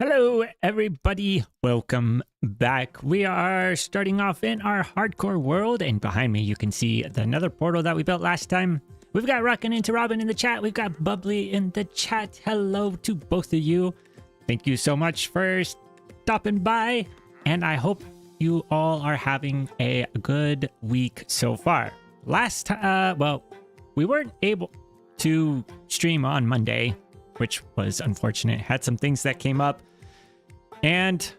Hello, everybody. Welcome back. We are starting off in our hardcore world, and behind me you can see the nether portal that we built last time. We've got Rockin' into Robin in the chat. We've got Bubbly in the chat. Hello to both of you. Thank you so much for stopping by, and I hope you all are having a good week so far. Well, we weren't able to stream on Monday, which was unfortunate. Had some things that came up. And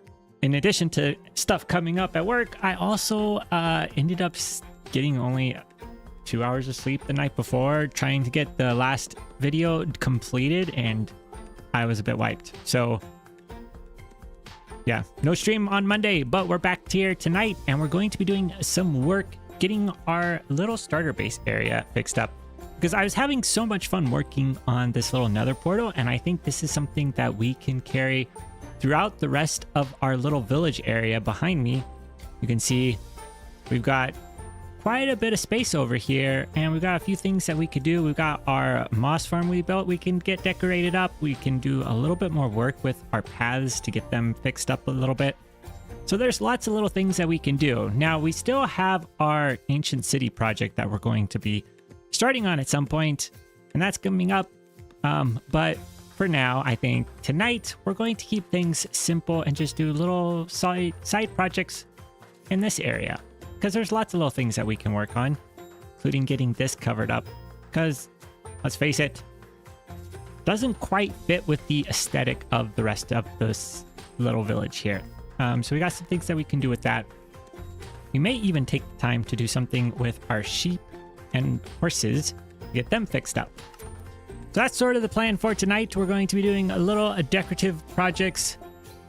in addition to stuff coming up at work, I also ended up getting only 2 hours of sleep the night before, trying to get the last video completed, and I was a bit wiped. So yeah, no stream on Monday, but we're back here tonight, and we're going to be doing some work getting our little starter base area fixed up, because I was having so much fun working on this little nether portal, and I think this is something that we can carry throughout the rest of our little village area behind me. You can see we've got quite a bit of space over here, and we've got a few things that we could do. We've got our moss farm we built. We can get decorated up. We can do a little bit more work with our paths to get them fixed up a little bit. So there's lots of little things that we can do. Now, we still have our ancient city project that we're going to be starting on at some point, and that's coming up. But for now, I think tonight we're going to keep things simple and just do little side projects in this area, because there's lots of little things that we can work on, including getting this covered up, because let's face it, doesn't quite fit with the aesthetic of the rest of this little village here. So we got some things that we can do with that. We may even take the time to do something with our sheep and horses to get them fixed up. So that's sort of the plan for tonight. We're going to be doing a little decorative projects,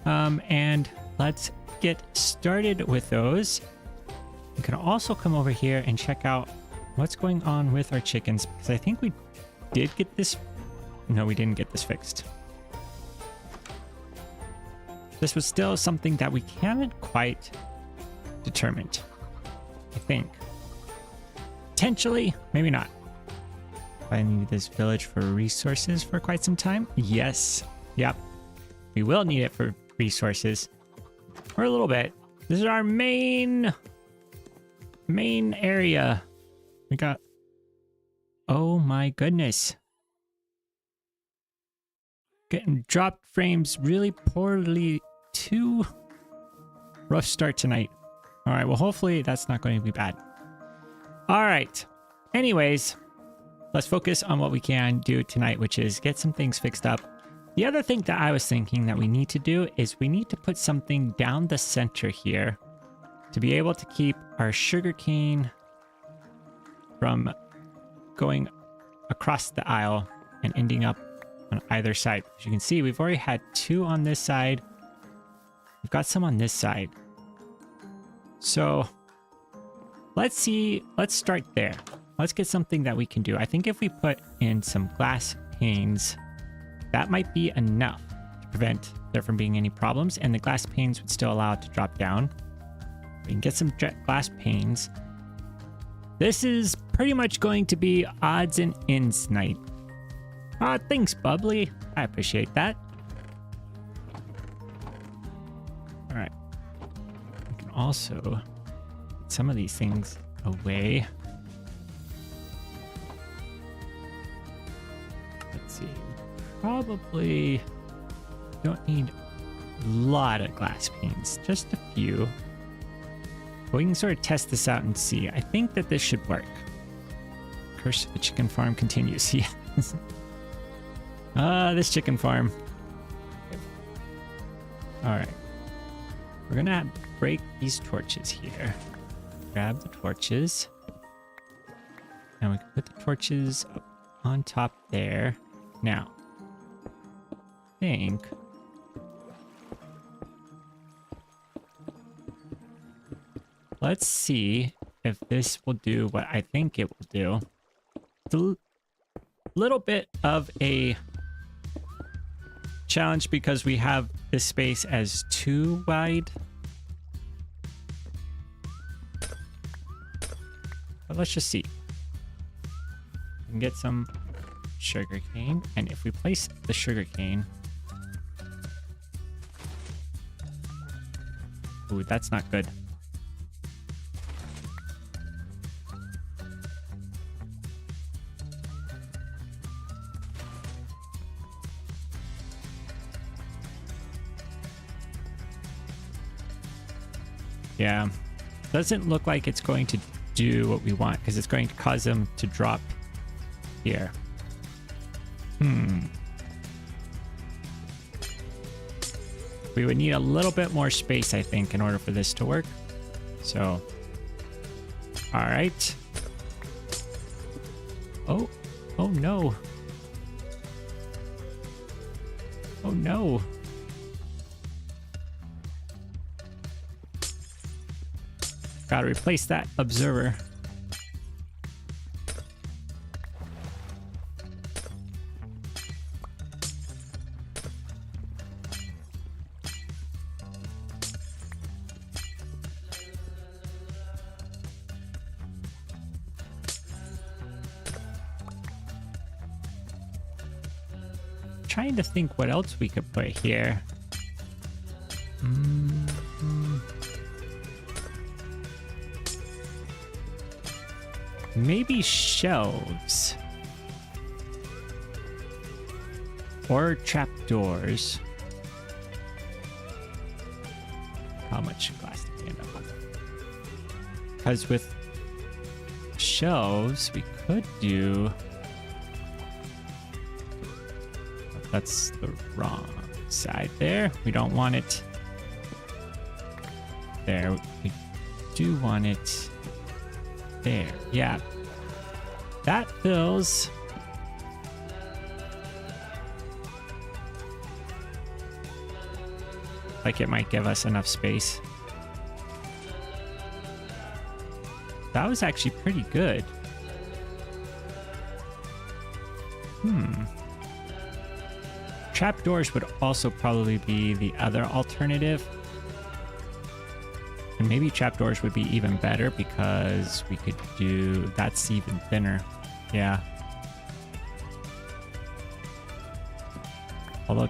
and let's get started with those. You can also come over here and check out what's going on with our chickens, because I think we did get this. No, we didn't get this fixed. This was still something that we haven't quite determined, I think. Potentially, maybe not. I need this village for resources for quite some time. Yes. Yep. We will need it for resources for a little bit. This is our main area. We got... Oh my goodness. Getting dropped frames really poorly too. Rough start tonight. All right. Well, hopefully that's not going to be bad. All right. Anyways, let's focus on what we can do tonight, which is get some things fixed up. The other thing that I was thinking that we need to do is we need to put something down the center here to be able to keep our sugarcane from going across the aisle and ending up on either side. As you can see, we've already had 2 on this side. We've got some on this side. So let's start there. Let's get something that we can do. I think if we put in some glass panes, that might be enough to prevent there from being any problems, and the glass panes would still allow it to drop down. We can get some glass panes. This is pretty much going to be odds and ends night. Thanks, Bubbly. I appreciate that. All right. We can also get some of these things away. Let's see. Probably don't need a lot of glass panes, just a few. But we can sort of test this out and see. I think that this should work. Curse of the chicken farm continues. Yes. This chicken farm. All right. We're gonna break these torches here. Grab the torches. And we can put the torches up on top there. Now, I think let's see if this will do what I think it will do. It's a little bit of a challenge because we have this space as too wide. But let's just see. We can get some sugarcane, and if we place the sugarcane Ooh, that's not good. Yeah, doesn't look like it's going to do what we want because it's going to cause them to drop here. We would need a little bit more space, I think, in order for this to work. So, all right. Oh no. Oh no. Gotta replace that observer. Trying to think what else we could put here. Maybe shelves. Or trapdoors. How much glass did we end up on? Because with shelves, we could do... That's the wrong side there. We don't want it there. We do want it there. Yeah. That fills. Like it might give us enough space. That was actually pretty good. Trapdoors would also probably be the other alternative. And maybe trapdoors would be even better because we could do... That's even thinner. Yeah. Although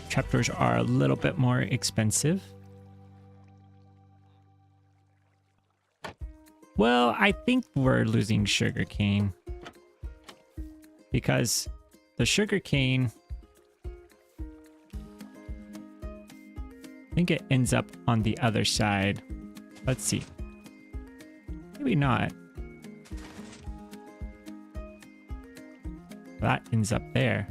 trapdoors are a little bit more expensive. Well, I think we're losing sugarcane. Because the sugarcane... I think it ends up on the other side. Let's see. Maybe not. That ends up there.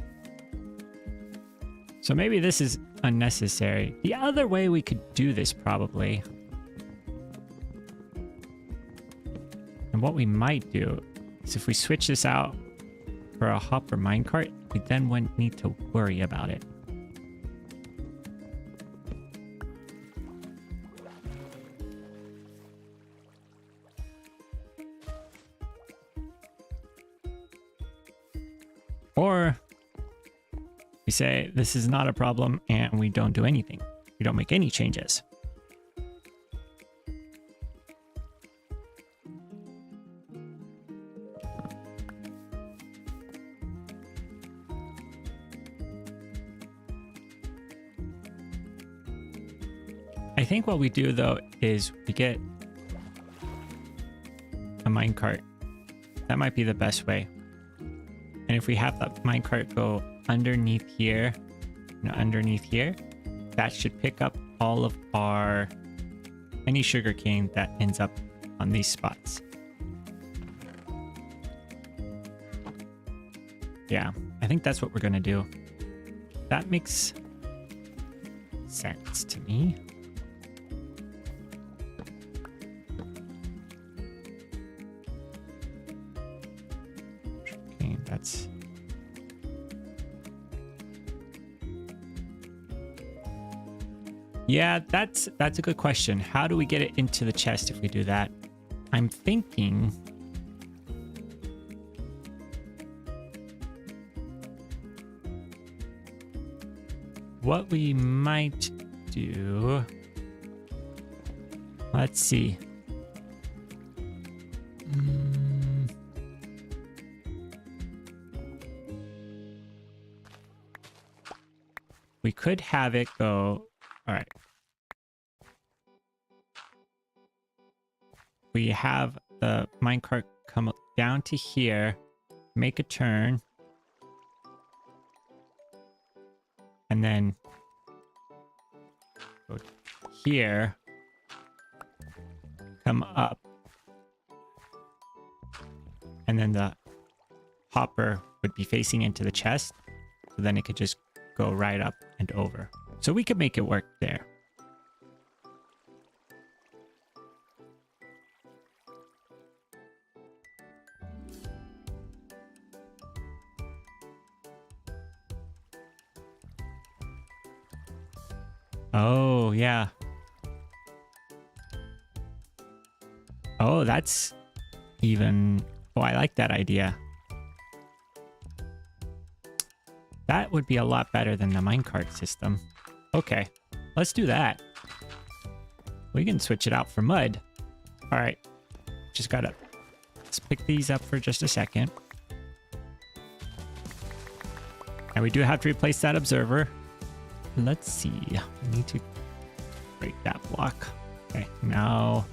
So maybe this is unnecessary. The other way we could do this probably, and what we might do, is if we switch this out for a hopper minecart, we then wouldn't need to worry about it. Or we say this is not a problem and we don't do anything. We don't make any changes. I think what we do though is we get a minecart. That might be the best way. And if we have that minecart go underneath here, that should pick up all of our any sugarcane that ends up on these spots. Yeah, I think that's what we're gonna do. That makes sense to me. That's... Yeah, that's a good question. How do we get it into the chest if we do that? I'm thinking... What we might do... Let's see. We could have it go... All right. we have the minecart come down to here, make a turn, and then go here, come up, and then the hopper would be facing into the chest, so then it could just go right up and over. So we could make it work there. Oh, yeah. Oh, that's even... Oh, I like that idea. That would be a lot better than the minecart system. Okay, let's do that. We can switch it out for mud. All right, just gotta... Let's pick these up for just a second. And we do have to replace that observer. Let's see. We need to break that block. Okay, now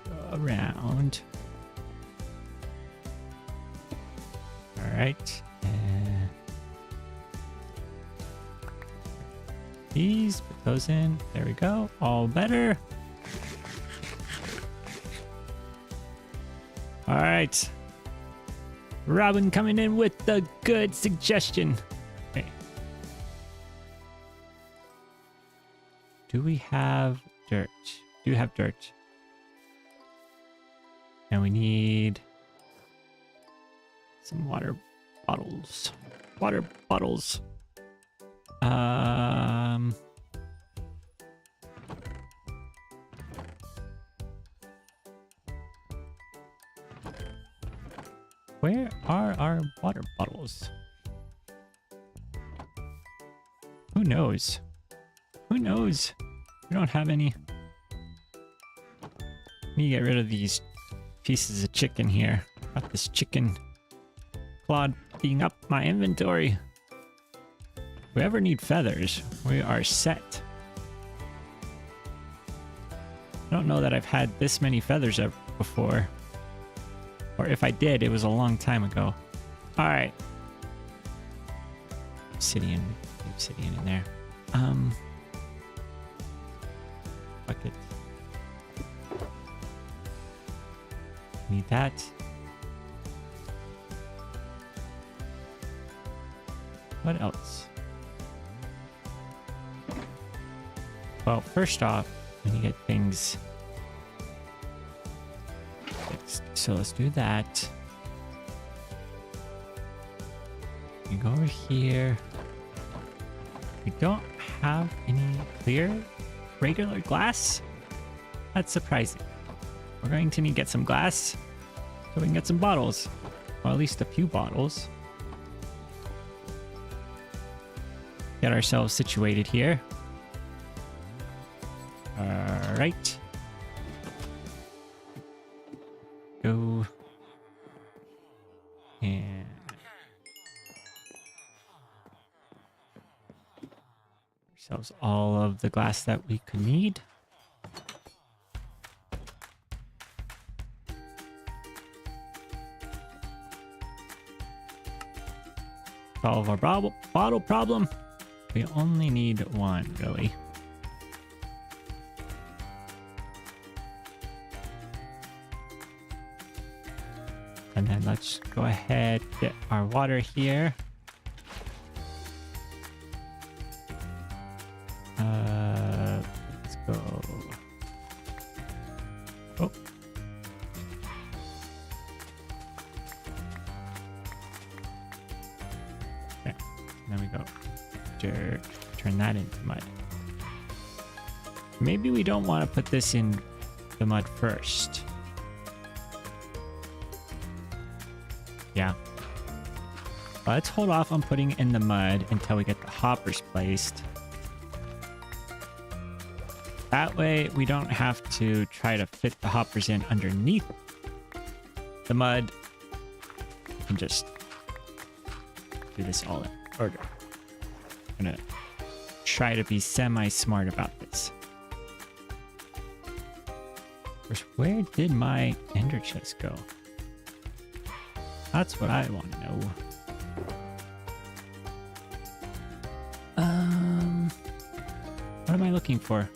go around. All right. And these, put those in. There we go. All better. All right. Robin coming in with the good suggestion. Okay. Do we have dirt? Do have dirt. And we need some water bottles. Water bottles. Where are our water bottles? Who knows? Who knows? We don't have any. Let me get rid of these pieces of chicken here. Got this chicken clogging up my inventory. If we ever need feathers, we are set. I don't know that I've had this many feathers ever before. Or if I did, it was a long time ago. All right. Obsidian in there. Bucket. Need that. What else? Well, first off, we need to get things fixed. So let's do that. You go over here. We don't have any clear regular glass. That's surprising. We're going to need to get some glass so we can get some bottles, or at least a few bottles. Get ourselves situated here. All right. Go and ourselves all of the glass that we could need. Solve our bottle problem. We only need one, really. And then let's go ahead, get our water here. Let's go. Oh. Okay, then we go dirt, turn that into mud. Maybe we don't want to put this in the mud first. Yeah. Let's hold off on putting in the mud until we get the hoppers placed. That way we don't have to try to fit the hoppers in underneath the mud. We can just do this all in order. I'm gonna try to be semi-smart about this. First, where did my ender chest go? That's what I want to know. What am I looking for?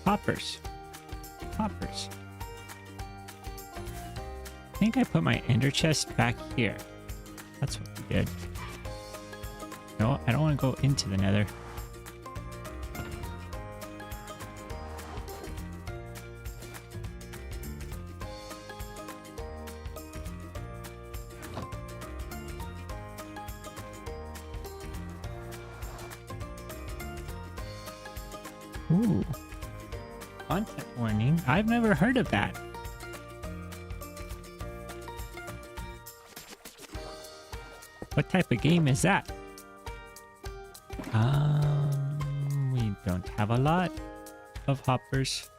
Hoppers. Hoppers. I think I put my ender chest back here. That's what we did. No, I don't want to go into the nether. Ooh. Content warning. I've never heard of that. What type of game is that? We don't have a lot of hoppers.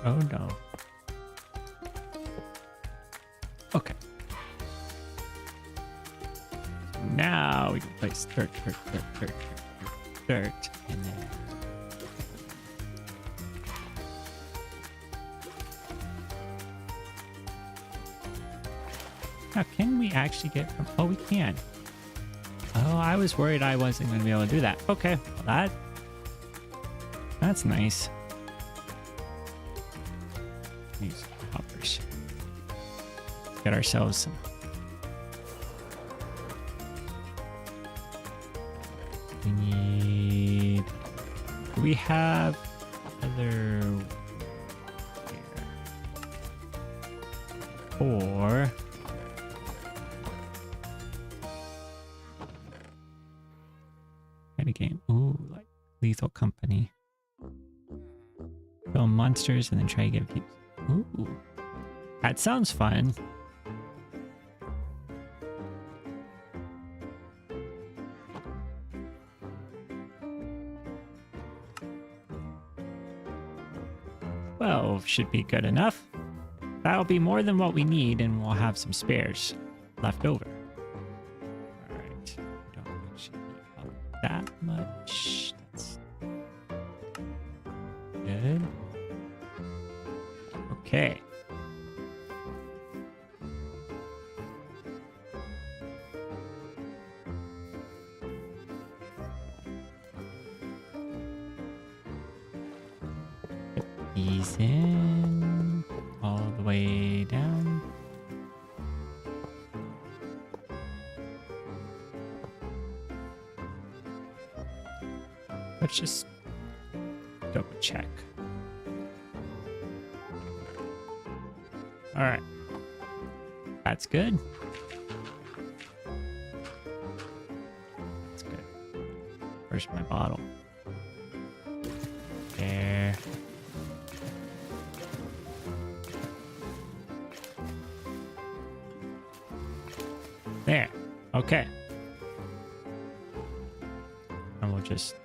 Oh no. Okay. Now we can place dirt, and then now can we actually get from? Oh, we can. Oh, I was worried I wasn't going to be able to do that. Okay, well, that's nice. These hoppers. Get ourselves some. We need. Do we have other? Or. Game. Ooh, like Lethal Company. Kill monsters and then try to get views. Ooh, that sounds fun. Well, should be good enough. That'll be more than what we need, and we'll have some spares left over. That much. That's good. Okay. Put these in all the way down. Let's just double check. All right. That's good. That's good. Where's my bottle? There. There. Okay. And we'll just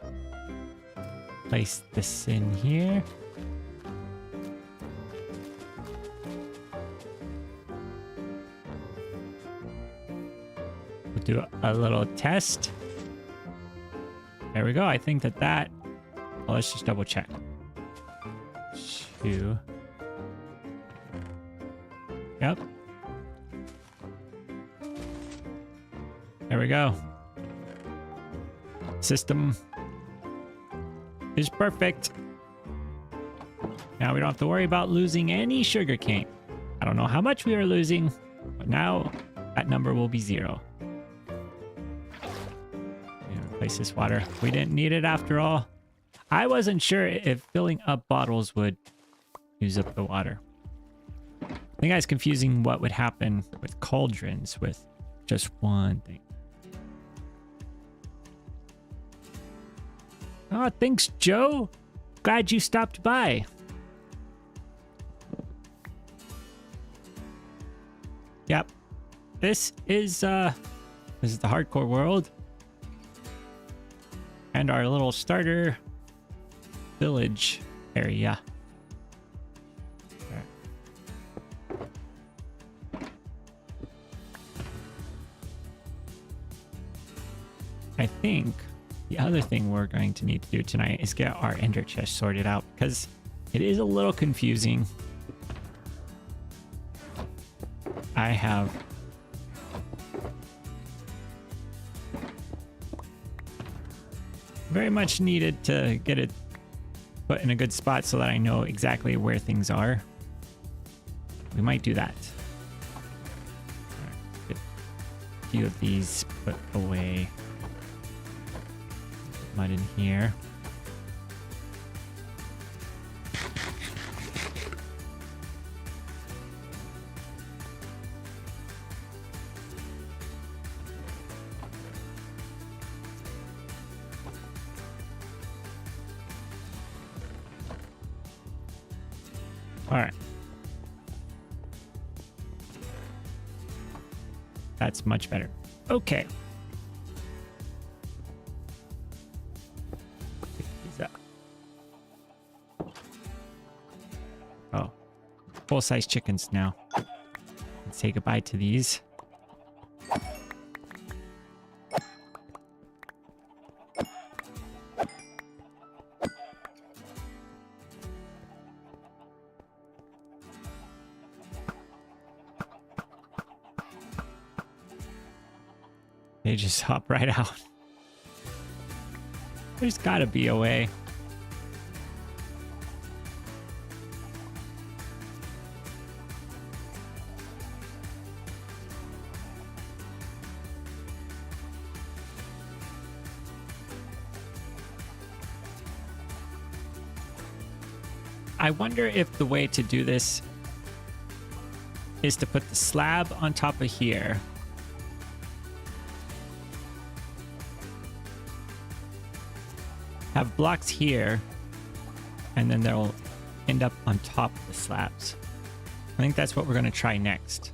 place this in here. We'll do a little test. There we go. I think that well, let's just double check. 2. Yep. There we go. System is perfect. Now we don't have to worry about losing any sugarcane. I don't know how much we are losing, but now that number will be 0. Replace this water. We didn't need it after all. I wasn't sure if filling up bottles would use up the water. I think I was confusing what would happen with cauldrons with just one thing. Oh, thanks, Joe. Glad you stopped by. Yep. This is the hardcore world. And our little starter village area. I think The other thing we're going to need to do tonight is get our ender chest sorted out because it is a little confusing. I have very much needed to get it put in a good spot so that I know exactly where things are. We might do that. Right, get a few of these put away. Mud in here. All right. That's much better. Okay. Pick these up. Oh, full-size chickens now. Let's say goodbye to these. They just hop right out. There's gotta be a way. I wonder if the way to do this is to put the slab on top of here. Have blocks here, and then they'll end up on top of the slabs. I think that's what we're going to try next.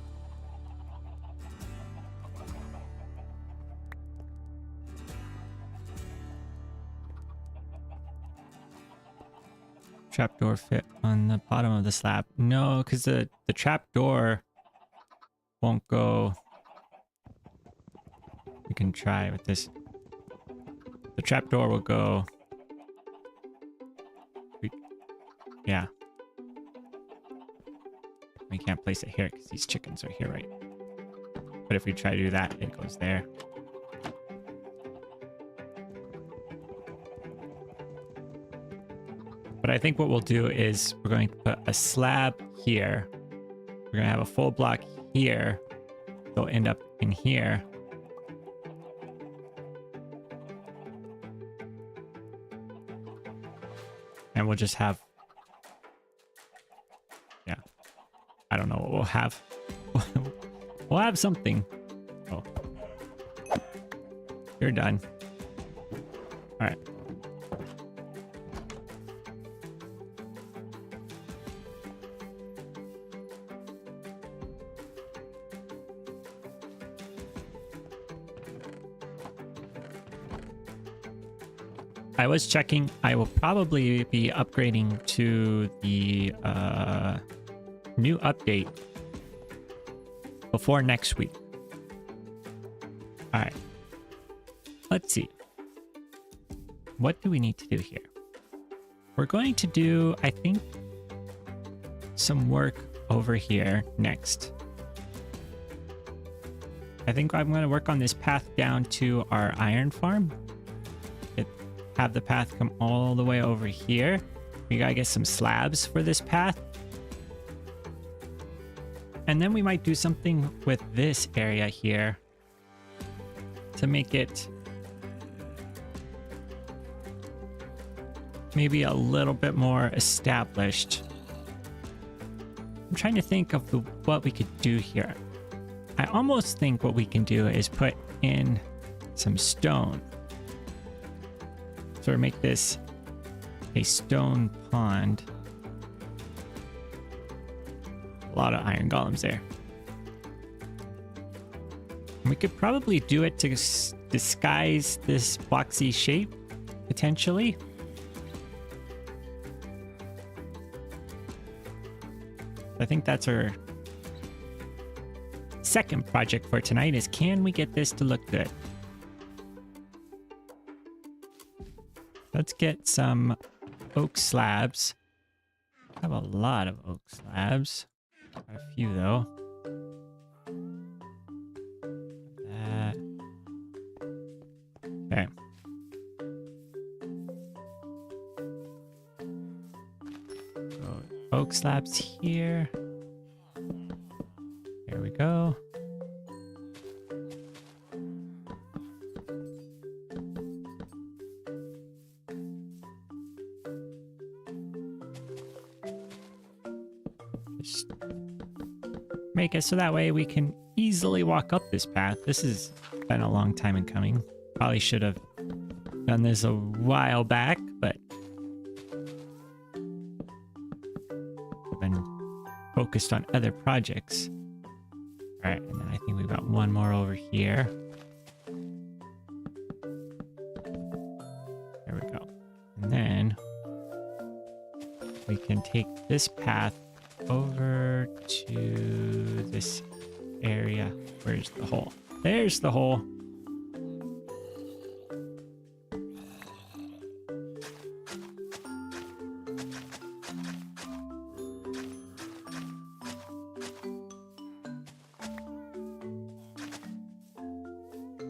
Trapdoor fit on the bottom of the slab. No, because the trapdoor won't go. We can try with this. The trapdoor will go. Yeah. We can't place it here because these chickens are here, right? But if we try to do that, it goes there. But I think what we'll do is we're going to put a slab here. We're going to have a full block here. They'll end up in here. And we'll just have... Yeah. I don't know what we'll have. We'll have something. Oh. You're done. All right. I was checking. I will probably be upgrading to the new update before next week. All right. Let's see. What do we need to do here? We're going to do, I think, some work over here next. I think I'm going to work on this path down to our iron farm. Have the path come all the way over here. We gotta get some slabs for this path. And then we might do something with this area here to make it maybe a little bit more established. I'm trying to think of what we could do here. I almost think what we can do is put in some stone. So make this a stone pond. A lot of iron golems there. And we could probably do it to disguise this boxy shape, potentially. I think that's our second project for tonight is, can we get this to look good? Let's get some oak slabs. I have a lot of oak slabs. A few though. That. Okay. So, oak slabs here. There we go. Just make it so that way we can easily walk up this path. This has been a long time in coming. Probably should have done this a while back, but I've been focused on other projects. All right, and then I think we've got one more over here. There we go. And then we can take this path over to this area. Where's the hole? There's the hole.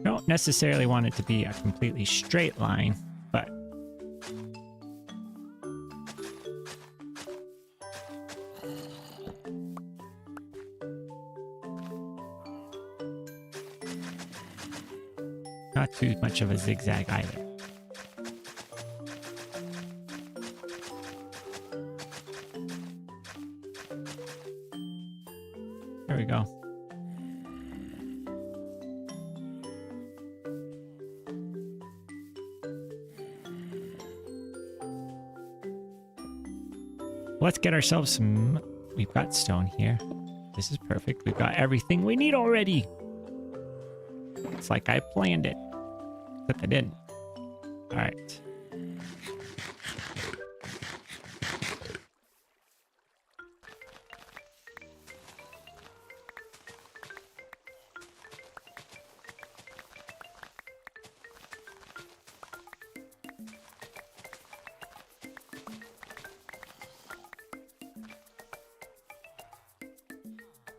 Don't necessarily want it to be a completely straight line, but not too much of a zigzag either. There we go. Let's get ourselves some... We've got stone here. This is perfect. We've got everything we need already. It's like I planned it. Except I didn't. All right.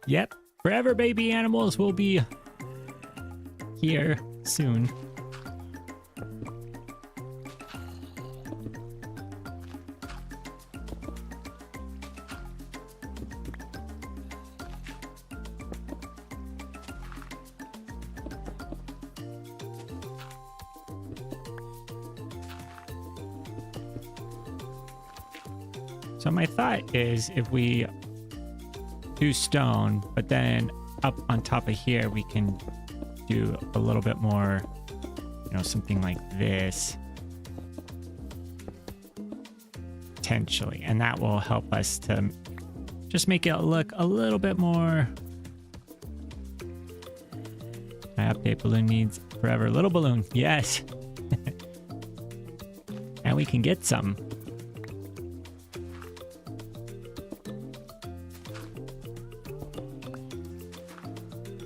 Yep, forever baby animals will be here soon. So my thought is if we do stone, but then up on top of here we can do a little bit more, you know, something like this potentially, and that will help us to just make it look a little bit more. My update balloon needs forever little balloon. Yes. And we can get some.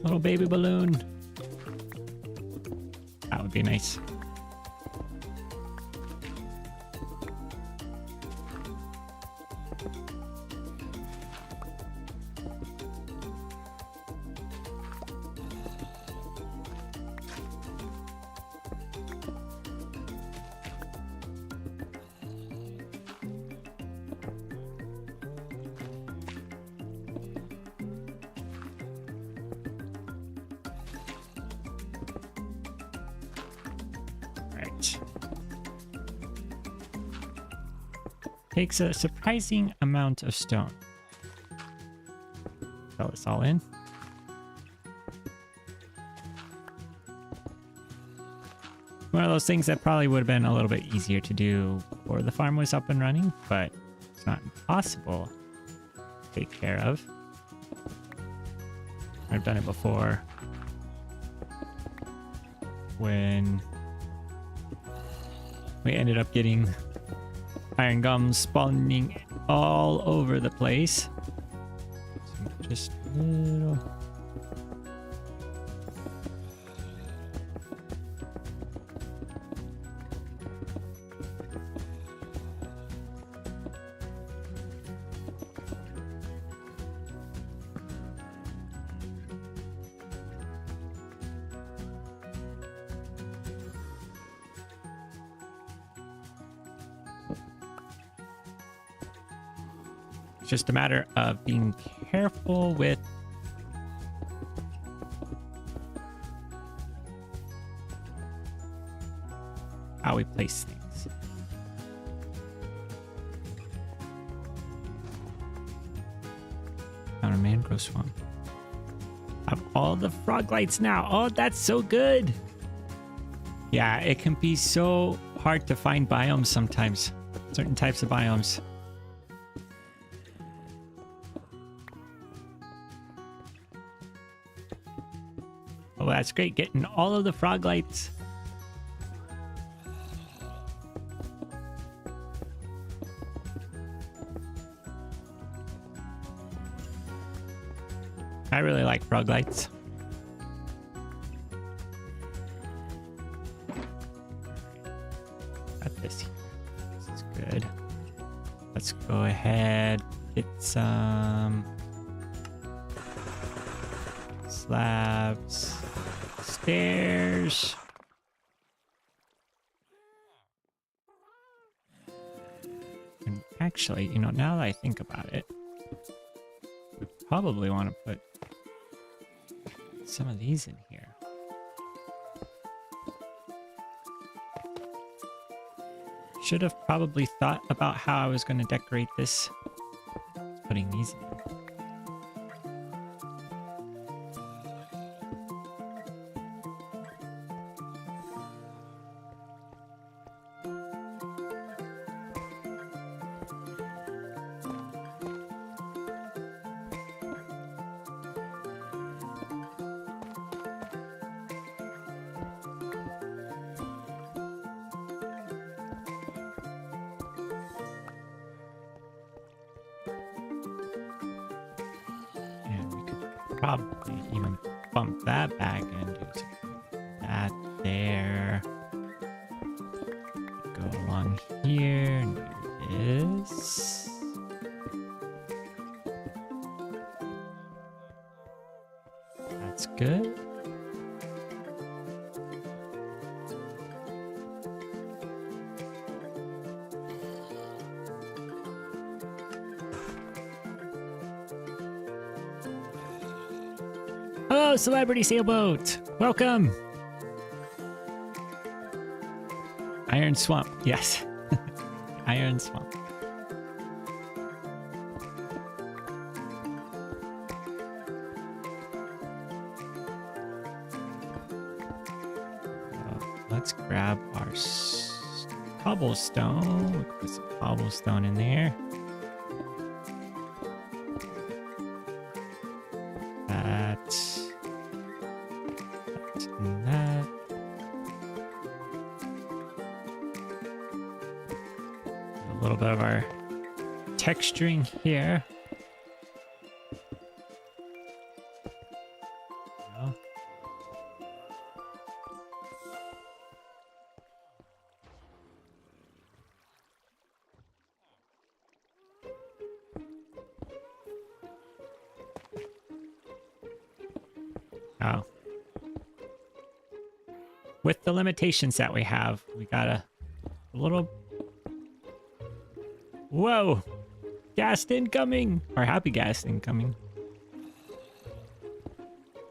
Little baby balloon. That would be nice. Takes a surprising amount of stone. Fill this all in. One of those things that probably would have been a little bit easier to do before the farm was up and running, but it's not impossible to take care of. I've done it before when we ended up getting iron gums spawning all over the place. So just a little. just a matter of being careful with how we place things. Found a mangrove swamp. I have all the frog lights now. Oh, that's so good. Yeah, it can be so hard to find biomes sometimes. Certain types of biomes. Oh, that's great. Getting all of the frog lights. I really like frog lights. Got this here. This is good. Let's go ahead, get some slabs, stairs. And actually, you know, now that I think about it, we probably want to put some of these in here. Should have probably thought about how I was going to decorate this. Putting these in. Probably even bump that back and do that there. Go along here and do this. That's good. Hello, Celebrity Sailboat! Welcome! Iron Swamp, yes. Iron Swamp. Let's grab our cobblestone. We'll put some cobblestone in there. Of our texturing here. Oh. With the limitations that we have, we got a little. Whoa! Gas incoming! Or happy gas incoming.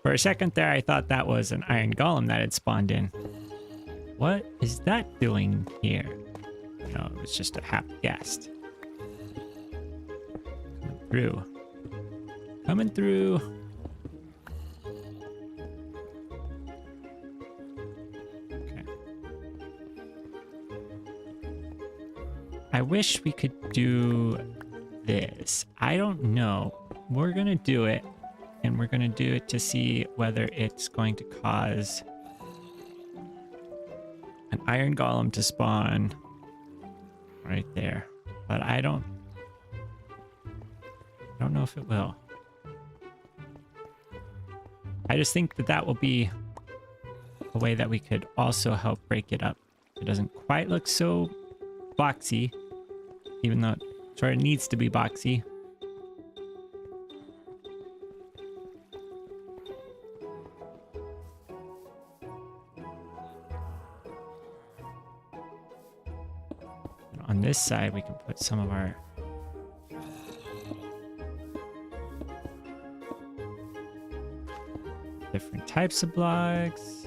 For a second there, I thought that was an iron golem that had spawned in. What is that doing here? No, it was just a happy ghast. Coming through. Coming through. I wish we could do this. I don't know. We're going to do it, and we're going to do it to see whether it's going to cause an iron golem to spawn right there. But I don't know if it will. I just think that that will be a way that we could also help break it up. It doesn't quite look so boxy, even though it sort of needs to be boxy. And on this side, we can put some of our types of blocks.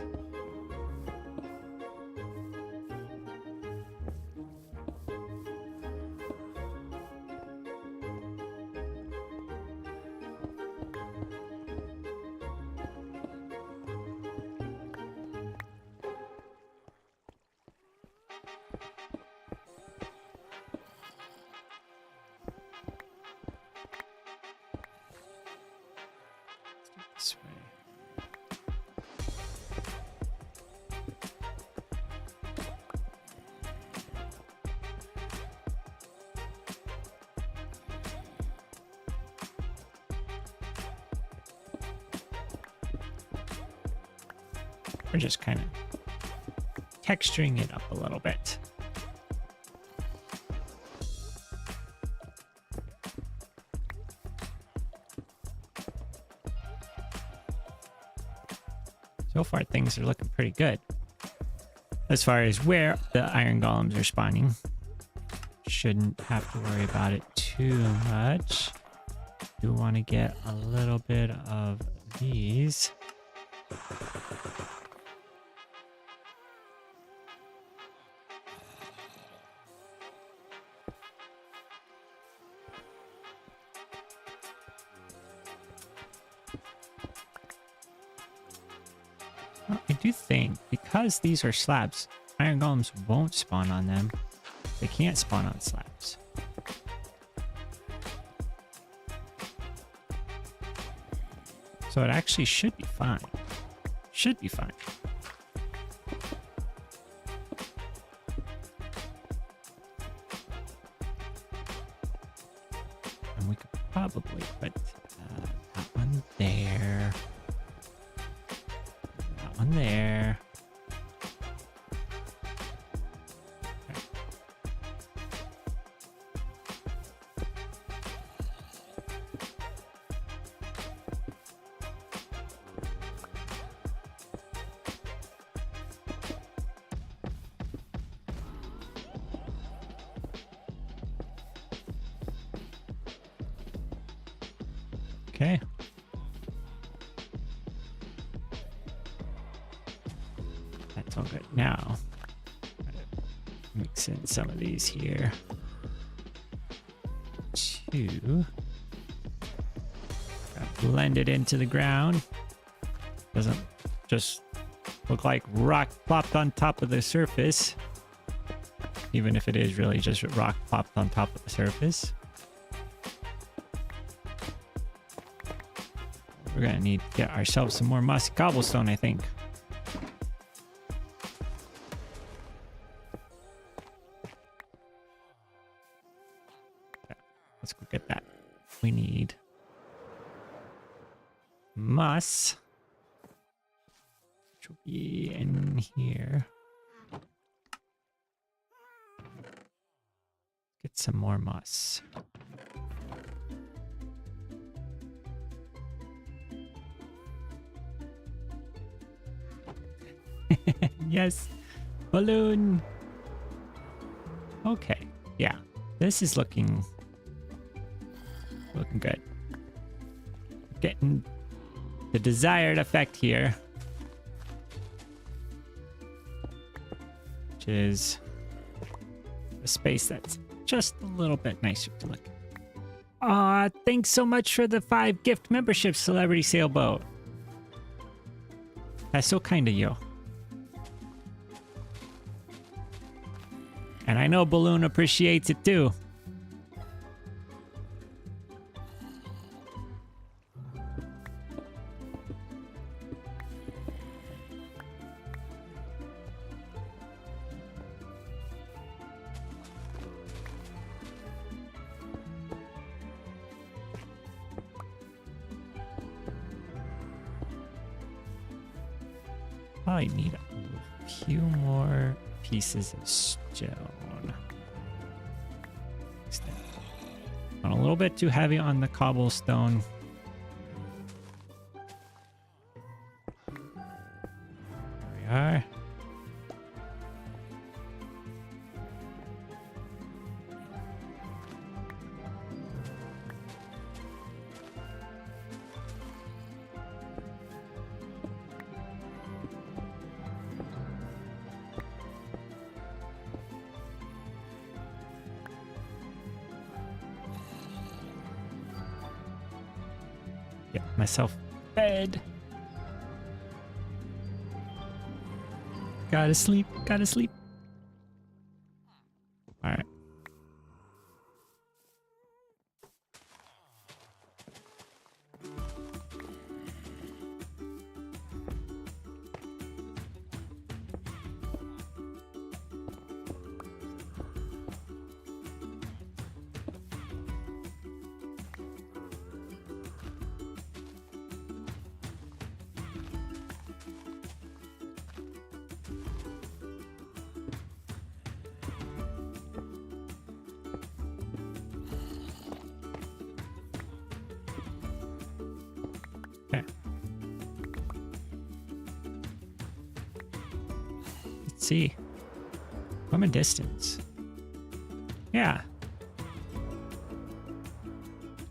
This way. We're just kind of texturing it up a little bit. So far, things are looking pretty good. As far as where the iron golems are spawning, shouldn't have to worry about it too much. Do want to get a little bit of these. Well, I do think because these are slabs, iron golems won't spawn on them. They can't spawn on slabs. So it actually should be fine. Should be fine. And we could probably put that one there. That one there. Okay. That's all good. Now, mix in some of these here. Blend it into the ground. Doesn't just look like rock plopped on top of the surface. Even if it is really just rock plopped on top of the surface. We're gonna need to get ourselves some more mossy cobblestone, I think. Okay, let's go get that. We need moss, which will be in here. Get some more moss. Yes, balloon. Okay, yeah, this is looking good. Getting the desired effect here, which is a space that's just a little bit nicer to look at. Thanks so much for the 5 gift memberships, Celebrity Sailboat. That's so kind of you. And I know Balloon appreciates it too. Probably need a few more pieces of stone. A little bit too heavy on the cobblestone. There we are. myself fed. Gotta sleep, gotta sleep. All right. See from a distance. Yeah,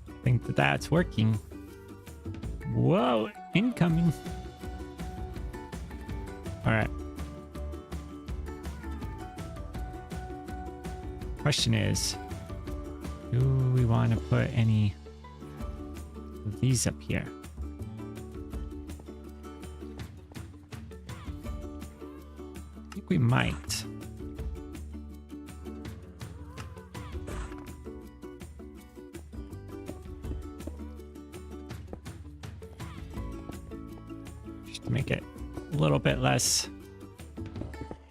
I think that that's working. Whoa, incoming. All right, question is, do we want to put any of these up here? We might. Just to make it a little bit less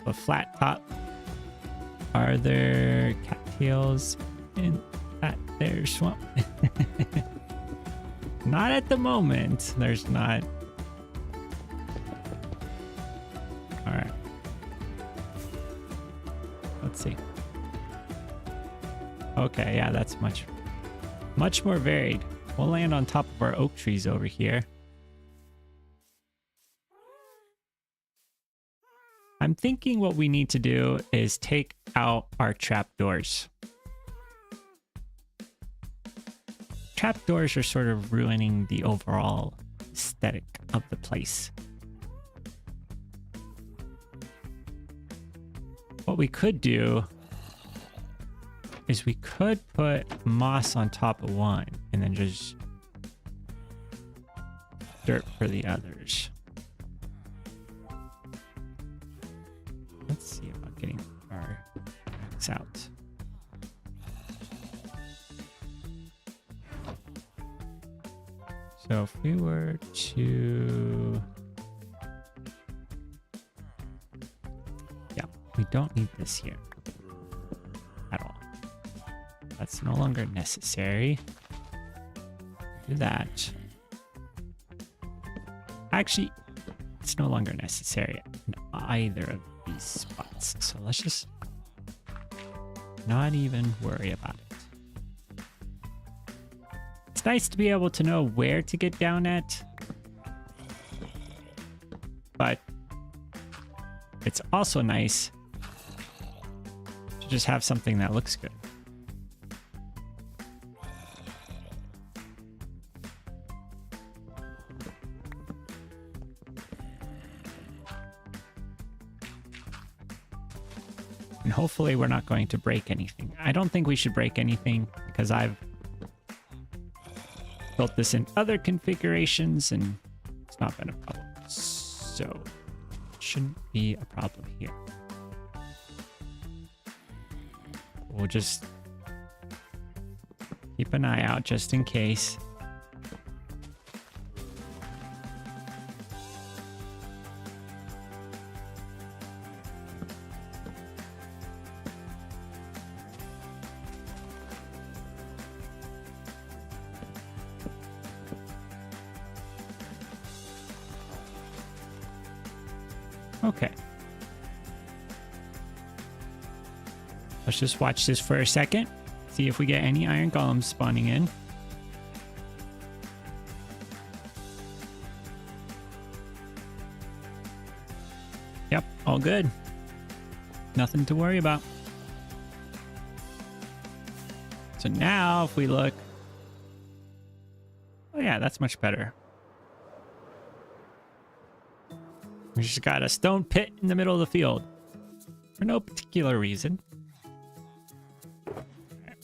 of a flat top. Are there cattails in that there swamp? Not at the moment. There's not. All right. Let's see. Okay, yeah, that's much more varied. We'll land on top of our oak trees over here. I'm thinking what we need to do is take out our trapdoors. Trapdoors are sort of ruining the overall aesthetic of the place. What we could do is we could put moss on top of one and then just dirt for the others. Let's see about getting our X out. So if we were to... Yeah, we don't need this here at all. That's no longer necessary. Do that. Actually, it's no longer necessary in either of these spots. So let's just not even worry about it. It's nice to be able to know where to get down at, but it's also nice to just have something that looks good. And hopefully we're not going to break anything. I don't think we should break anything because I've built this in other configurations and it's not been a problem. So it shouldn't be a problem here. We'll just keep an eye out just in case. Okay. Let's just watch this for a second. See if we get any iron golems spawning in. Yep, all good. Nothing to worry about. So now if we look... Oh yeah, that's much better. We just got a stone pit in the middle of the field for no particular reason. Right.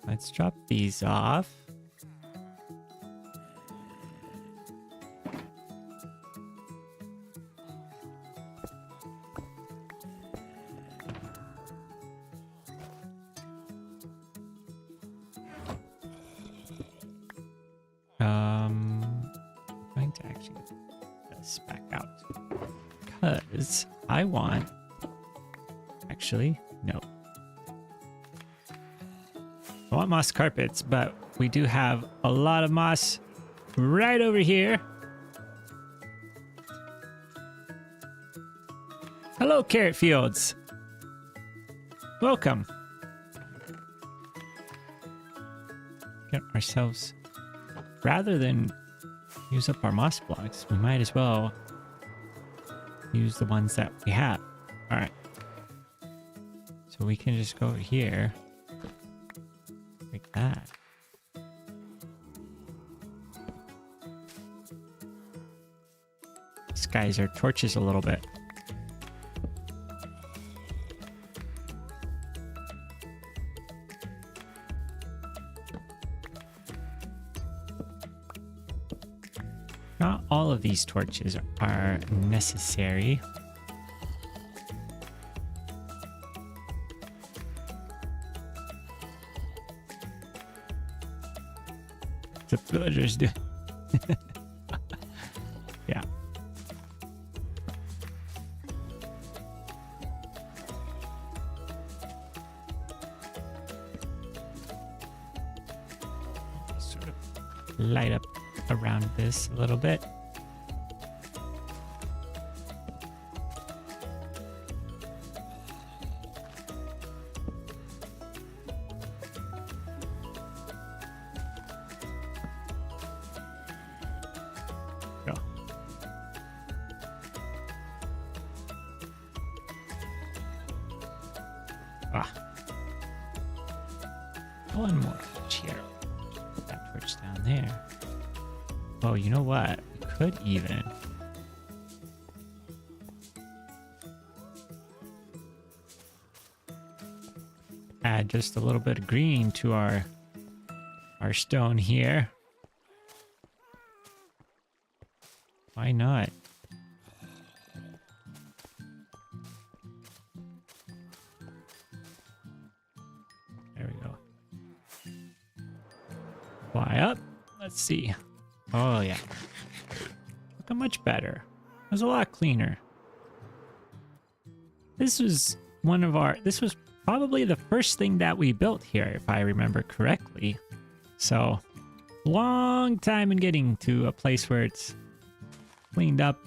Let's drop these off. I'm going to actually get this back out because I want. Actually, no. I want moss carpets, but we do have a lot of moss right over here. Hello, carrot fields. Welcome. Get ourselves, rather than use up our moss blocks, we might as well use the ones that we have. All right. So we can just go here like that. These guys are torches a little bit. Not all of these torches are necessary. The villagers do. Yeah. Sort of light up around this a little bit. Go. Ah. One more torch here. Put that torch down there. Oh, you know what? We could even add just a little bit of green to our stone here. Why not? There we go. Fly up. Let's see. Oh, yeah. Looking much better. It was a lot cleaner. This was this was probably the first thing that we built here, if I remember correctly. So, long time in getting to a place where it's cleaned up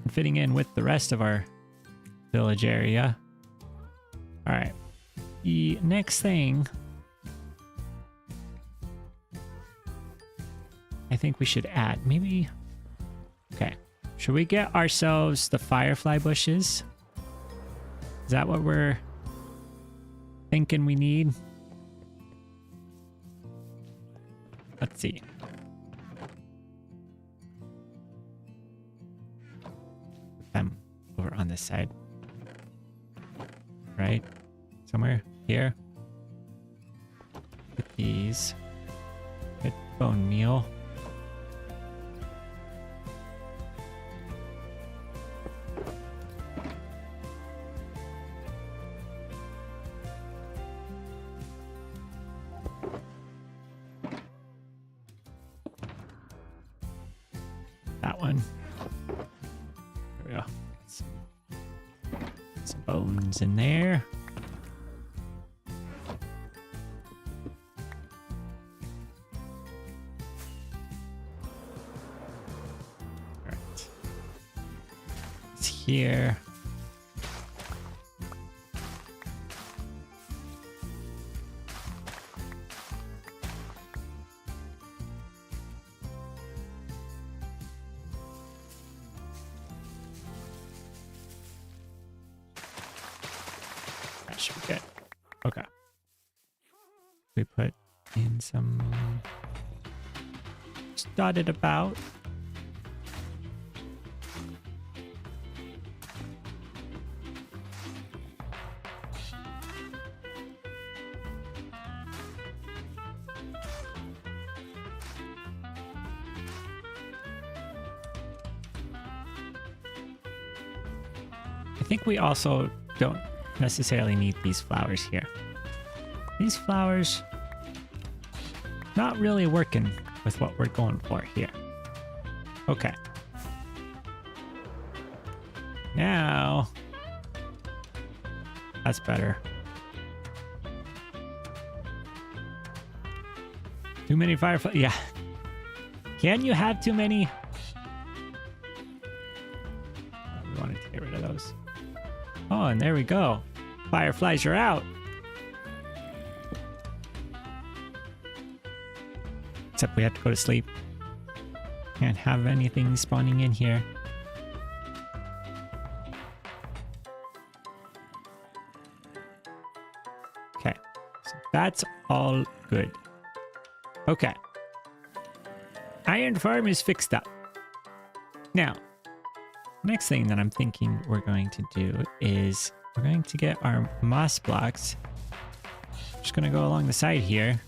and fitting in with the rest of our village area. All right. The next thing I think we should add, maybe, okay. Should we get ourselves the firefly bushes? Is that what we're thinking we need? Let's see. Put them over on this side. Right? Somewhere here. Get these. Get bone meal. That one. There we go. Some bones in there. All right. It's here. Should be good. Okay. We put in some just dotted about. I think we also don't necessarily need these flowers here. These flowers not really working with what we're going for here. Okay. Now, that's better. Too many fireflies. Yeah. Can you have too many? We wanted to get rid of those. Oh, and there we go. Fireflies are out. Except we have to go to sleep. Can't have anything spawning in here. Okay, so that's all good. Okay. Iron farm is fixed up. Now, next thing that I'm thinking we're going to do is we're going to get our moss blocks. Just going to go along the side here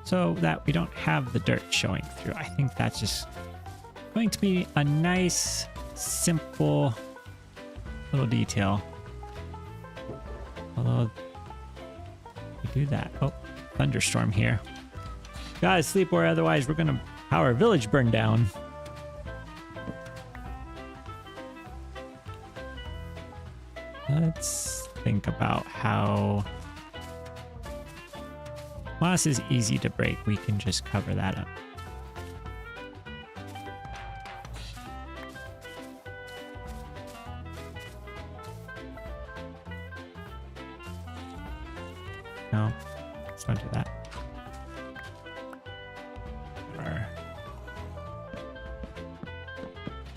so that we don't have the dirt showing through. I think that's just going to be a nice, simple little detail. Although we do that. Oh, thunderstorm here. Gotta sleep or otherwise we're gonna have our village burn down. Let's think about how moss is easy to break. We can just cover that up. No, let's not do that. Our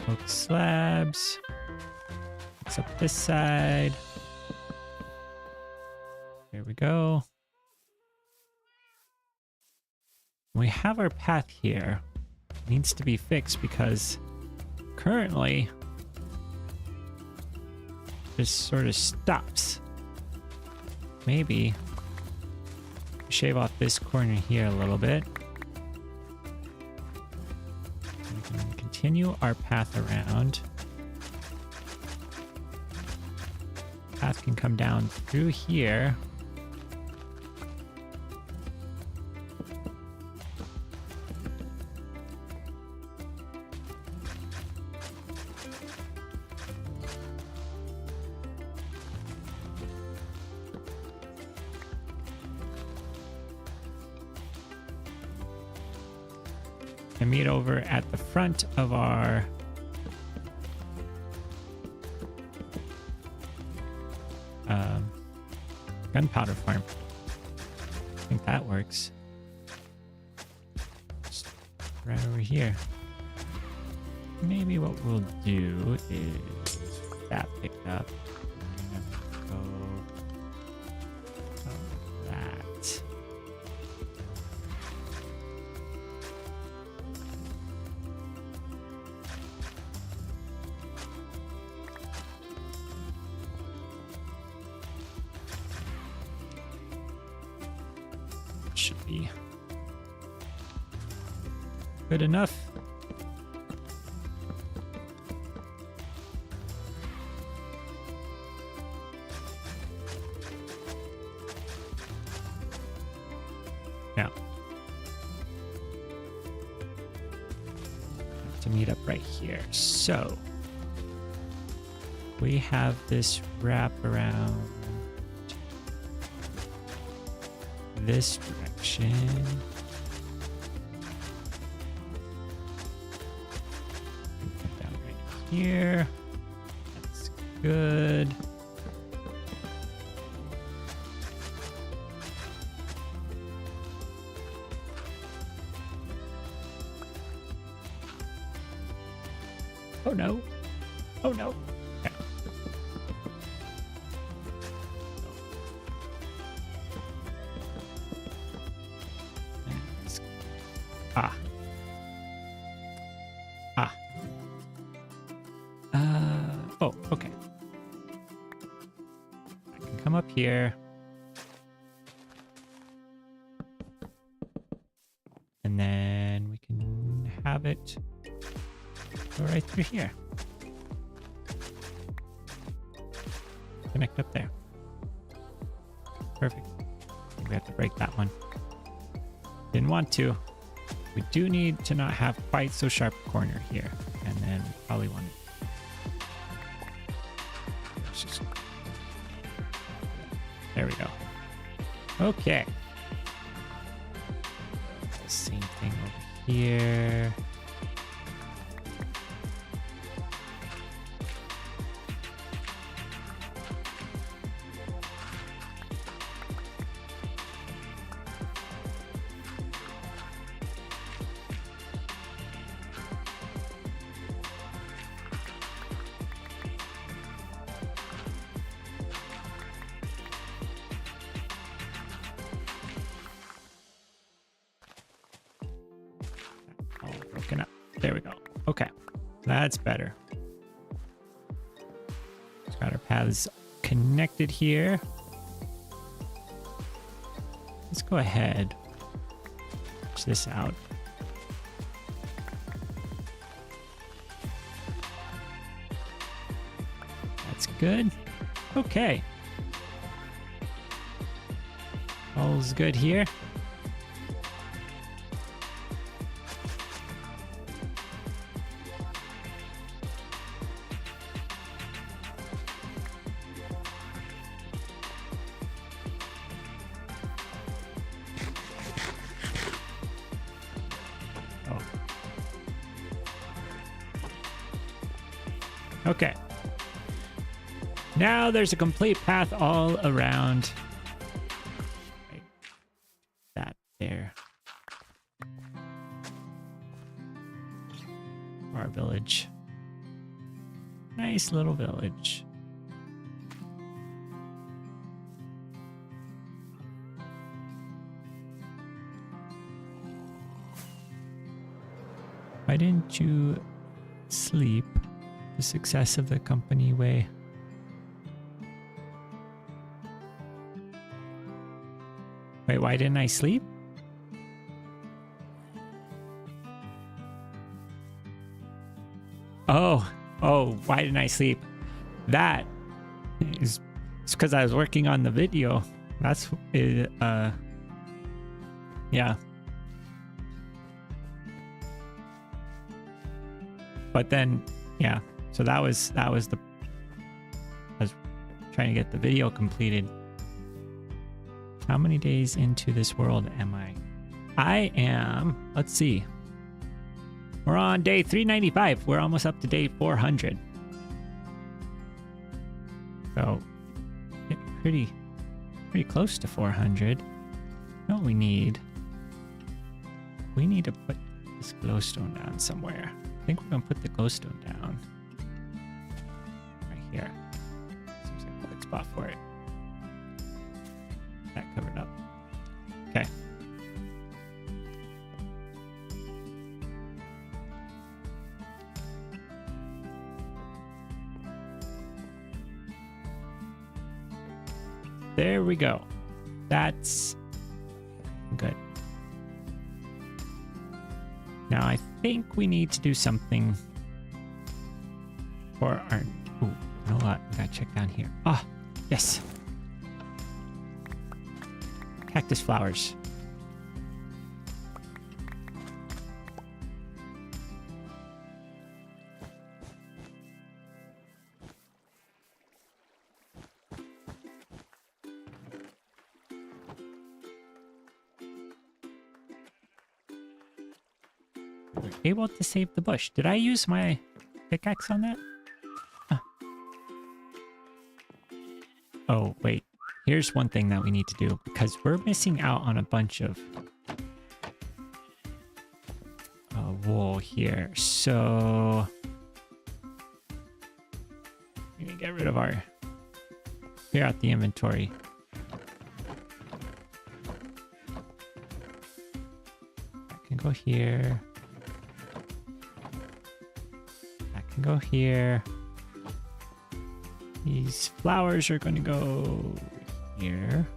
oak slabs. Fix up this side. There we go. We have our path here. It needs to be fixed because currently this sort of stops. Maybe shave off this corner here a little bit. We can continue our path around. Path can come down through here. And meet over at the front of our gunpowder farm. I think that works. Just right over here. Maybe what we'll do is that picked up. Go that. Should be good enough. Now, to meet up right here. So we have this wrap around this direction. Put down right here. That's good. Oh no. Oh no. Okay. Ah. Ah. Oh, okay. I can come up here. And then we can have it go right through here. Connect up there. Perfect. We have to break that one. Didn't want to. We do need to not have quite so sharp corner here. And then we probably want to... Just... There we go. Okay. Same thing over here. Broken up. There we go. Okay, that's better. Just got our paths connected here. Let's go ahead. Push this out. That's good. Okay. All's good here. Okay. Now there's a complete path all around. Right. That there. Our village. Nice little village. Why didn't you sleep? The success of the company way. Wait, why didn't I sleep? Oh, why didn't I sleep? That is, it's because I was working on the video. That's it. Yeah. But then, yeah. So that was the, I was trying to get the video completed. How many days into this world am I? I am, let's see. We're on day 395. We're almost up to day 400. So pretty close to 400. You know what we need? We need to put this glowstone down somewhere. I think we're gonna put the glowstone down. Here. Seems like a good spot for it. That covered up. Okay. There we go. That's good. Now I think we need to do something for our... Ooh. You know what? We gotta check down here. Ah, yes. Cactus flowers. We're able to save the bush. Did I use my pickaxe on that? Oh, wait. Here's one thing that we need to do, because we're missing out on a bunch of wool here. So we need to get rid of our... Clear out the inventory. That can go here. That can go here. These flowers are going to go here.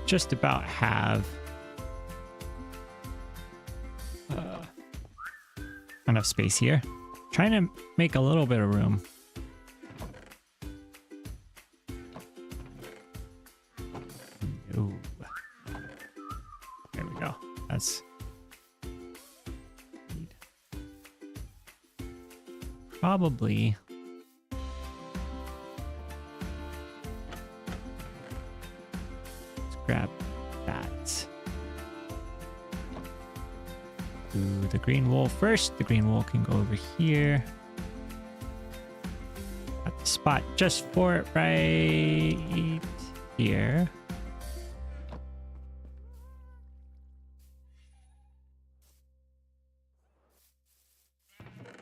just about have enough space here. Trying to make a little bit of room. Ooh. There we go. That's probably let's grab that. Do the green wool first. The green wool can go over here. Got the spot just for it right here.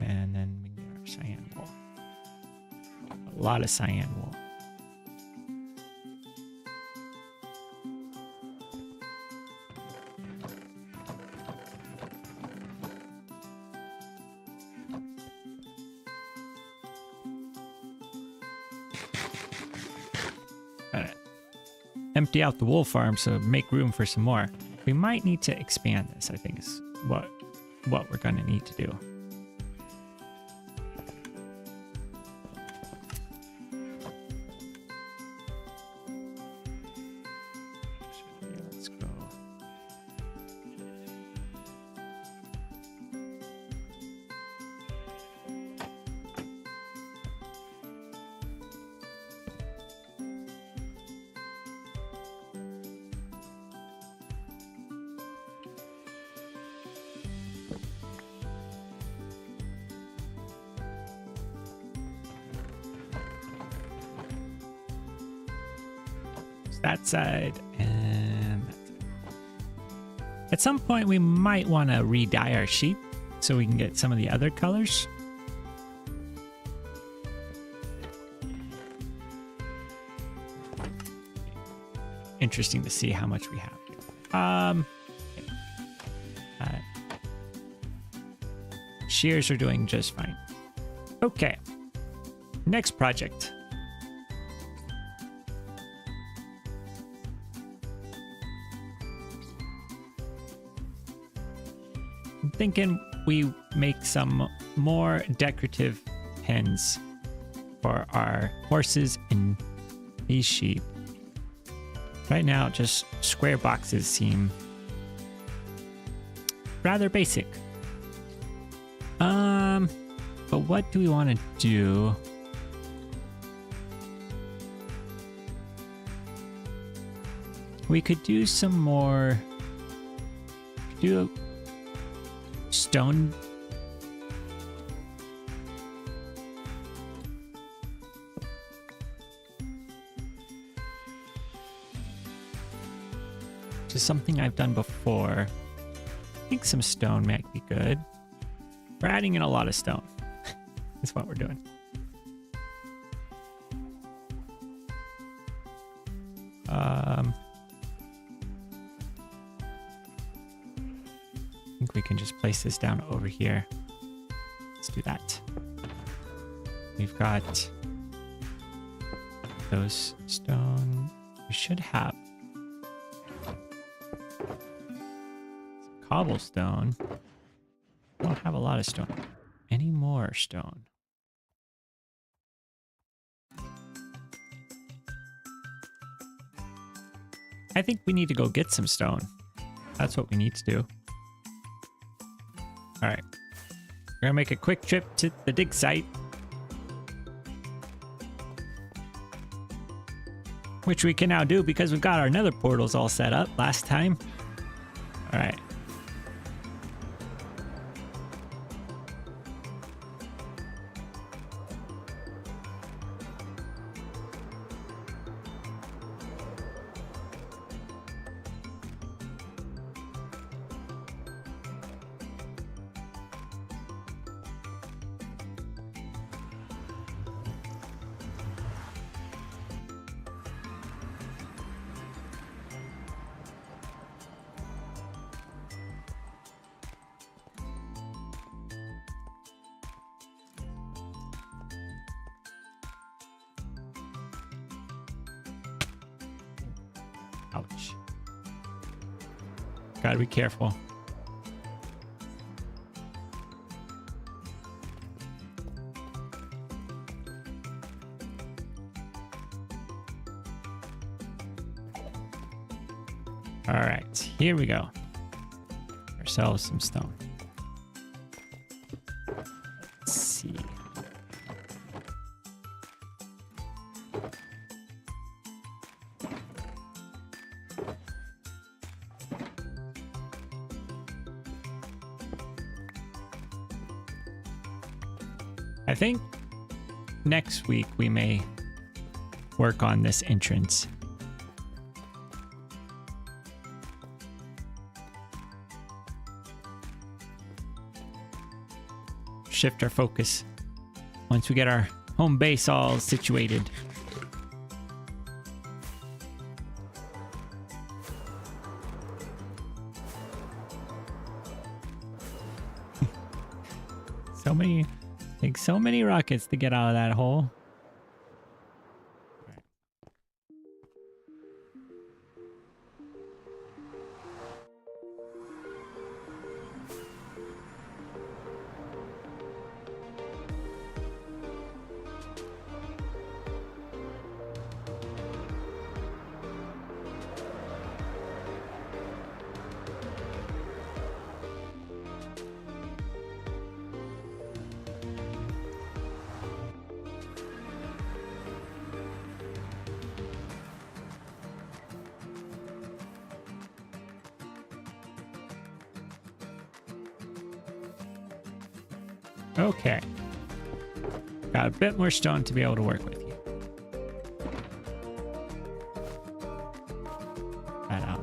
And then we get our cyan wool. A lot of cyan wool. Gotta empty out the wool farm so make room for some more. We might need to expand this, I think is what we're gonna need to do. Let's go. That side and that side. At some point we might want to re-dye our sheep so we can get some of the other colors. Interesting to see how much we have here. Shears are doing just fine. Okay, next project. I'm thinking we make some more decorative pens for our horses and these sheep. Right now, just square boxes seem rather basic. But what do we want to do? We could do some more. Do stone. Which is something I've done before. I think some stone might be good. We're adding in a lot of stone. That's what we're doing. I think we can just place this down over here. Let's do that. We've got those stone. We should have cobblestone. We don't have a lot of stone. Any more stone? I think we need to go get some stone. That's what we need to do. All right. We're gonna make a quick trip to the dig site. Which we can now do because we've got our nether portals all set up last time. All right. Ouch. Gotta be careful. All right, here we go. Ourselves some stone. Let's see. I think next week we may work on this entrance. Shift our focus once we get our home base all situated. So many rockets to get out of that hole. Okay. Got a bit more stone to be able to work with you. That out.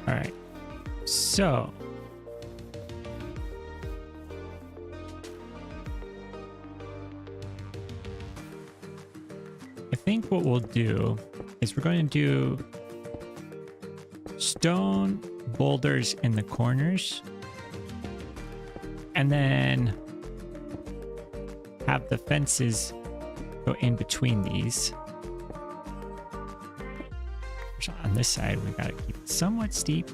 All right, so I think what we'll do is we're going to do stone boulders in the corners and then have the fences go in between these. On this side, we gotta keep it somewhat steep.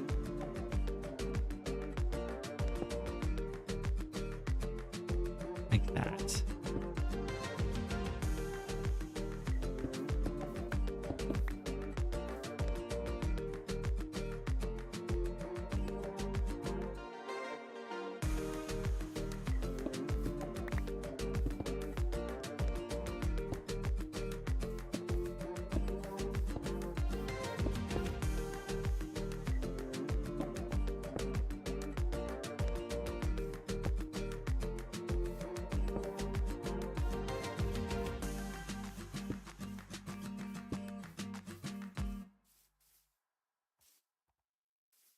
Like that.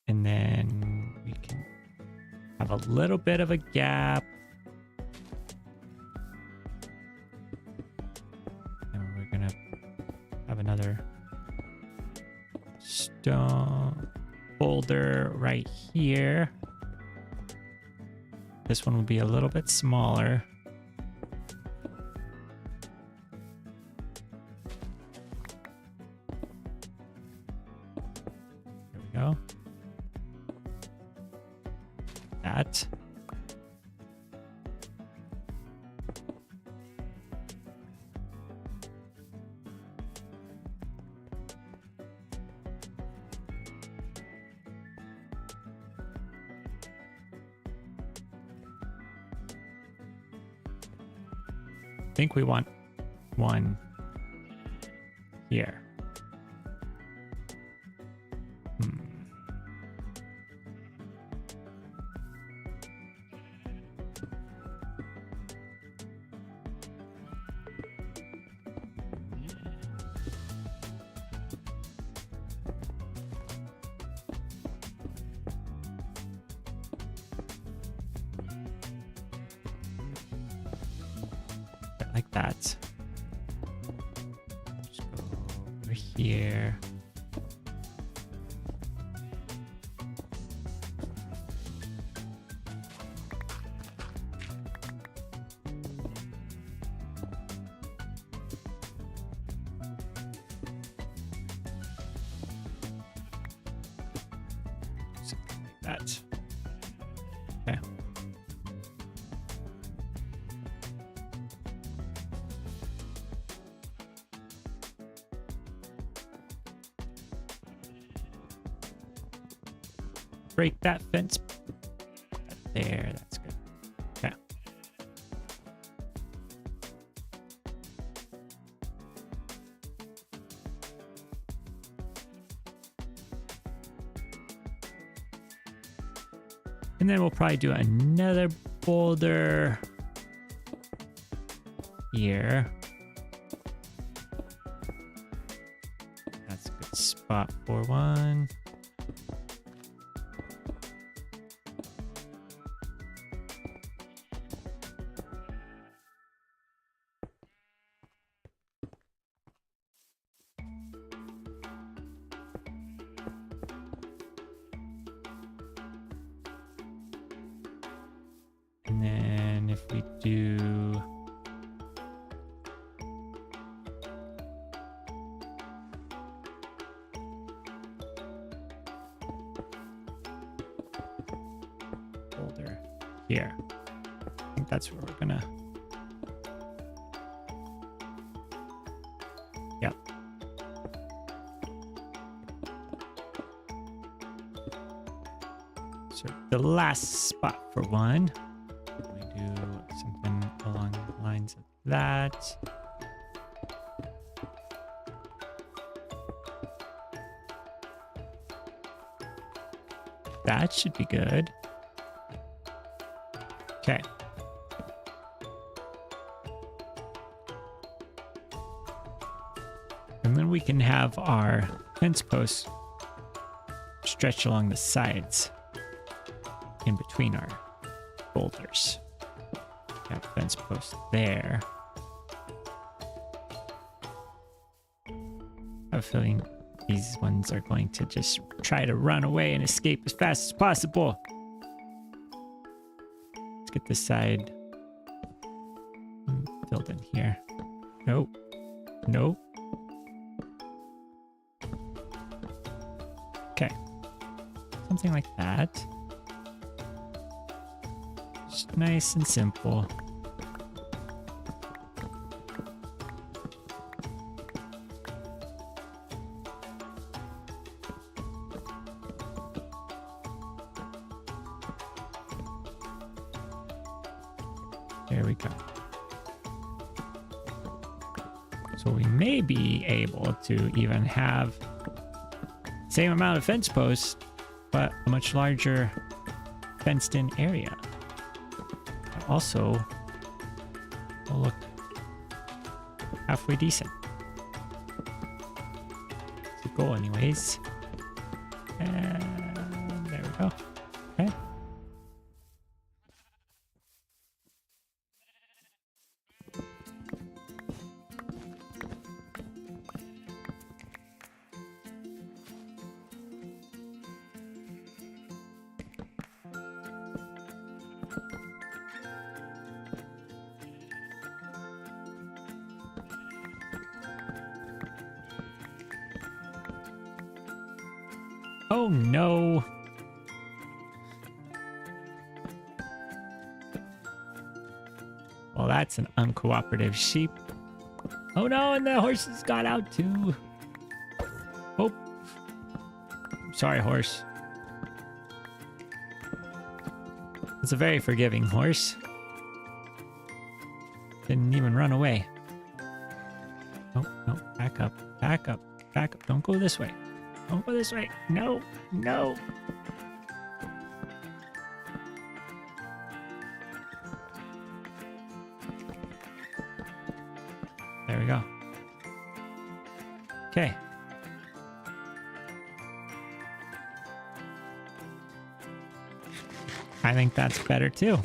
And then we can have a little bit of a gap. And we're gonna have another stone boulder right here. This one will be a little bit smaller. There we go. That. I think we want one here. like that. Just go over here. Something like that. Okay. Break that fence. There, that's good. Okay. And then we'll probably do another boulder here. That's a good spot for one. And then if we do boulder here, I think that's where we're gonna. Yep. So the last spot for one. Do something along the lines of that. That should be good. Okay. And then we can have our fence posts stretch along the sides in between our boulders. Got fence post there. I have a feeling these ones are going to just try to run away and escape as fast as possible. Let's get this side filled in here. Nope. Nope. Okay. Something like that. Just nice and simple. There we go. So we may be able to even have the same amount of fence posts, but a much larger fenced in area. Also, will look halfway decent. It's the goal anyways. And there we go. Okay. Oh no. Well, that's an uncooperative sheep. Oh no, and the horses got out too. Oh. Sorry, horse. It's a very forgiving horse. Didn't even run away. Oh, no, back up, back up, back up. Don't go this way. Don't go this way. No, no. There we go. Okay. I think that's better too.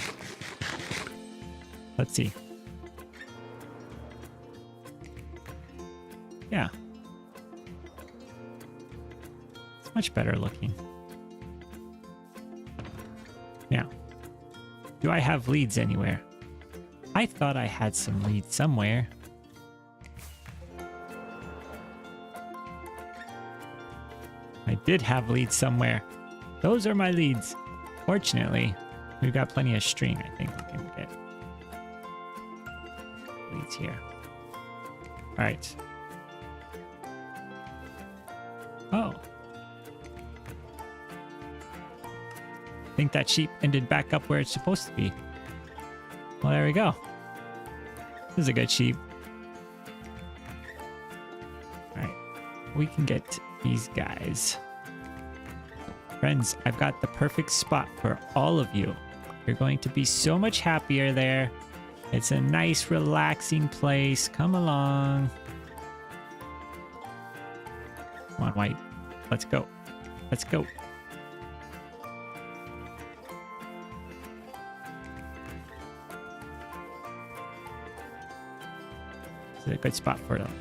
Let's see. Yeah. It's much better looking. Now, do I have leads anywhere? I thought I had some leads somewhere. I did have leads somewhere. Those are my leads. Fortunately, we've got plenty of string, I think we can get leads here. All right. Oh. I think that sheep ended back up where it's supposed to be. Well, there we go. This is a good sheep. All right. We can get these guys. Friends, I've got the perfect spot for all of you. You're going to be so much happier there. It's a nice, relaxing place. Come along. Come on, White. Let's go. Let's go. This is a good spot for them.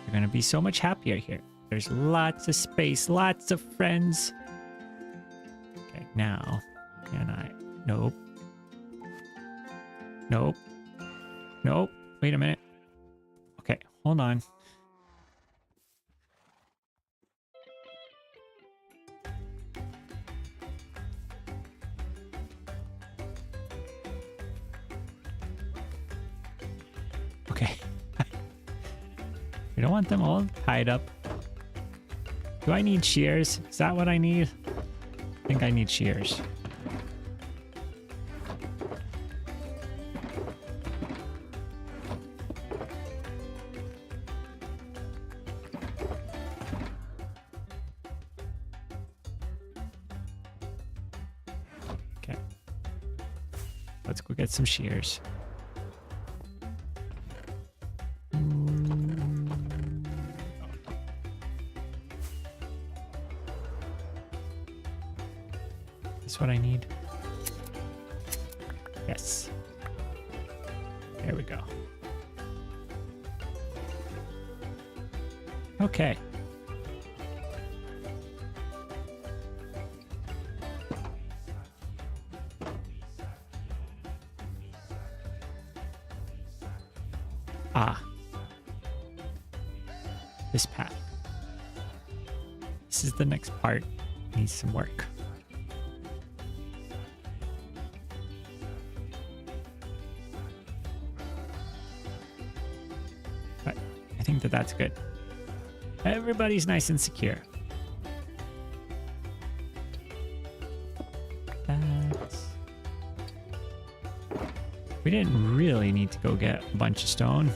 You're going to be so much happier here. There's lots of space, lots of friends. Okay, now, can I? Nope. Nope. Nope. Wait a minute. Okay, hold on. Okay. We don't want them all tied up. Do I need shears? Is that what I need? I think I need shears. Okay. Let's go get some shears. What I need. Yes. There we go. Okay. Ah. This path. This is the next part. Needs some work. I think that that's good. Everybody's nice and secure. We didn't really need to go get a bunch of stone.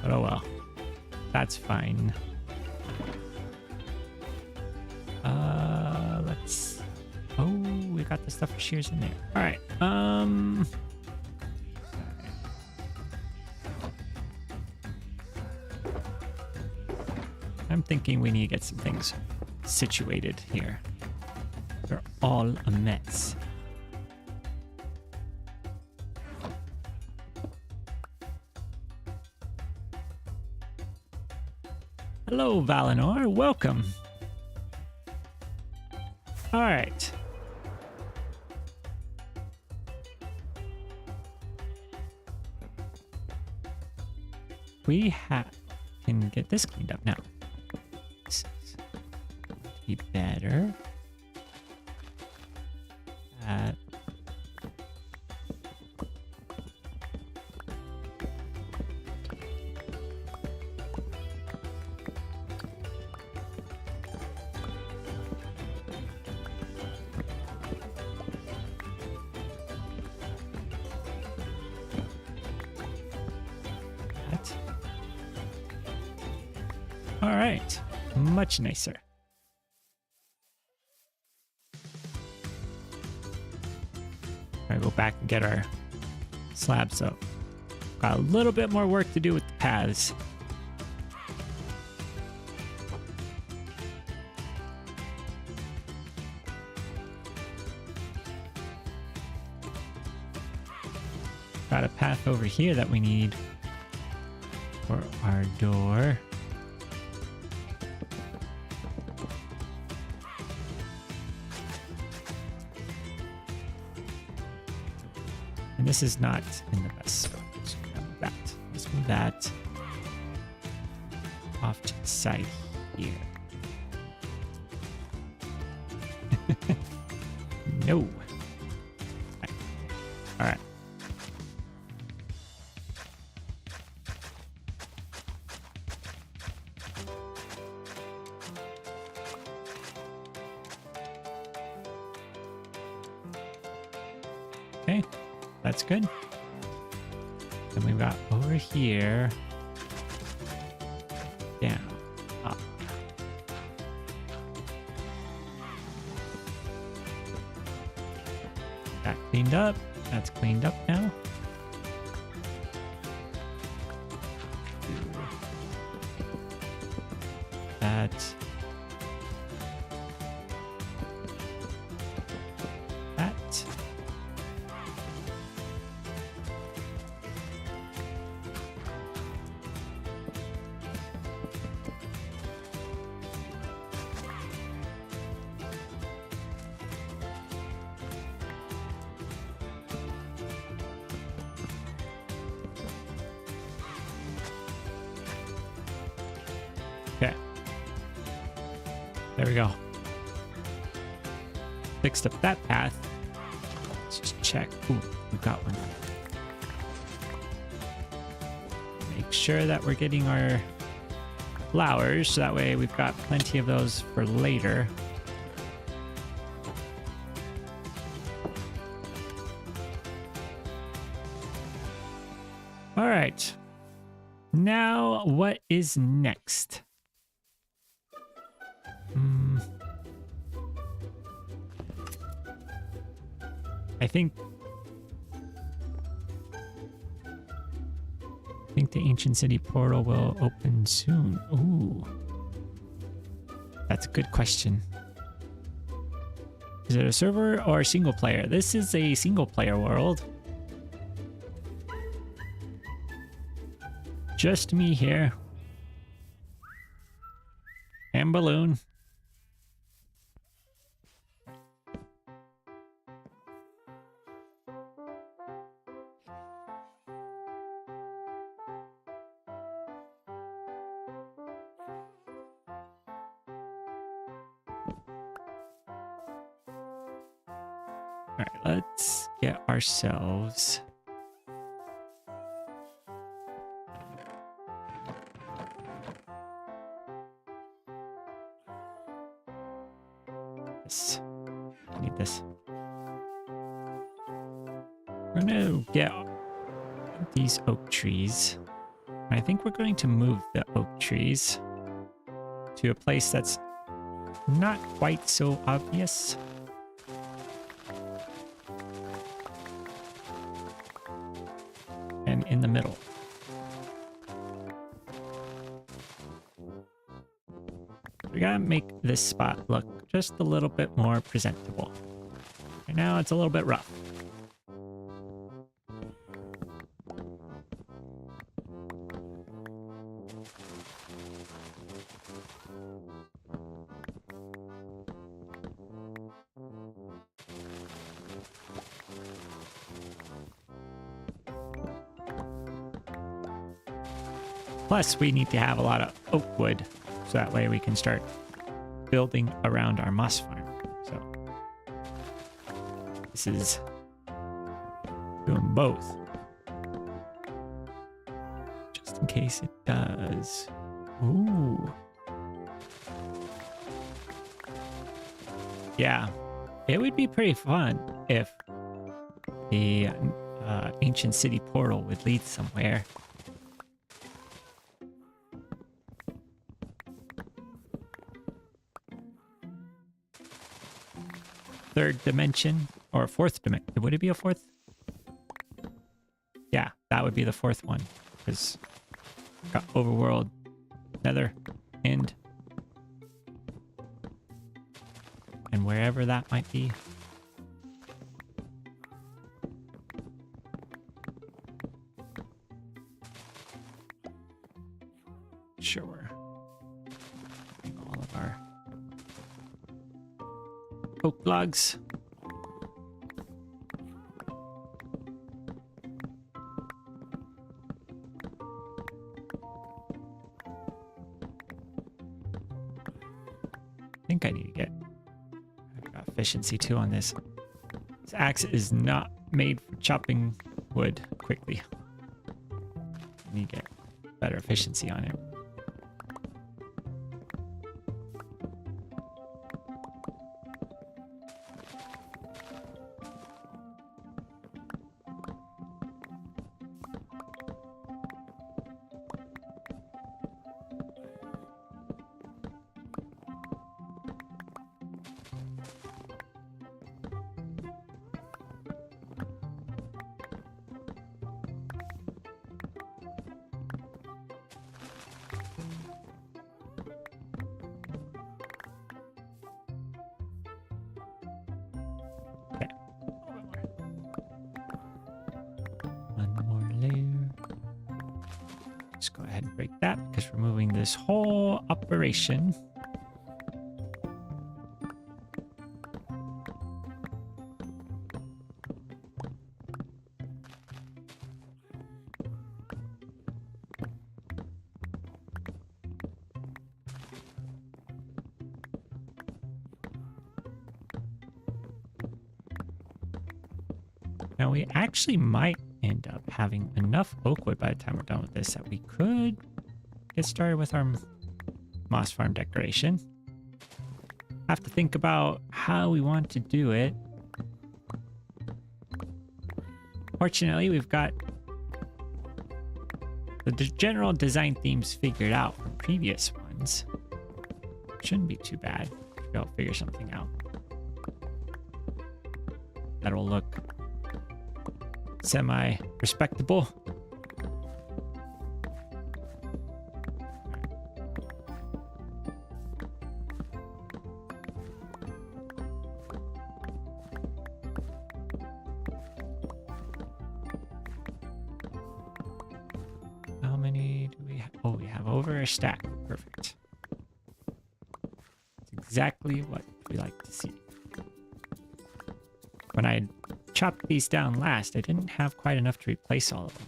But oh well. That's fine. Let's... Oh, we got the stuff for shears in there. Alright, I'm thinking we need to get some things situated here. They're all a mess. Hello, Valinor. Welcome. All right. We can get this cleaned up now. Be better. All right, much nicer. Gotta go back and get our slabs up. Got a little bit more work to do with the paths. Got a path over here that we need. for our door. And this is not in the best spot. Let's move that. Let's move that off to the side here. No. All right. Okay, that's good. And we've got over here, down, up. That cleaned up. That's cleaned up now. That. That. Okay. There we go. Fixed up that path. Let's just check. Ooh, we've got one. Make sure that we're getting our flowers, so that way we've got plenty of those for later. All right. Now, what is next? I think the ancient city portal will open soon. Ooh. That's a good question. Is it a server or a single player? This is a single player world. Just me here. And Balloon. All right, let's get ourselves this. I need this. We're gonna get these oak trees. I think we're going to move the oak trees to a place that's not quite so obvious. And in the middle. We gotta make this spot look just a little bit more presentable. Right now it's a little bit rough. Plus, we need to have a lot of oak wood, so that way we can start building around our moss farm. So, this is doing both. Just in case it does. Ooh. Yeah, it would be pretty fun if the ancient city portal would lead somewhere. Third dimension or fourth dimension. Would it be a fourth? Yeah, that would be the fourth one. Because got overworld, nether, and wherever that might be. sure we're getting all of our oak logs. I think I need to get efficiency too on this. This axe is not made for chopping wood quickly. I need to get better efficiency on it. Go ahead and break that because we're moving this whole operation. Now we actually might end up having enough oak wood by the time we're done with this that we could get started with our moss farm decoration. Have to think about how we want to do it. Fortunately, we've got the general design themes figured out from previous ones. Shouldn't be too bad if we'll figure something out. That'll look semi-respectable. How many do we have? Oh, we have over a stack. Perfect. That's exactly what we like to see. When I chopped these down last, I didn't have quite enough to replace all of them.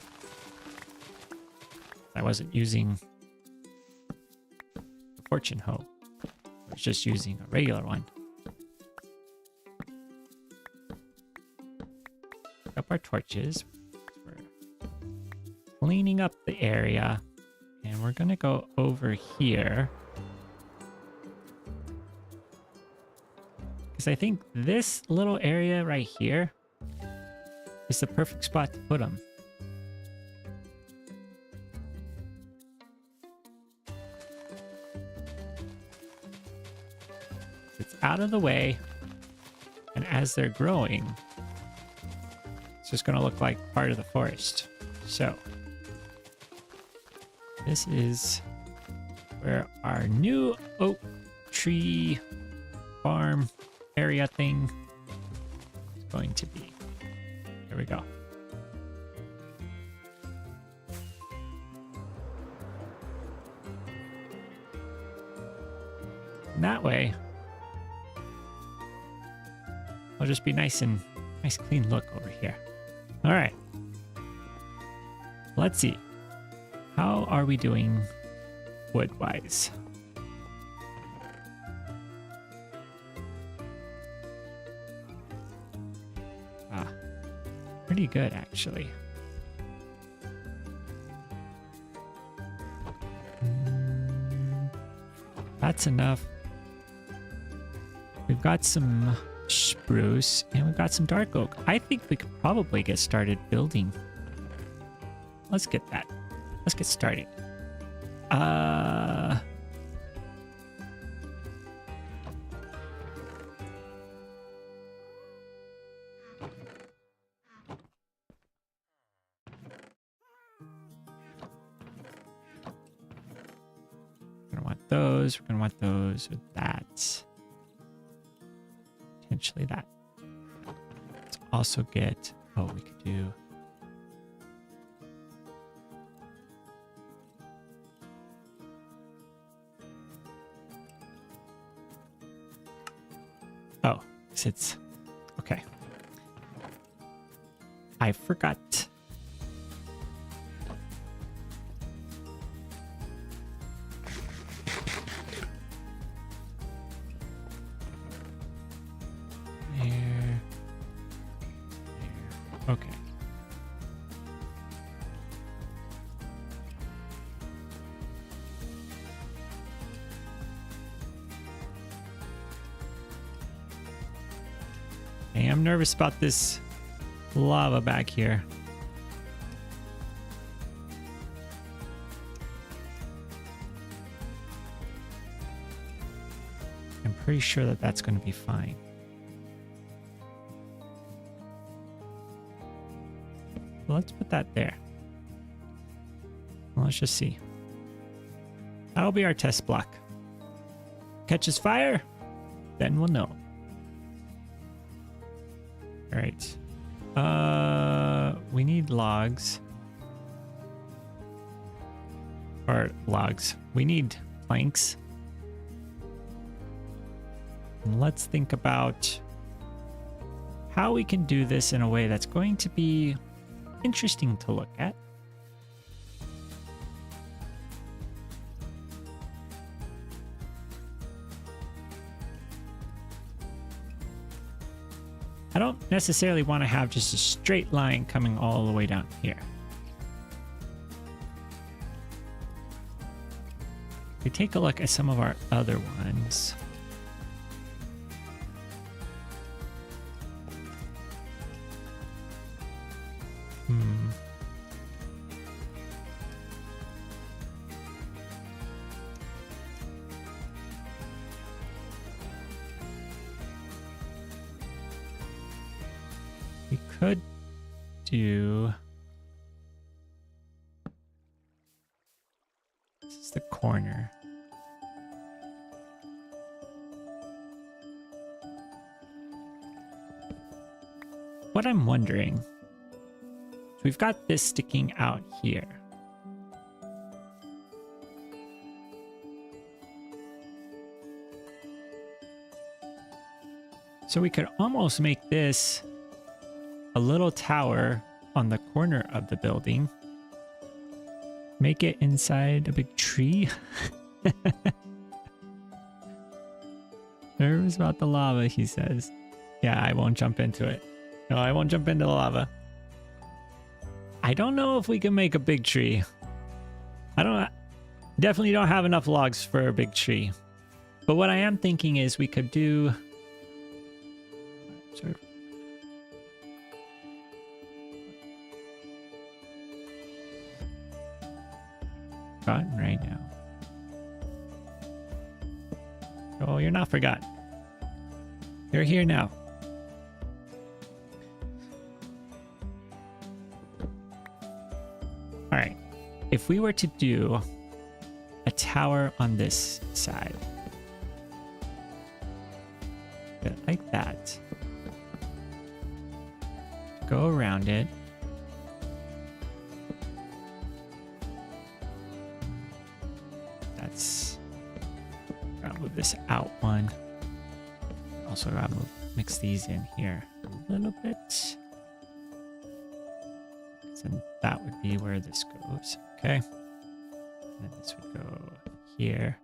I wasn't using the fortune hoe. I was just using a regular one. Pick up our torches. We're cleaning up the area. And we're going to go over here. Because I think this little area right here is the perfect spot to put them. It's out of the way, and as they're growing, it's just going to look like part of the forest. So, this is where our new oak tree farm area thing is going to be. There we go. And that way, it'll just be nice clean look over here. All right. Let's see. How are we doing wood-wise? Pretty good, actually. That's enough. We've got some spruce and we've got some dark oak. I think we could probably get started building. Let's get that. Let's get started. We're gonna want those with that. Potentially that. Let's also get, oh, we could do exits. Okay. I forgot. There. Okay. I am nervous about this lava back here. I'm pretty sure that that's going to be fine. Well, let's put that there. Well, let's just see. That'll be our test block. Catches fire, then we'll know. All right. We need logs. Or logs. We need planks. And let's think about how we can do this in a way that's going to be interesting to look at. I don't necessarily want to have just a straight line coming all the way down here. If we take a look at some of our other ones. We could do... This is the corner. What I'm wondering... So we've got this sticking out here. So we could almost make this a little tower on the corner of the building. Make it inside a big tree. Nervous about the lava, he says. Yeah, I won't jump into it. No, I won't jump into the lava. I don't know if we can make a big tree. Definitely don't have enough logs for a big tree. But what I am thinking is we could do... Sorry. Forgotten right now. Oh, you're not forgotten. You're here now. All right. If we were to do a tower on this side, like that, go around it. That's, gotta move this out one. Also gotta mix these in here a little bit. And that would be where this goes. Okay. And this would go here.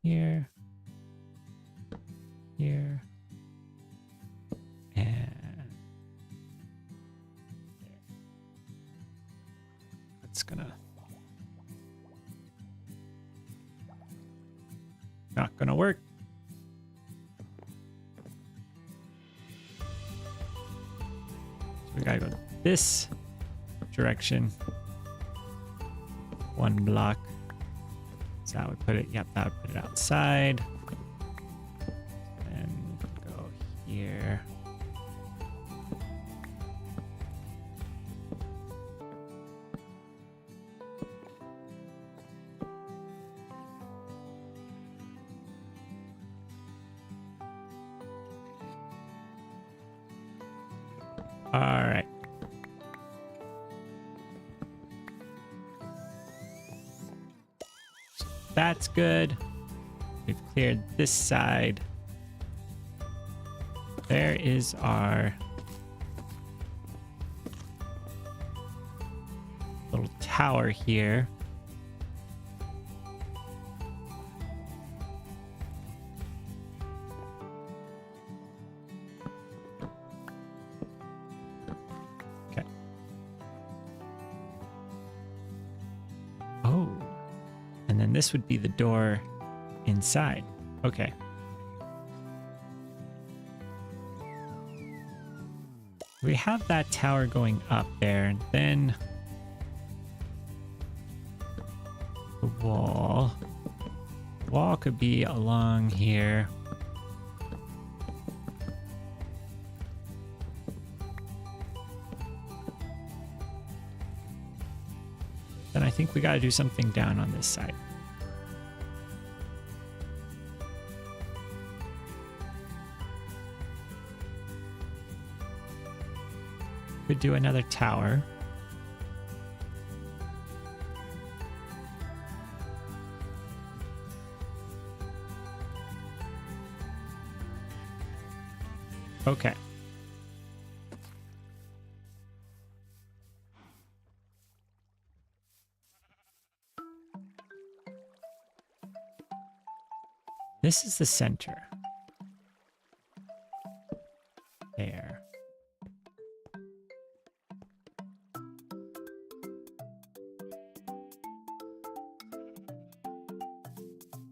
Here. Here. And there. That's not gonna work. We gotta go this direction. One block. So that would put it, yep, that would put it outside. And go here. All right. So that's good. We've cleared this side. There is our little tower here. Okay. Oh, and then this would be the door inside. Okay. We have that tower going up there, and then the wall. The wall could be along here. Then I think we got to do something down on this side. Could do another tower. Okay. This is the center. There.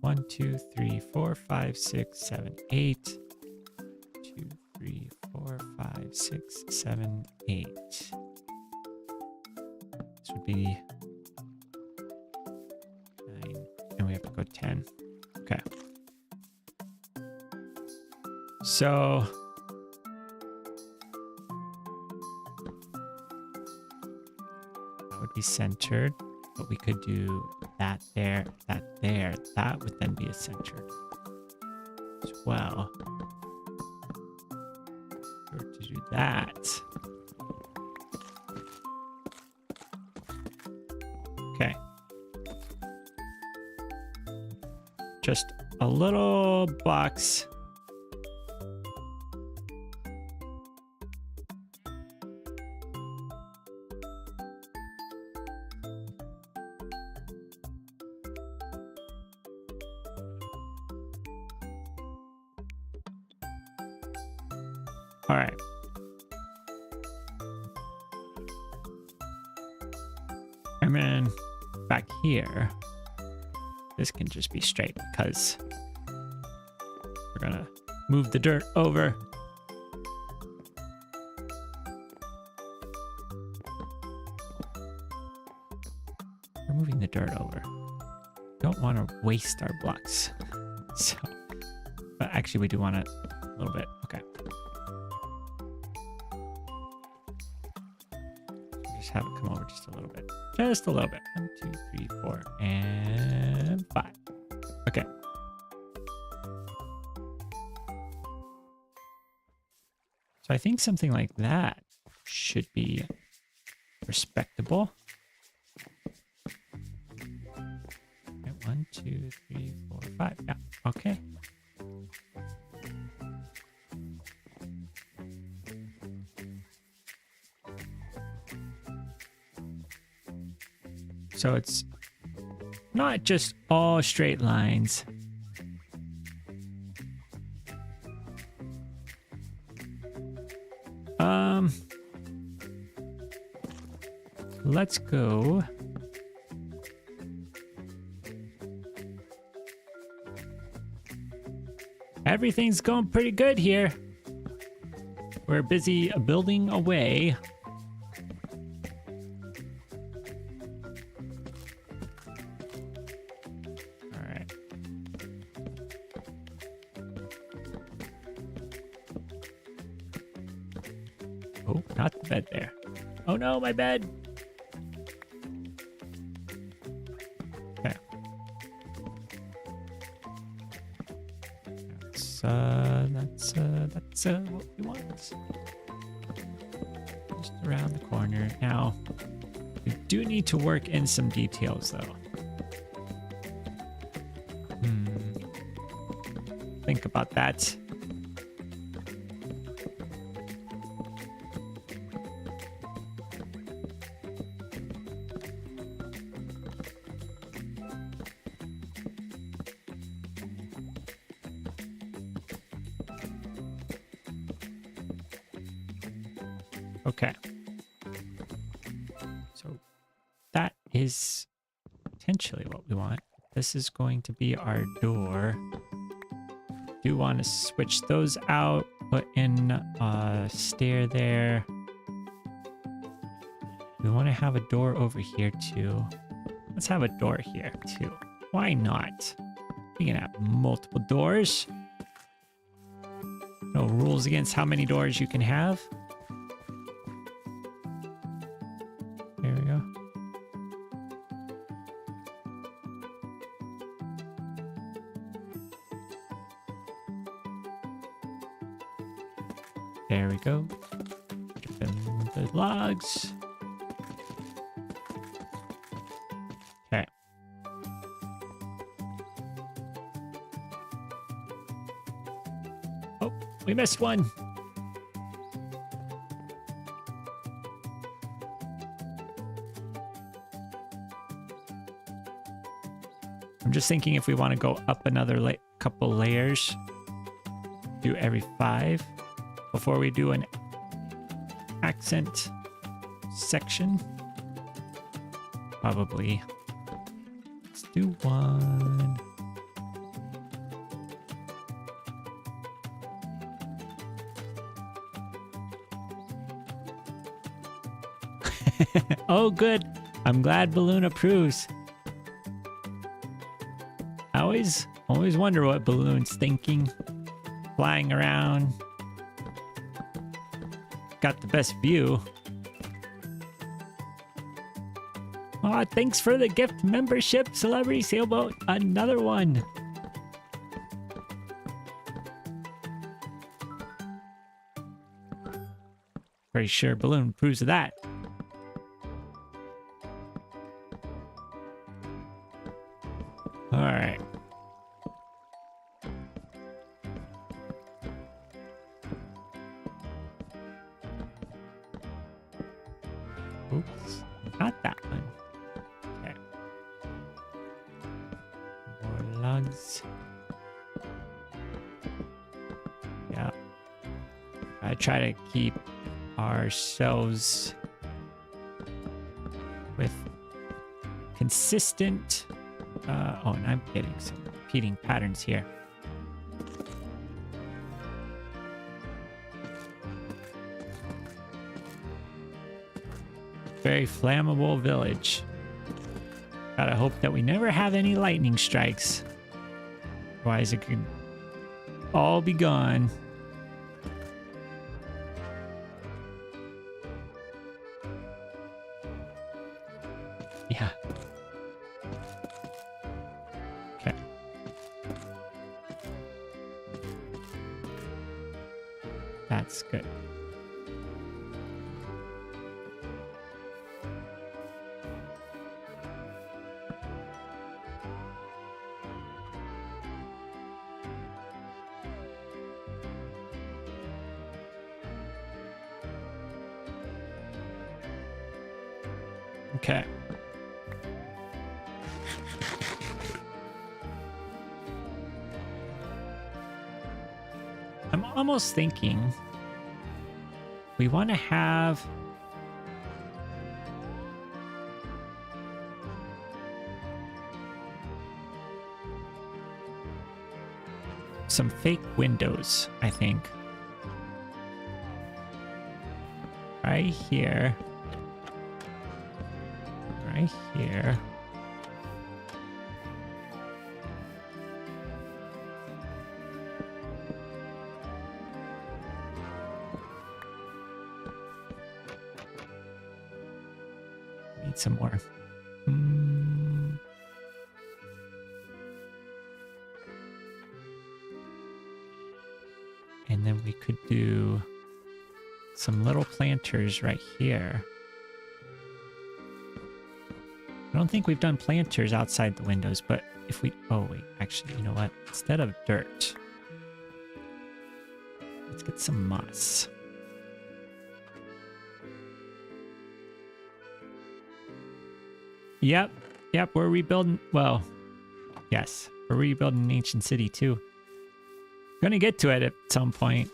One, two, three, four, five, six, seven, 8. 2, 3, 4, 5, 6, 7, 8. This would be 9, and we have to go 10. Okay. So that would be centered, but we could do that there, that there. That would then be a center as well. Or to do that. Okay. Just a little box. All right. And then back here, this can just be straight because we're gonna move the dirt over. We're moving the dirt over. Don't want to waste our blocks. So, but actually we do want it a little bit. Okay. Just have it come over just a little bit. Just a little bit. 1, 2, 3, 4, and 5. Okay. So I think something like that should be respectable. Okay, 1, 2, 3, 4, 5. Yeah. Okay. So it's not just all straight lines. Let's go. Everything's going pretty good here. We're busy building away. Oh, not the bed there. Oh no, my bed. Okay. That's what we want. Just around the corner. Now, we do need to work in some details though. about that. Okay. So that is potentially what we want. This is going to be our door. Do want to switch those out, put in a stair there. We want to have a door over here too. Let's have a door here too. Why not? We can have multiple doors. No rules against how many doors you can have. There we go. There we go. Chip in the logs. Okay. Oh, we missed one. I'm just thinking if we want to go up another couple layers, do every 5 before we do an accent section. Probably. Let's do 1. Oh, good. I'm glad Balloon approves. I always wonder what Balloon's thinking. Flying around. Got the best view. Aw, thanks for the gift membership, Celebrity Sailboat. Another one. Pretty sure Balloon approves of that. All right. Oops, not that one. Okay. More lugs. Yeah. I try to keep ourselves with consistent. Oh, and I'm getting some repeating patterns here. Very flammable village. Gotta hope that we never have any lightning strikes. Otherwise it could all be gone. Yeah. Okay. That's good. Okay. I'm almost thinking we want to have some fake windows, I think. Right here. Right here. Need some more. And then we could do some little planters right here. I don't think we've done planters outside the windows, but if we... Oh, wait. Actually, you know what? Instead of dirt, Let's get some moss. Yep, we're rebuilding. Well, yes, we're rebuilding an ancient city too. Gonna get to it at some point.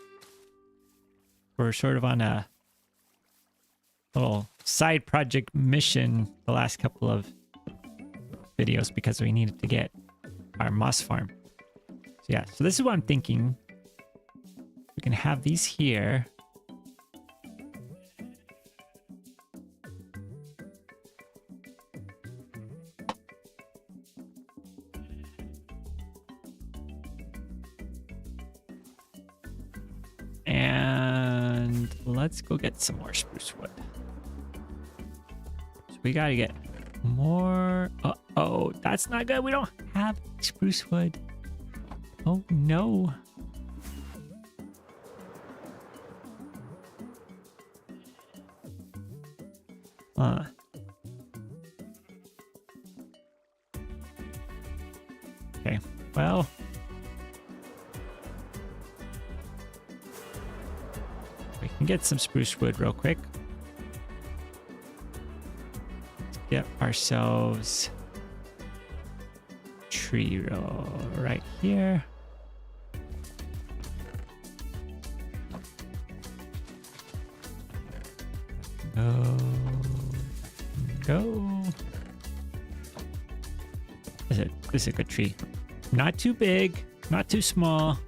We're sort of on a little side project mission the last couple of videos because we needed to get our moss farm. So yeah, so this is what I'm thinking. We can have these here. And let's go get some more spruce wood. So we gotta get more. Uh-oh, that's not good. We don't have spruce wood. Oh no. Okay, well. We can get some spruce wood real quick. Let's get ourselves a tree row right here. Go. This is a good tree. Not too big, not too small.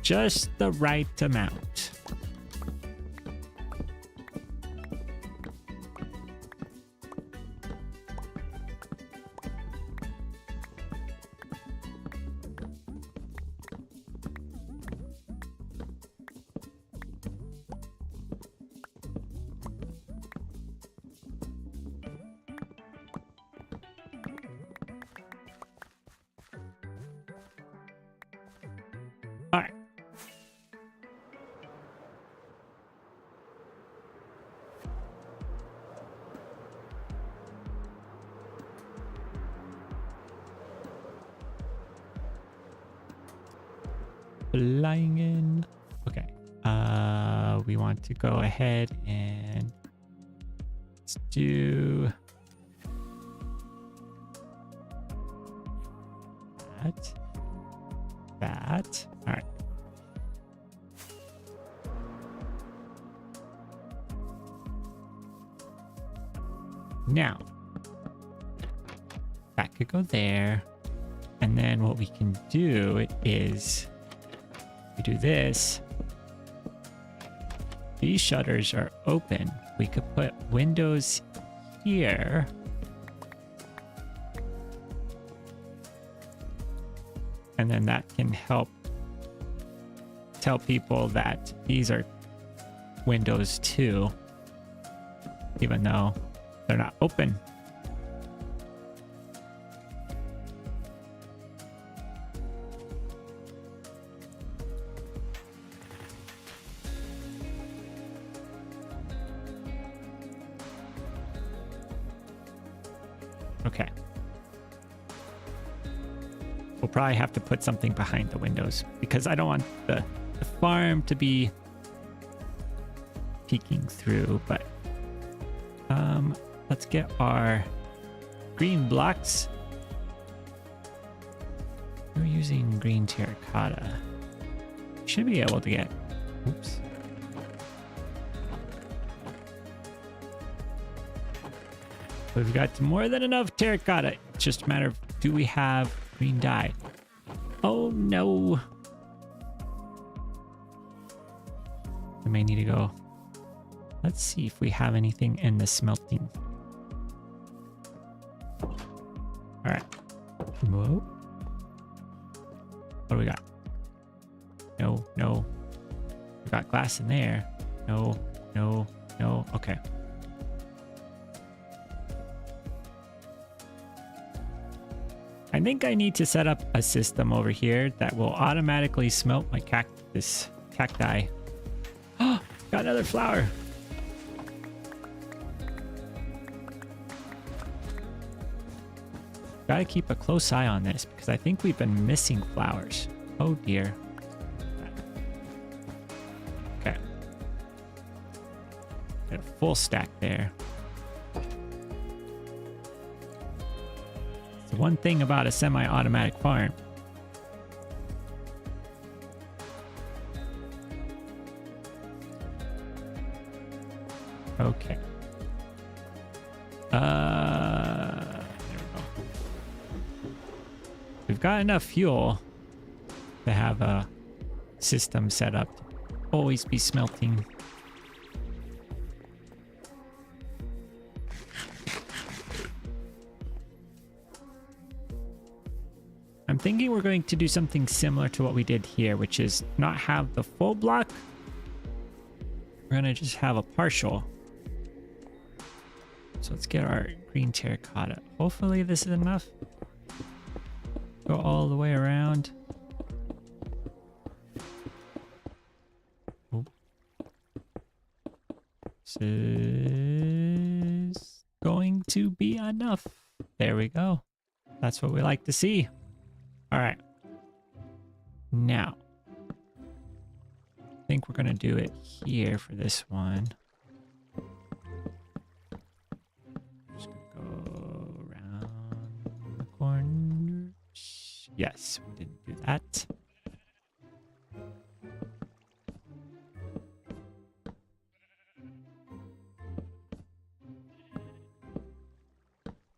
Just the right amount. All right. Flying in. Okay. We want to go ahead and let's do that. All right. Now, that could go there. And then what we can do is we do this. These shutters are open. We could put windows here. And then that can help tell people that these are windows too, even though they're not open. Okay. We'll probably have to put something behind the windows because I don't want the farm to be peeking through, but let's get our green blocks. We're using green terracotta. Should be able to get, oops. We've got more than enough terracotta. It's just a matter of, do we have green dye? Oh no. We may need to go. Let's see if we have anything in the smelting. All right. Whoa. What do we got? No, no. We got glass in there. No, no, no. Okay. I think I need to set up a system over here that will automatically smelt my cacti. Oh, got another flower. Gotta keep a close eye on this because I think we've been missing flowers. Oh dear. full stack there. It's the one thing about a semi-automatic farm. Okay. There we go. We've got enough fuel to have a system set up to always be smelting. I'm thinking we're going to do something similar to what we did here, which is not have the full block. We're going to just have a partial. So let's get our green terracotta. Hopefully this is enough. Go all the way around. Oh. This is going to be enough. There we go. That's what we like to see. All right. Now, I think we're going to do it here for this one. Just going to go around the corners. Yes, we didn't do that.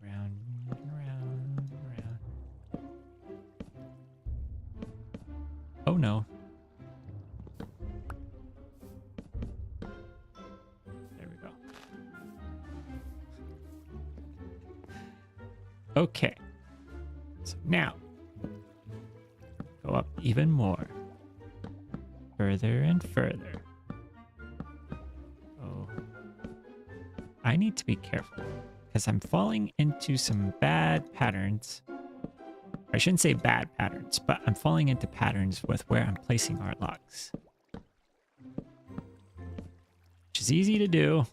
Round, round, round. Oh no. There we go. Okay. So now, go up even more. Further and further. Oh. I need to be careful because I'm falling into some bad patterns. I shouldn't say bad patterns, but I'm falling into patterns with where I'm placing our logs. Which is easy to do.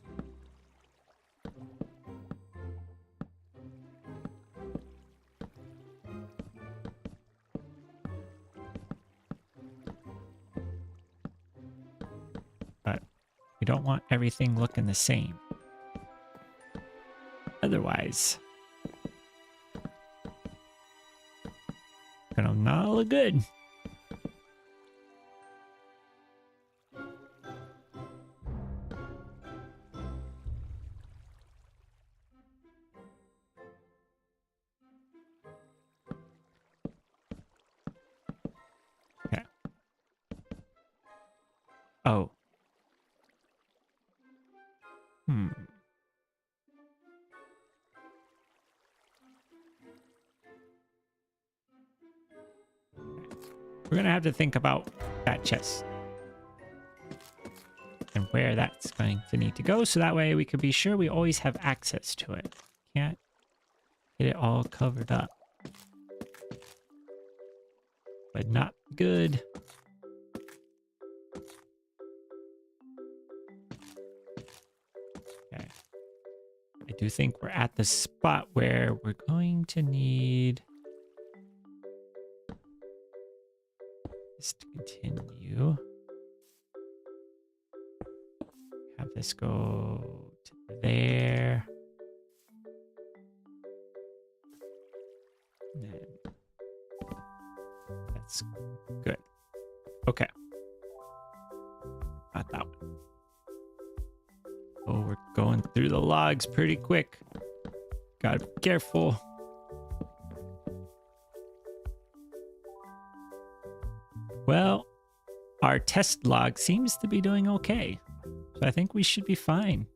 But we don't want everything looking the same. Otherwise, gonna not look good. Okay. Oh. We're gonna have to think about that chest and where that's going to need to go, so that way we can be sure we always have access to it. Can't get it all covered up. But not good. Okay. I do think we're at the spot where we're going to need this to continue. Have this go to there. And then that's good. Okay. Not that one. Oh, we're going through the logs pretty quick. Gotta be careful. Well, our test log seems to be doing okay. So I think we should be fine.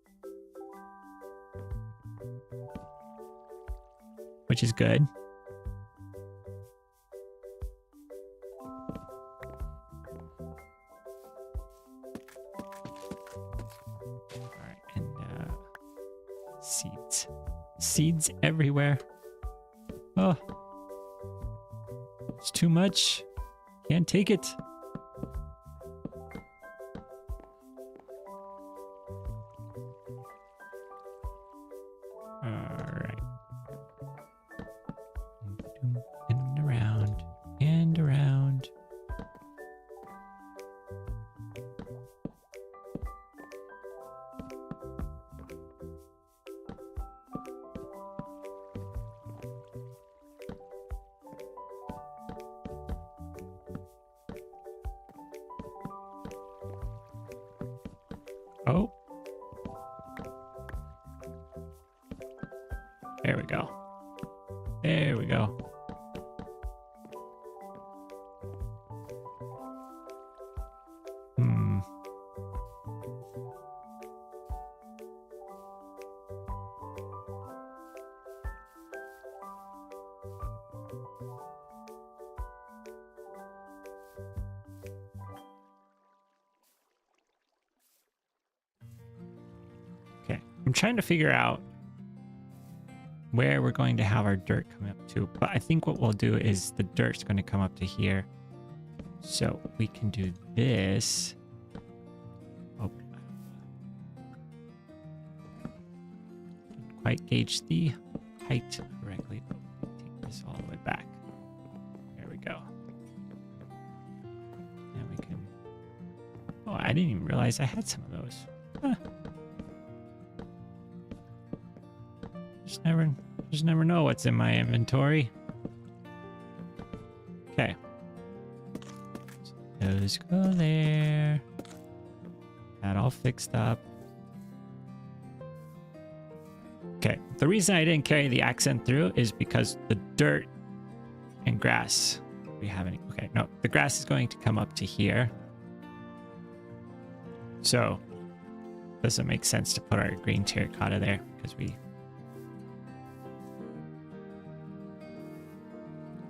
Which is good. Alright, and seeds. Seeds everywhere. Oh. It's too much. Can't take it. Alright. And around. And around. Oh. There we go. There we go. Okay, I'm trying to figure out where we're going to have our dirt come up to, but I think what we'll do is the dirt's going to come up to here. So we can do this. Oh, didn't quite gauge the height correctly. Take this all the way back. There we go. And we can. Oh, I didn't even realize I had some of those. Huh. Just never know what's in my inventory. Okay. So those go there. That all fixed up. Okay. The reason I didn't carry the accent through is because the dirt and grass we haven't. Okay, no, the grass is going to come up to here. So doesn't make sense to put our green terracotta there because we.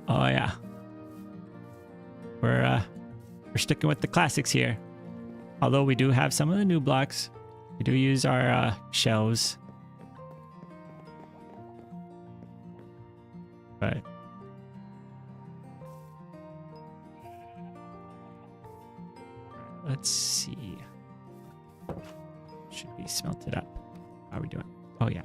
Oh yeah, we're sticking with the classics here. Although we do have some of the new blocks, we do use our shelves. But let's see. Should be smelted up. How are we doing? Oh yeah.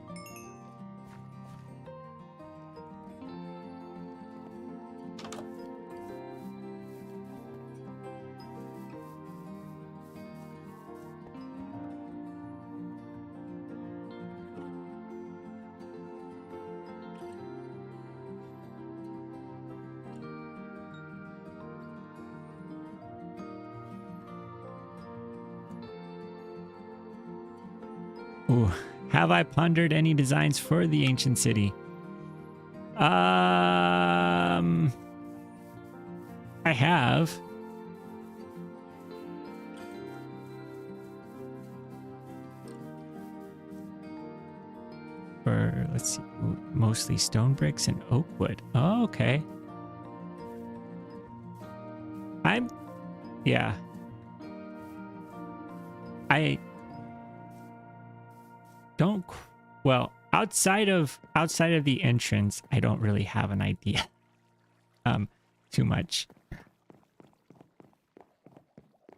Ooh, have I pondered any designs for the ancient city? I have. For, let's see, mostly stone bricks and oak wood. Oh, okay. Yeah. I don't, well, outside of the entrance, I don't really have an idea too much.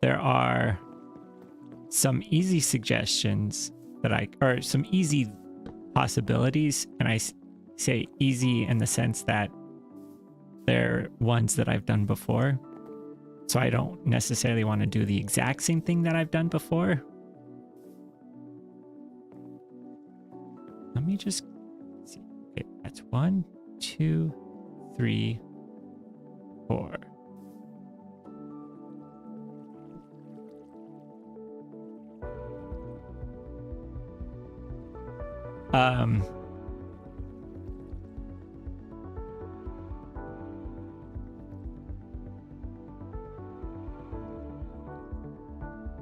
There are some easy suggestions or some easy possibilities, and I say easy in the sense that they're ones that I've done before. So I don't necessarily want to do the exact same thing that I've done before. Let me just see. Okay, that's 1, 2, 3, 4.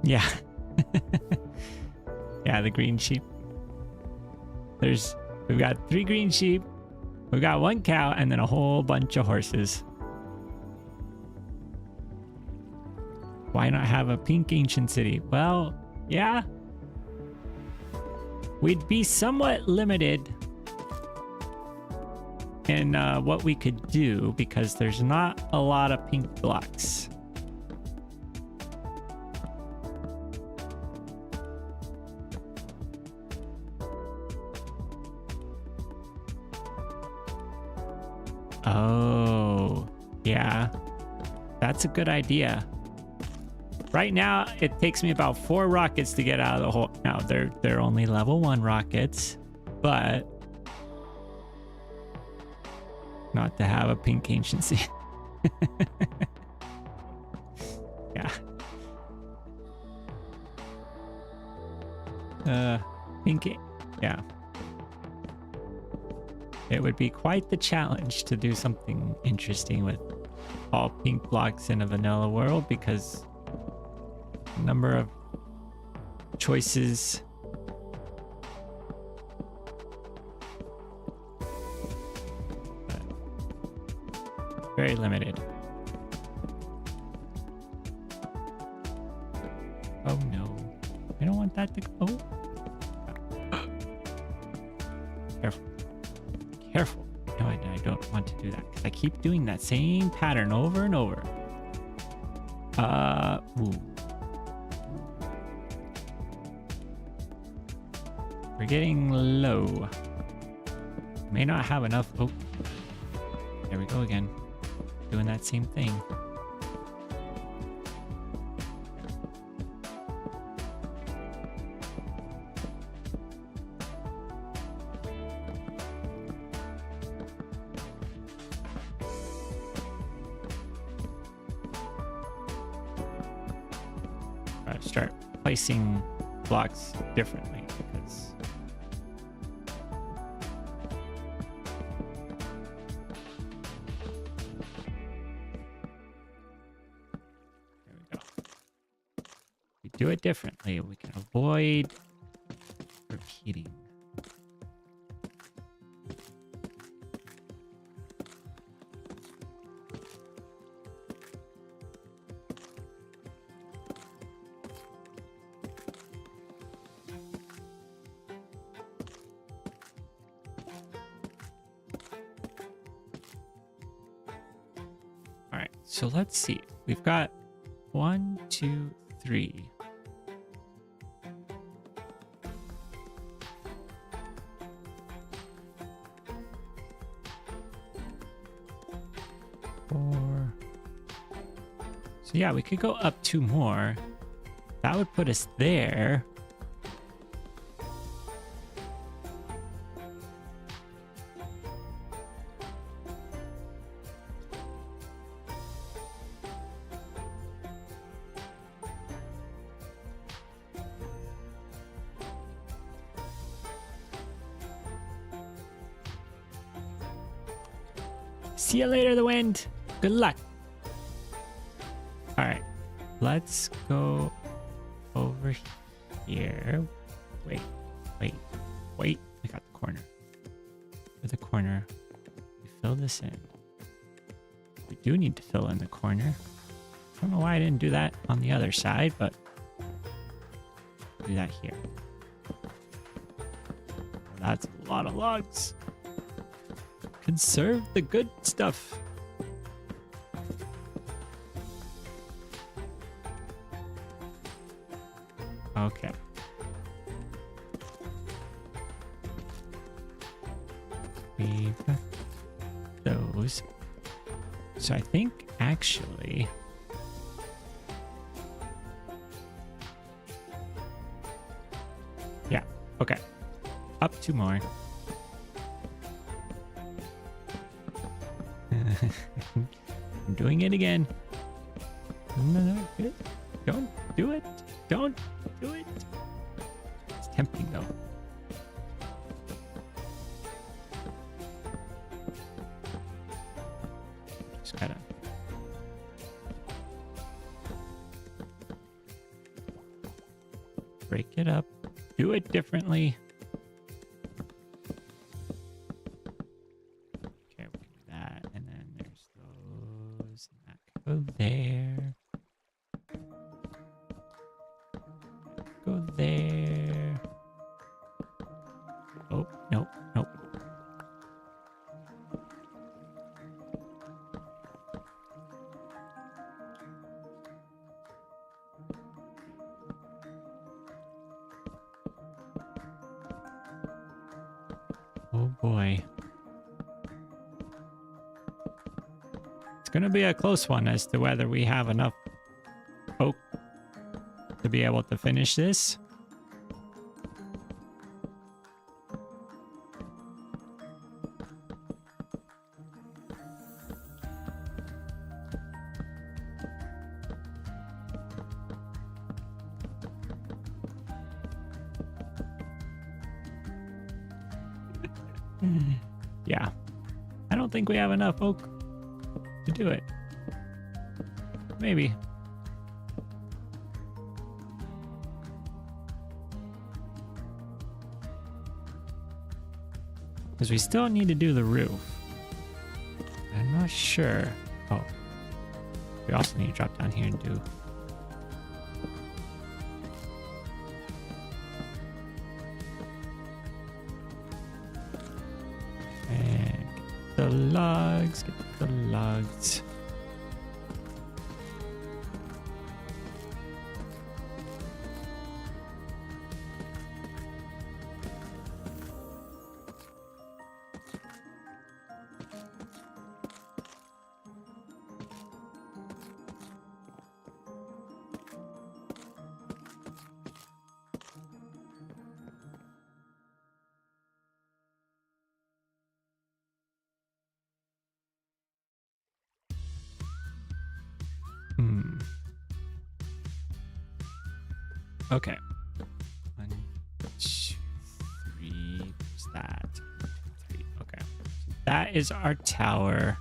Yeah. Yeah, the green sheep. We've got 3 green sheep, we've got 1 cow, and then a whole bunch of horses. Why not have a pink ancient city? Well, yeah. We'd be somewhat limited in what we could do because there's not a lot of pink blocks. Oh, yeah. That's a good idea. Right now, it takes me about 4 rockets to get out of the hole. Now, they're only level 1 rockets, but not to have a pink anciency. Yeah. Pink, yeah. It would be quite the challenge to do something interesting with all pink blocks in a vanilla world, because the number of choices very limited. Oh no, I don't want that to go. Oh. Careful. Careful. No, I don't want to do that because I keep doing that same pattern over and over. Ooh. We're getting low. May not have enough. Oh, there we go again. Doing that same thing. Start placing blocks differently because there we go. If we do it differently, we can avoid repeating. So let's see. We've got 1, 2, 3. Four. So yeah, we could go up 2 more. That would put us there. See you later, the wind. Good luck. All right, let's go over here. Wait. I got the corner. For the corner, we fill this in. We do need to fill in the corner. I don't know why I didn't do that on the other side, but I'll do that here. That's a lot of logs. Conserve the good stuff. Okay. We've got those. So I think actually yeah, okay. Up 2 more. I'm doing it again. No, don't do it. Don't do it. It's tempting though. Just gotta break it up. Do it differently. Go there. Go there. Oh, nope. Oh boy. It's going to be a close one as to whether we have enough oak to be able to finish this. Yeah. I don't think we have enough oak to do it. Maybe. Because we still need to do the roof. I'm not sure. Oh. We also need to drop down here and do... And get the logs. Get the logs. Okay. 1, 2, 3. What's that? 3. Okay. That is our tower.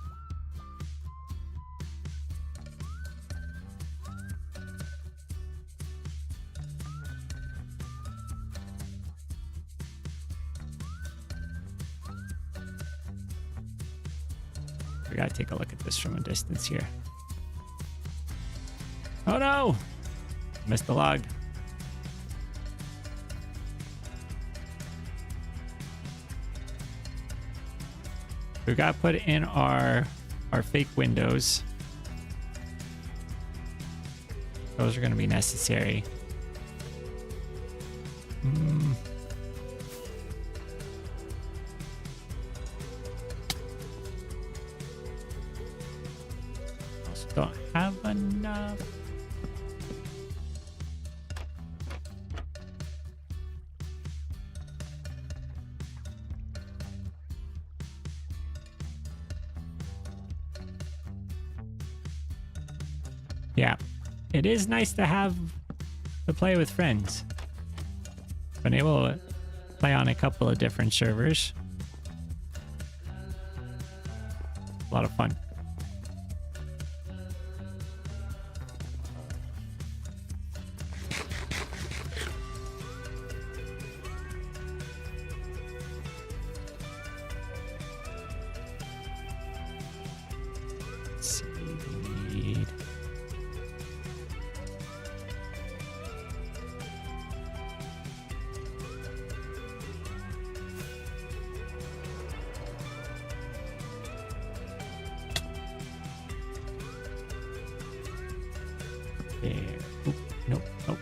We gotta take a look at this from a distance here. Oh no! Missed the log. We got to put in our fake windows. Those are going to be necessary. Also don't have enough. Yeah, it is nice to have to play with friends. Been able to play on a couple of different servers. A lot of fun. Seed. There. Oop, nope, nope.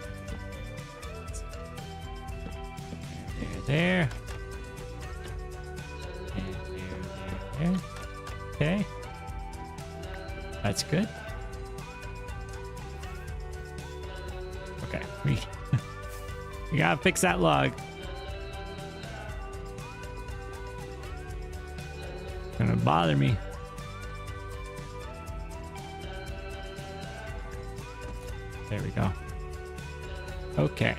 There. There. Okay. That's good. Okay. We gotta fix that log. It's gonna bother me. There we go. Okay.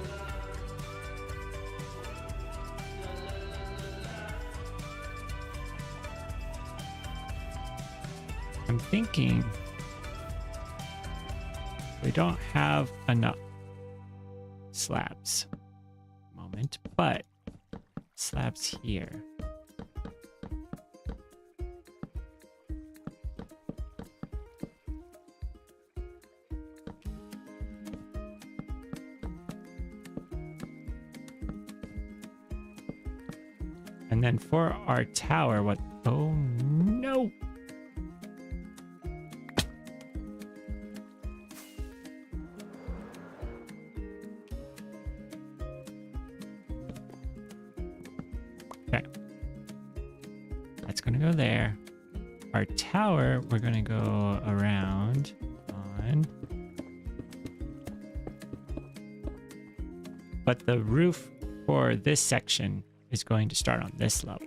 I'm thinking we don't have enough slabs at the moment, but slabs here. And then for our tower, what? Oh no! Okay. That's gonna go there. Our tower, we're gonna go around on. But the roof for this section is going to start on this level.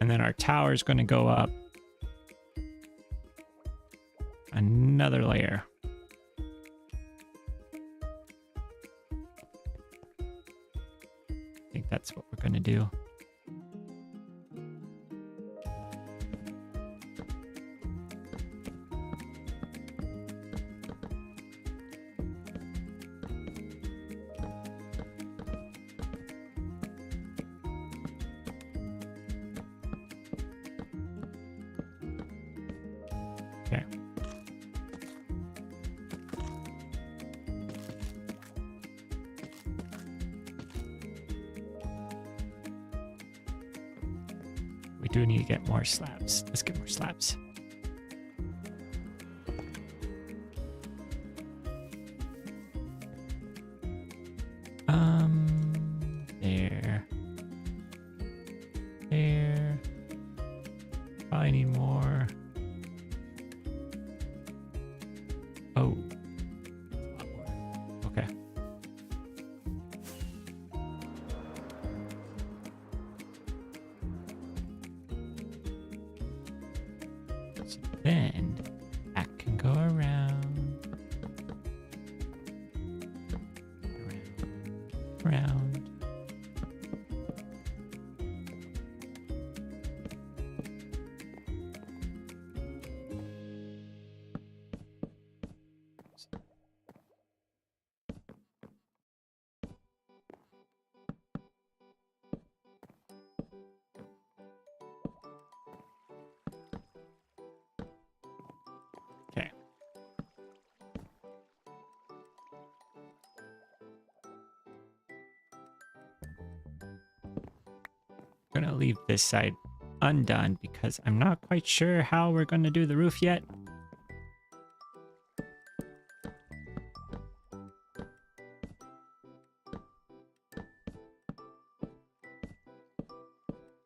And then our tower is going to go up another layer. I think that's what we're going to do. Okay. We do need to get more slabs. Let's get more slabs. There. There. Probably need more. Oh. Okay. So then that can go around. Around. Okay. I'm gonna leave this side undone because I'm not quite sure how we're gonna do the roof yet.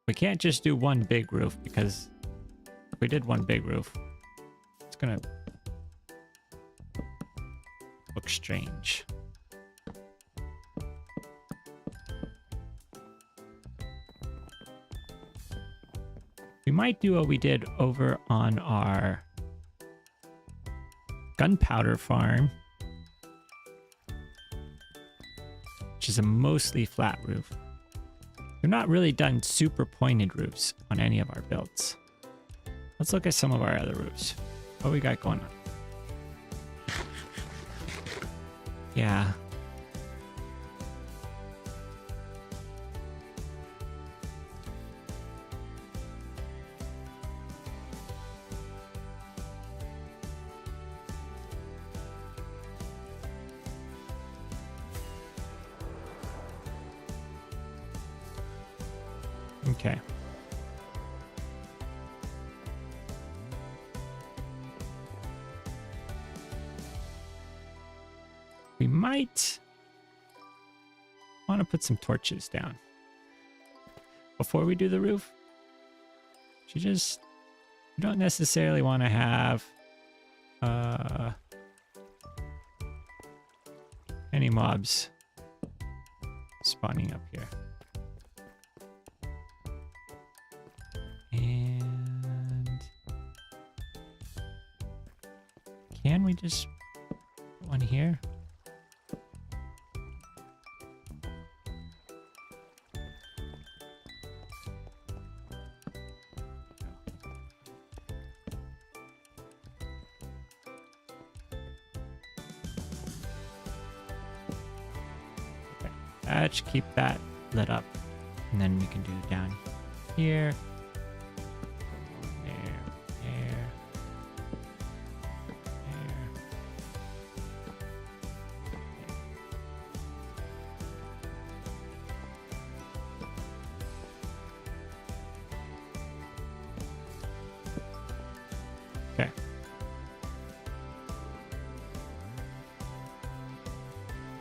We can't just do one big roof because if we did one big roof, it's gonna look strange. We might do what we did over on our gunpowder farm, which is a mostly flat roof. We've not really done super pointed roofs on any of our builds. Let's look at some of our other roofs. What we got going on? Yeah. Okay. We might want to put some torches down before we do the roof. You don't necessarily want to have any mobs spawning up here. And can we just put one here? Okay, that should keep that lit up, and then we can do it down here. Okay.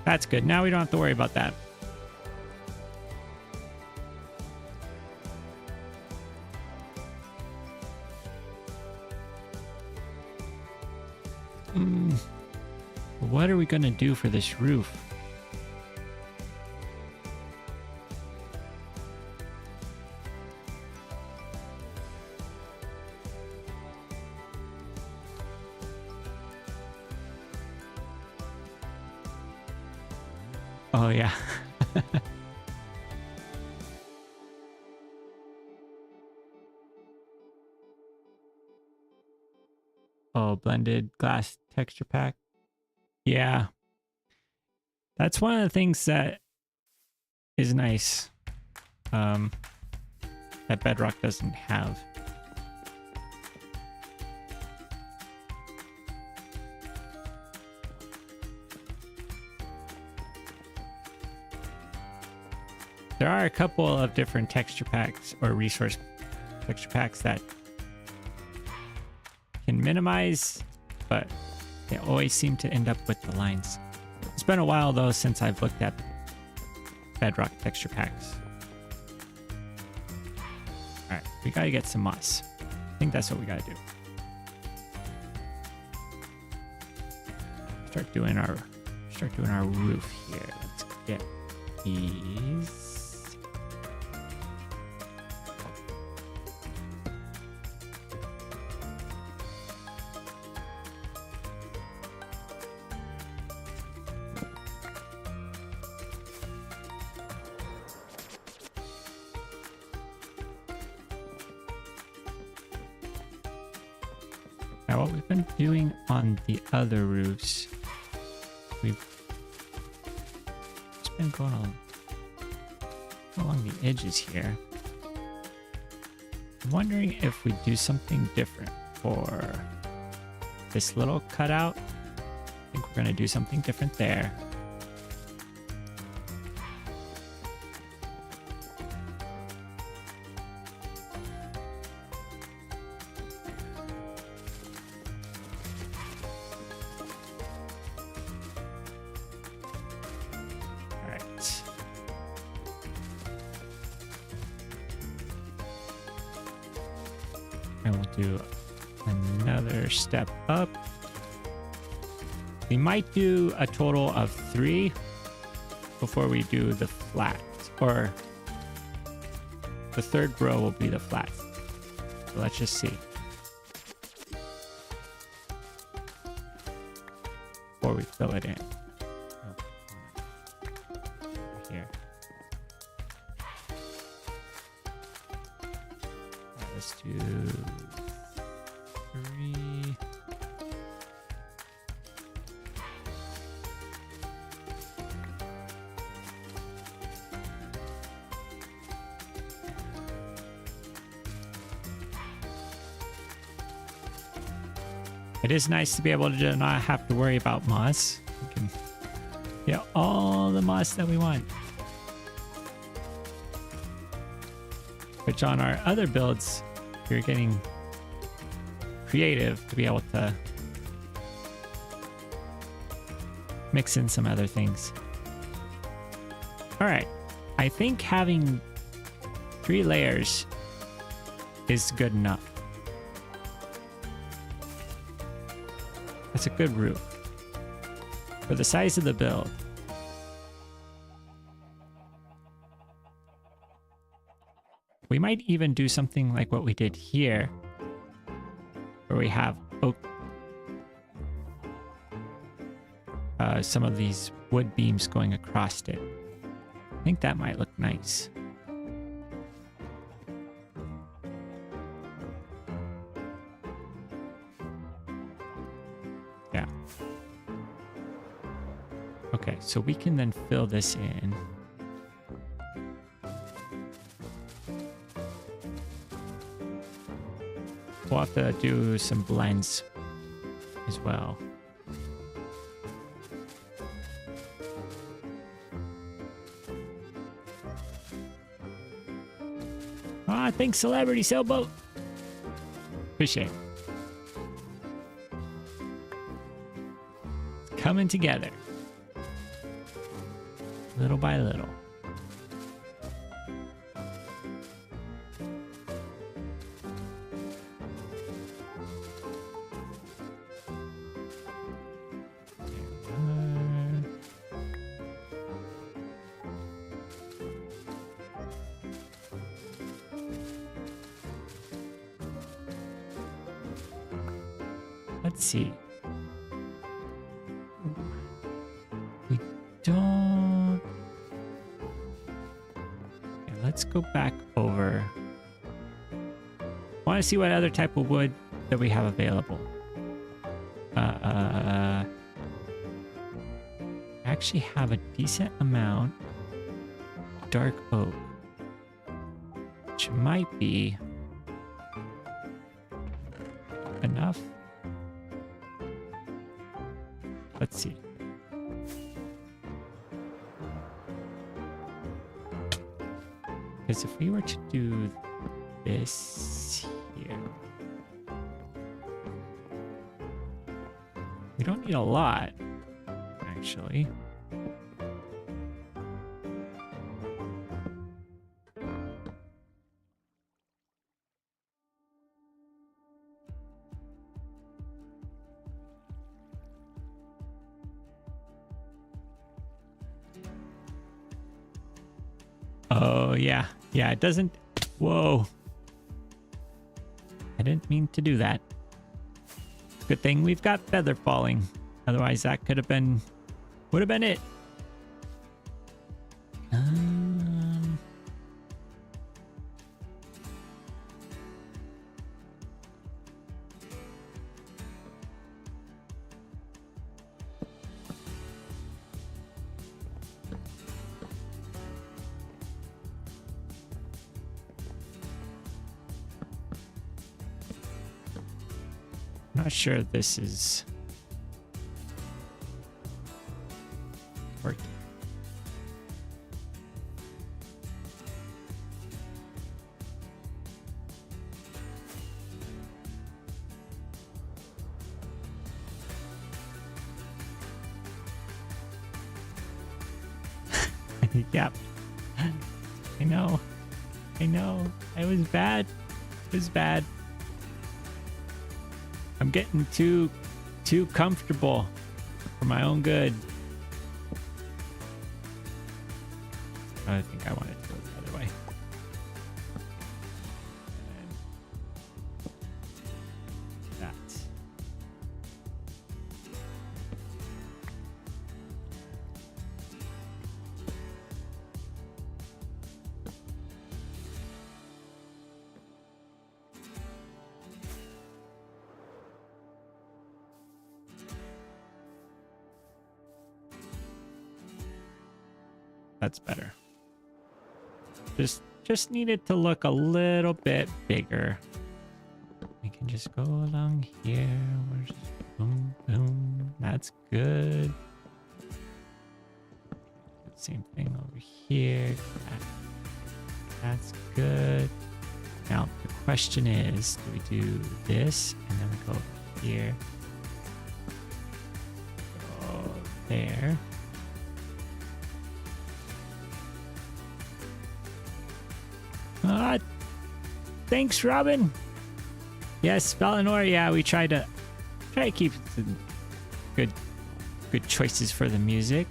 That's good. Now we don't have to worry about that. What are we going to do for this roof? Oh, yeah. Oh, blended glass texture pack. Yeah. That's one of the things that is nice. That Bedrock doesn't have. There are a couple of different texture packs or resource texture packs that can minimize, but they always seem to end up with the lines. It's been a while though since I've looked at bedrock texture packs. All right, we gotta get some moss. I think that's what we gotta do. Start doing our roof here. Let's get these. Now, what we've been doing on the other roofs, we've just been going along the edges here. I'm wondering if we do something different for this little cutout. I think we're going to do something different there. And we'll do another step up. We might do a total of 3 before we do the flat, or the third row will be the flat. So let's just see. Before we fill it in. Here. Let's do 3. It is nice to be able to not have to worry about moss. We can get all the moss that we want. Which on our other builds, you're getting creative to be able to mix in some other things. All right, I think having 3 layers is good enough. That's a good roof for the size of the build. We might even do something like what we did here, where we have oak, some of these wood beams going across it. I think that might look nice. Yeah. Okay, so we can then fill this in. We'll have to do some blends as well. Ah, thanks, Celebrity Sailboat. Appreciate it. It's coming together. Little by little. Let's see. We don't... Okay, let's go back over. I want to see what other type of wood that we have available. I actually have a decent amount of dark oak, which might be enough. Let's see. So if we were to do this here, we don't need a lot, actually. Oh, yeah. Yeah, it doesn't... Whoa. I didn't mean to do that. Good thing we've got feather falling. Otherwise, that could have been... Would have been it. Not sure this is working. Yep. I know. I know. It was bad. It was bad. I'm getting too comfortable for my own good. I think I wanted to go the other way. And that. That's better. Just needed to look a little bit bigger. We can just go along here. We're just boom, boom. That's good. Same thing over here. That's good. Now the question is, do we do this and then we go here? Go there. Thanks, Robin. Yes, Valinor. Yeah, we try to keep some good choices for the music.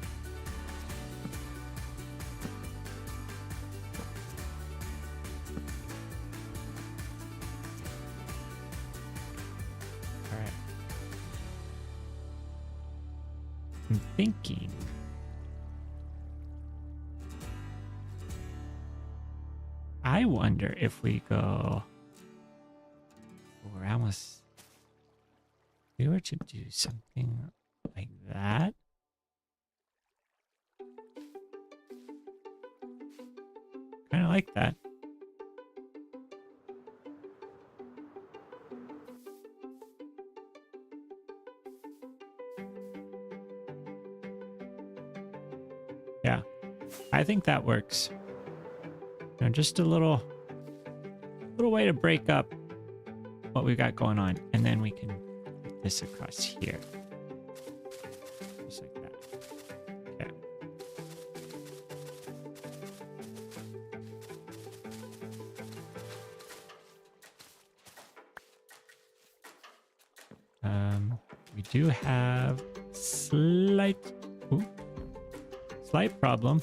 All right. I'm thinking. I wonder if we go... We're almost... If we were to do something like that. Kind of like that. Yeah, I think that works. You know, just a little way to break up what we've got going on, and then we can put this across here, just like that. Okay. We do have slight problem.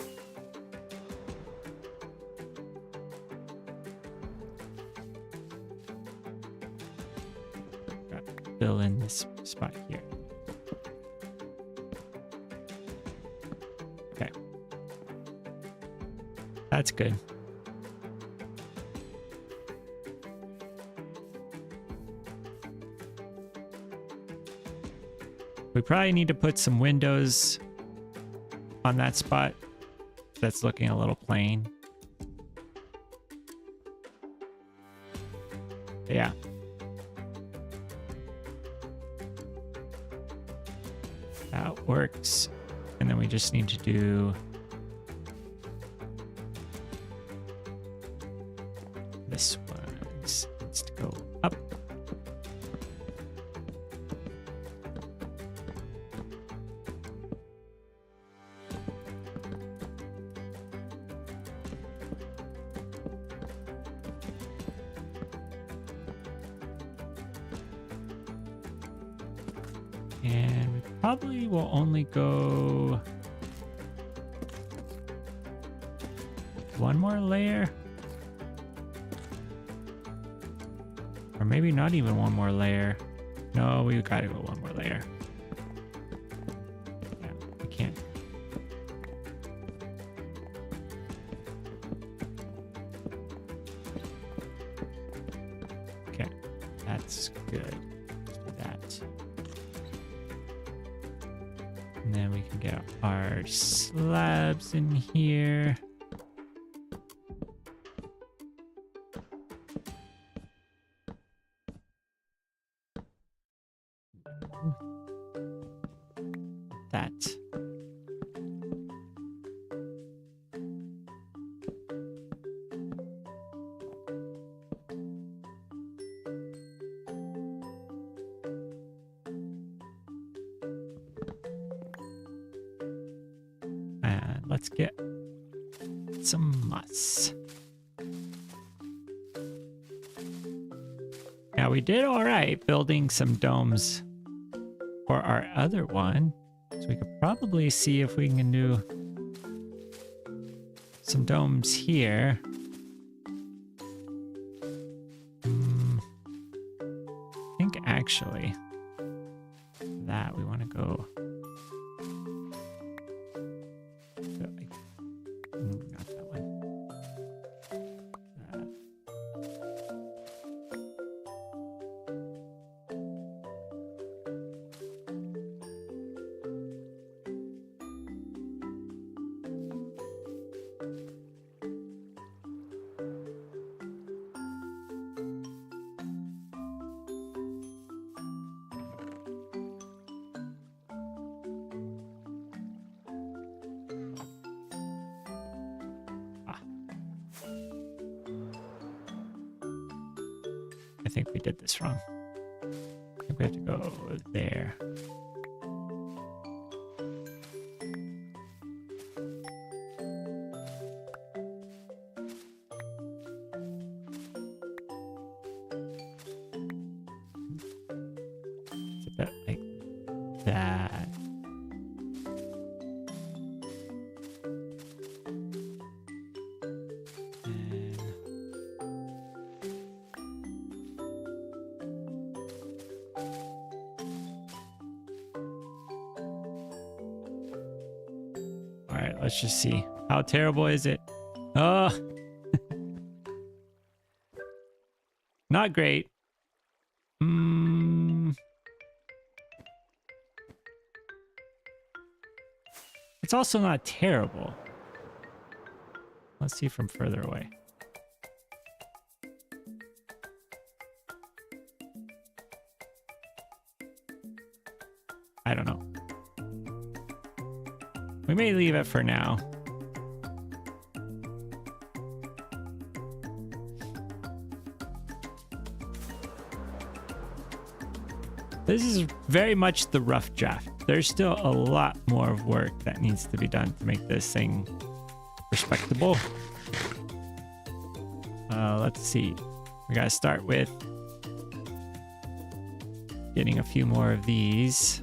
Fill in this spot here. Okay. That's good. We probably need to put some windows on that spot that's looking a little plain. But yeah. That works. And then we just need to do this one needs to go up. And we probably will only go one more layer. Or maybe not even one more layer. No, we gotta go one more layer. Yeah, we can't. Okay, that's good. Let's do that. And then we can get our slabs in here. That. And let's get some moss. Now we did all right building some domes for our other one. So we could probably see if we can do some domes here. I think actually that we want to go. Not that one. That. I think we did this wrong. I think we have to go there. It's a bit like that. Alright, let's just see. How terrible is it? Oh! Not great. It's also not terrible. Let's see from further away. I don't know. We may leave it for now. This is very much the rough draft. There's still a lot more work that needs to be done to make this thing respectable. Let's see. We gotta start with getting a few more of these.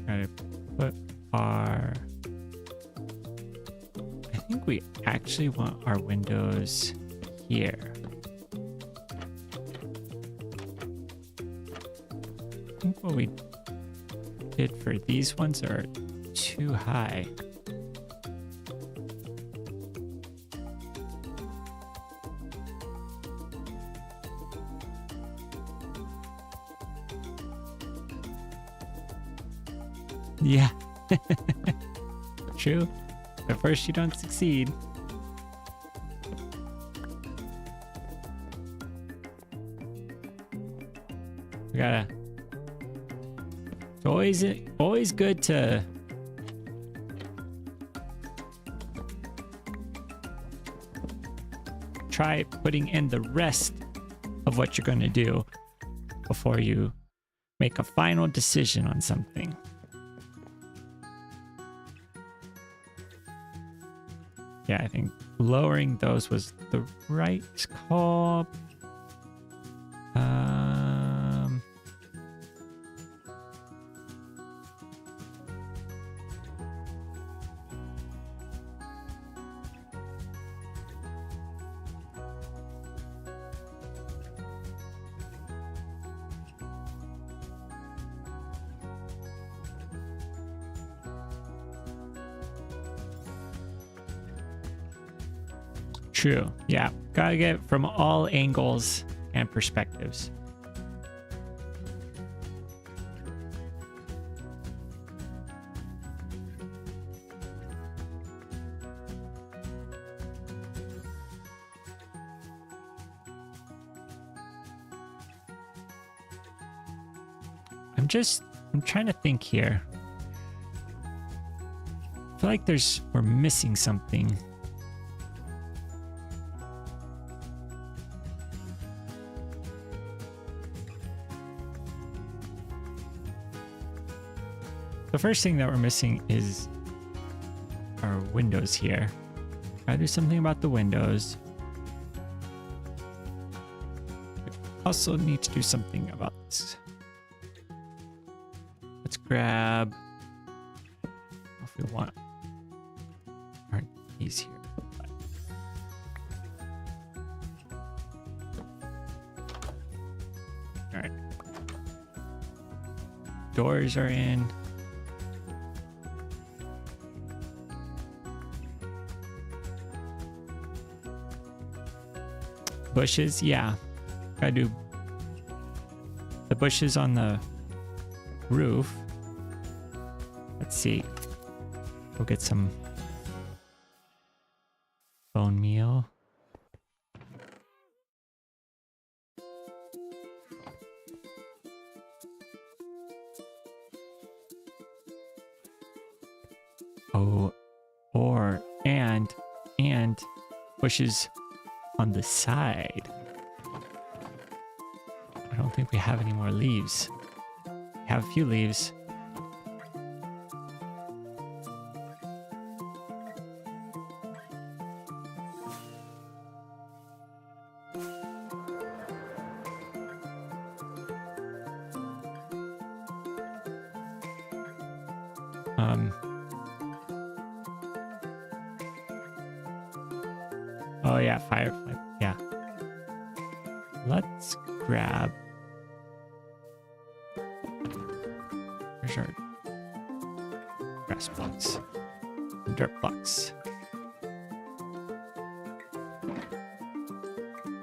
Gotta put our... I think we actually want our windows here. I think what we did for these ones are too high. Yeah. True. At first you don't succeed. We gotta... It's always good to... try putting in the rest of what you're going to do before you make a final decision on something. Yeah, I think lowering those was the right call. True. Yeah. Gotta get it from all angles and perspectives. I'm trying to think here. I feel like we're missing something. The first thing that we're missing is our windows here. Gotta do something about the windows. We also need to do something about this. Let's grab, if we want, aren't these here? All right. Doors are in. Bushes, yeah. Gotta do the bushes on the roof. Let's see. We'll get some bone meal. Oh, and bushes on the side. I don't think we have any more leaves. We have a few leaves. Oh yeah, firefly. Yeah. Let's grab. Where's our grass blocks? And dirt blocks.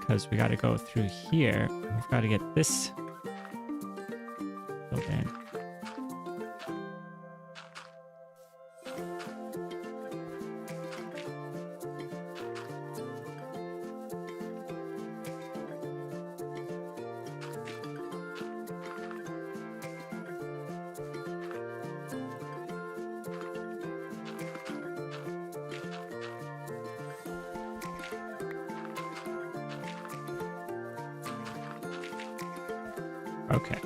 Because we got to go through here. And we've got to get this filled in. Okay.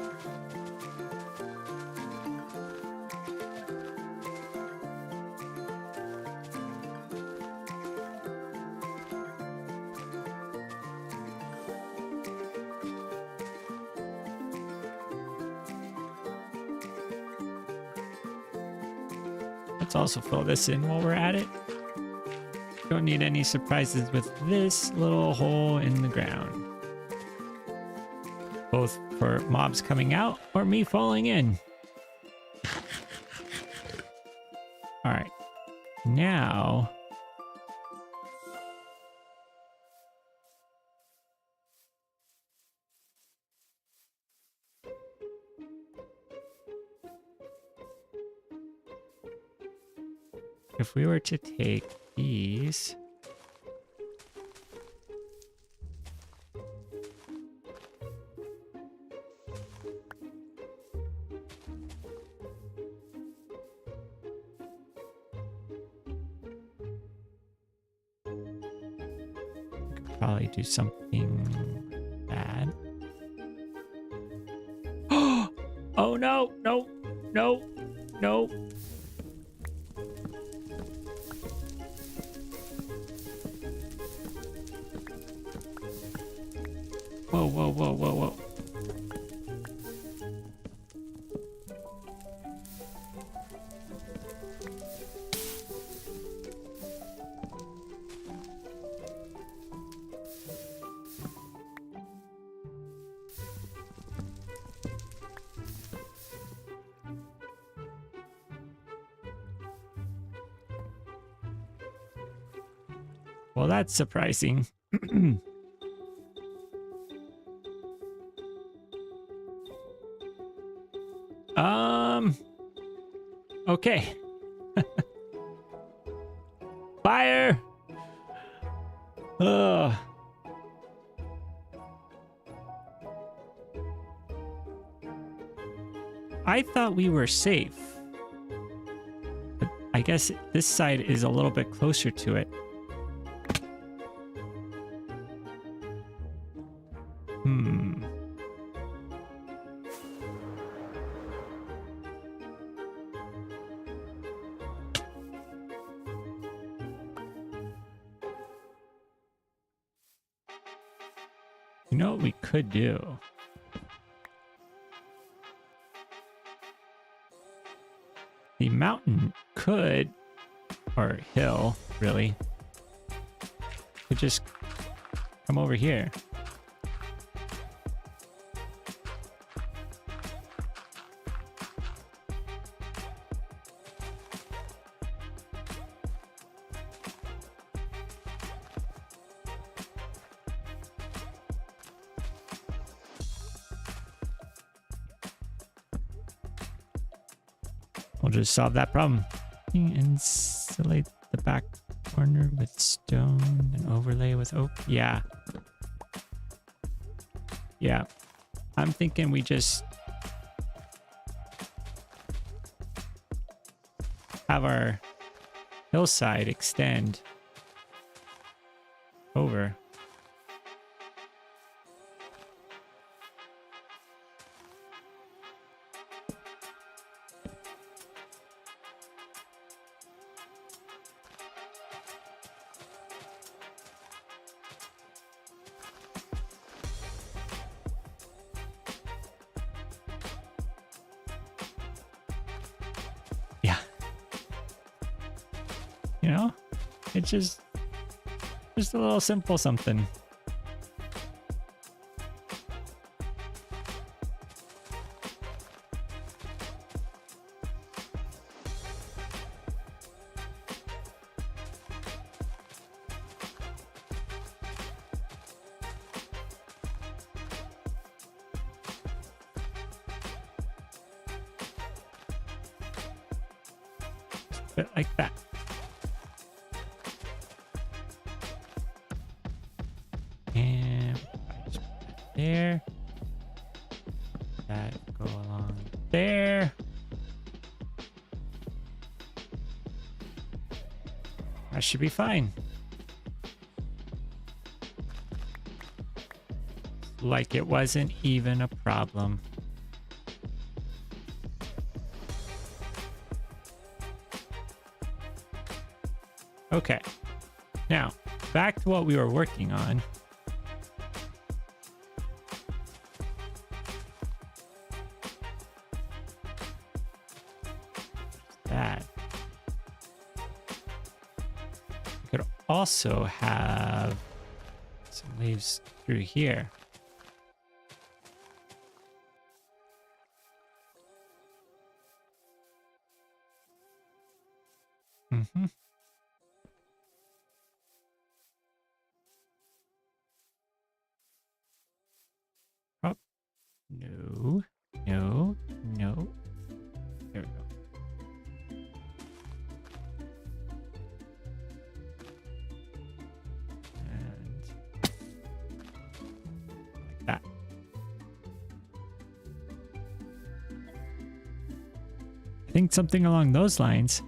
Let's also fill this in while we're at it. Don't need any surprises with this little hole in the ground. Both for mobs coming out or me falling in. All right. Now... if we were to take these... probably do something bad. Oh no, no, no, no. Whoa, whoa, whoa, whoa, whoa. Well, that's surprising. Okay. Fire! Ugh. I thought we were safe. But I guess this side is a little bit closer to it. You know what we could do? The mountain could, or hill, really, could just come over here. We'll just solve that problem. Insulate the back corner with stone and overlay with oak. Yeah. Yeah. I'm thinking we just have our hillside extend over. You know, it's just a little simple something. Just a bit like that. And just put that there. That go along there. That should be fine. Like it wasn't even a problem. Okay. Now, back to what we were working on. That. We could also have some leaves through here. Mm-hmm. Oh, no, no, no. There we go. And like that. I think something along those lines.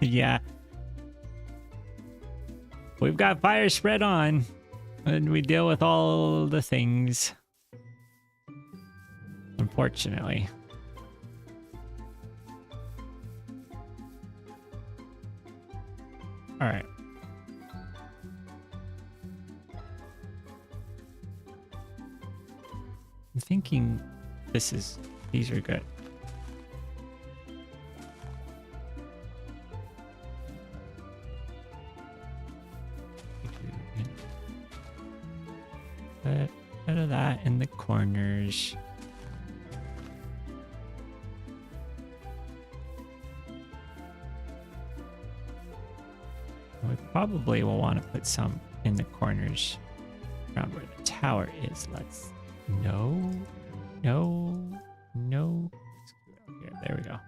Yeah, we've got fire spread on, and we deal with all the things. Unfortunately. All right. I'm thinking these are good. Put bit of that in the corners. We probably will want to put some in the corners around where the tower is. Let's... No. Here, there we go.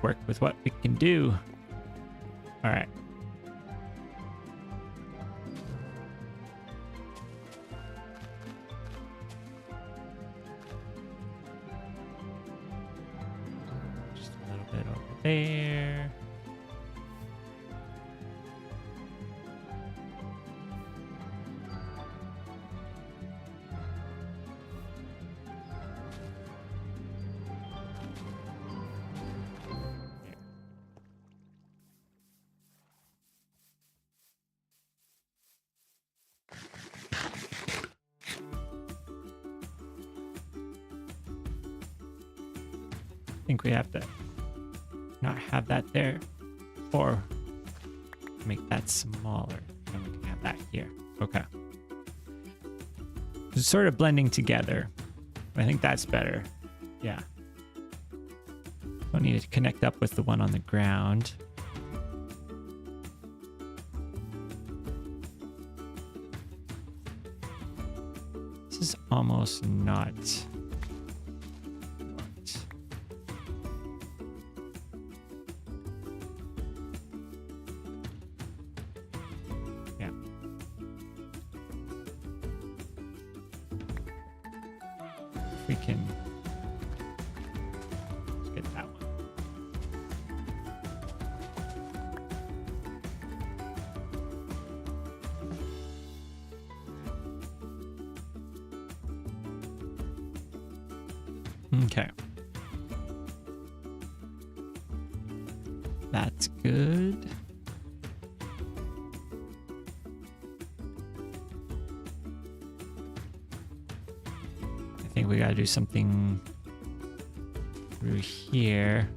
Work with what we can do. All right. Just a little bit over there. I think we have to not have that there, or make that smaller, and we can have that here. Okay. It's sort of blending together. I think that's better. Yeah. Don't need to connect up with the one on the ground. This is almost not... we can get that one. Okay. That's good. I think we gotta do something through here.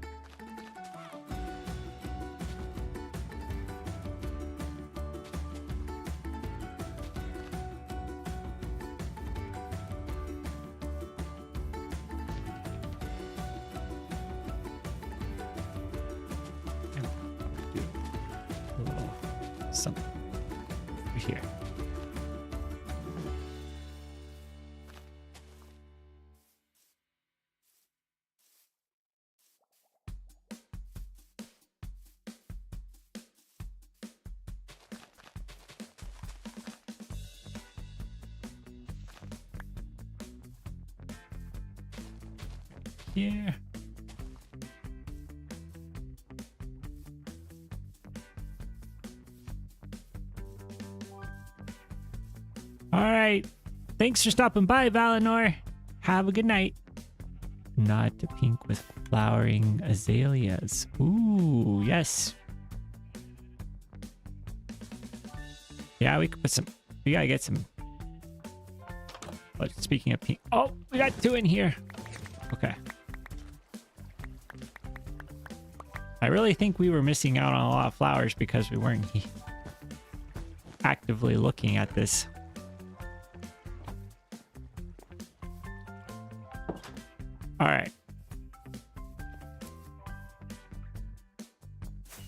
Do a little something through here. Here. All right. Thanks for stopping by, Valinor. Have a good night. Nod to pink with flowering azaleas. Ooh, yes. Yeah, we could put some... We gotta get some... But speaking of pink... Oh, we got two in here. Okay. I really think we were missing out on a lot of flowers because we weren't actively looking at this. All right.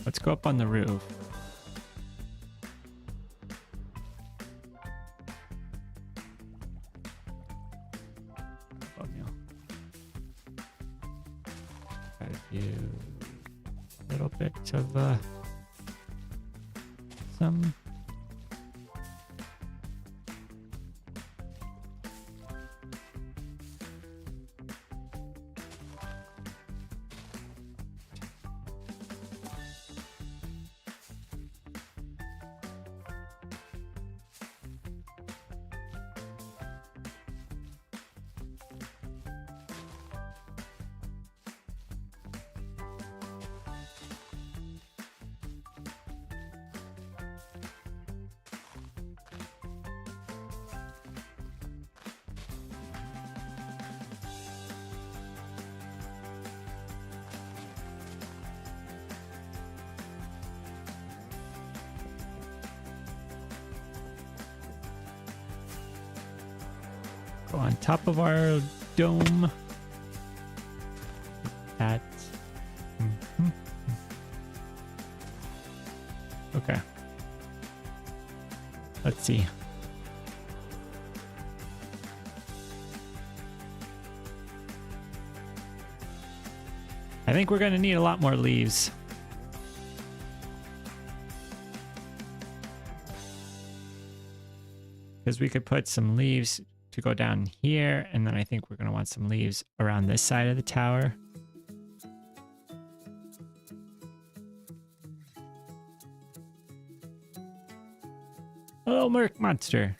Let's go up on the roof. Try to do a little bit of some... Go on top of our dome. That. Mhm. Okay. Let's see. I think we're going to need a lot more leaves. Because we could put some leaves to go down here, and then I think we're going to want some leaves around this side of the tower. Hello, Merc Monster.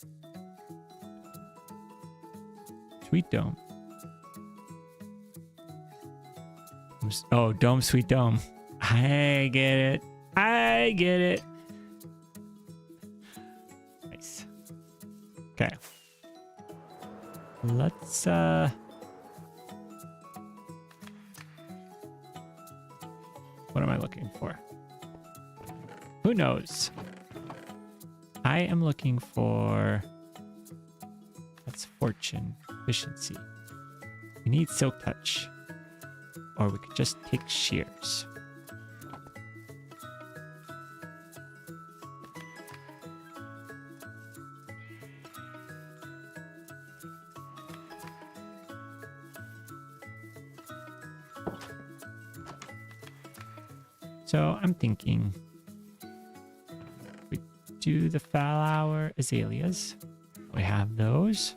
Sweet Dome. Oh, Dome, Sweet Dome. I get it. I get it. Nice. Okay. Let's, what am I looking for? Who knows? I am looking for... That's fortune, efficiency. We need silk touch. Or we could just take shears. So I'm thinking we do the flower azaleas. We have those.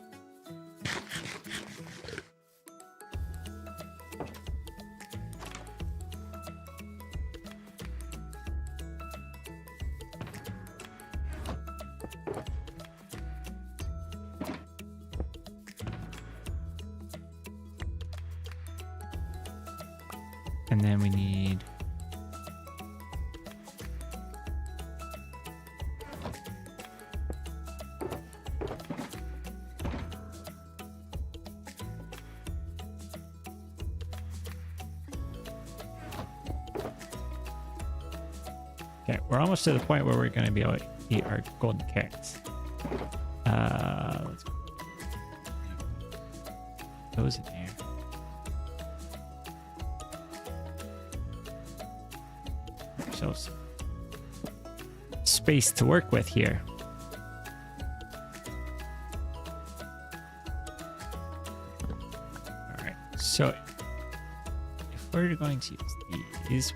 And then we need okay, we're almost to the point where we're going to be able to eat our golden carrots. Let's put those in there. Ourselves space to work with here. All right, so if we're going to use these,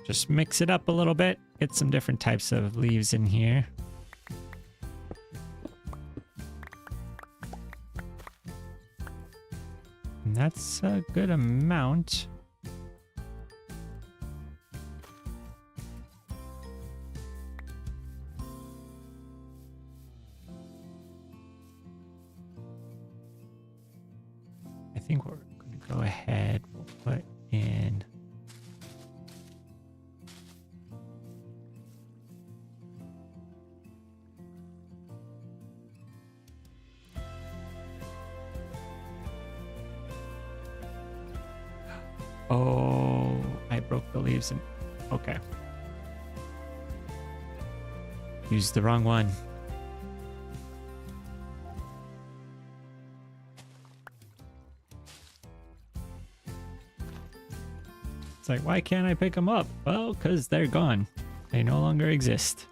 just mix it up a little bit. Get some different types of leaves in here. And that's a good amount. I think we're going to go ahead. We'll put in... Oh, I broke the leaves and okay. Used the wrong one. It's like, why can't I pick them up? Well, because they're gone. They no longer exist.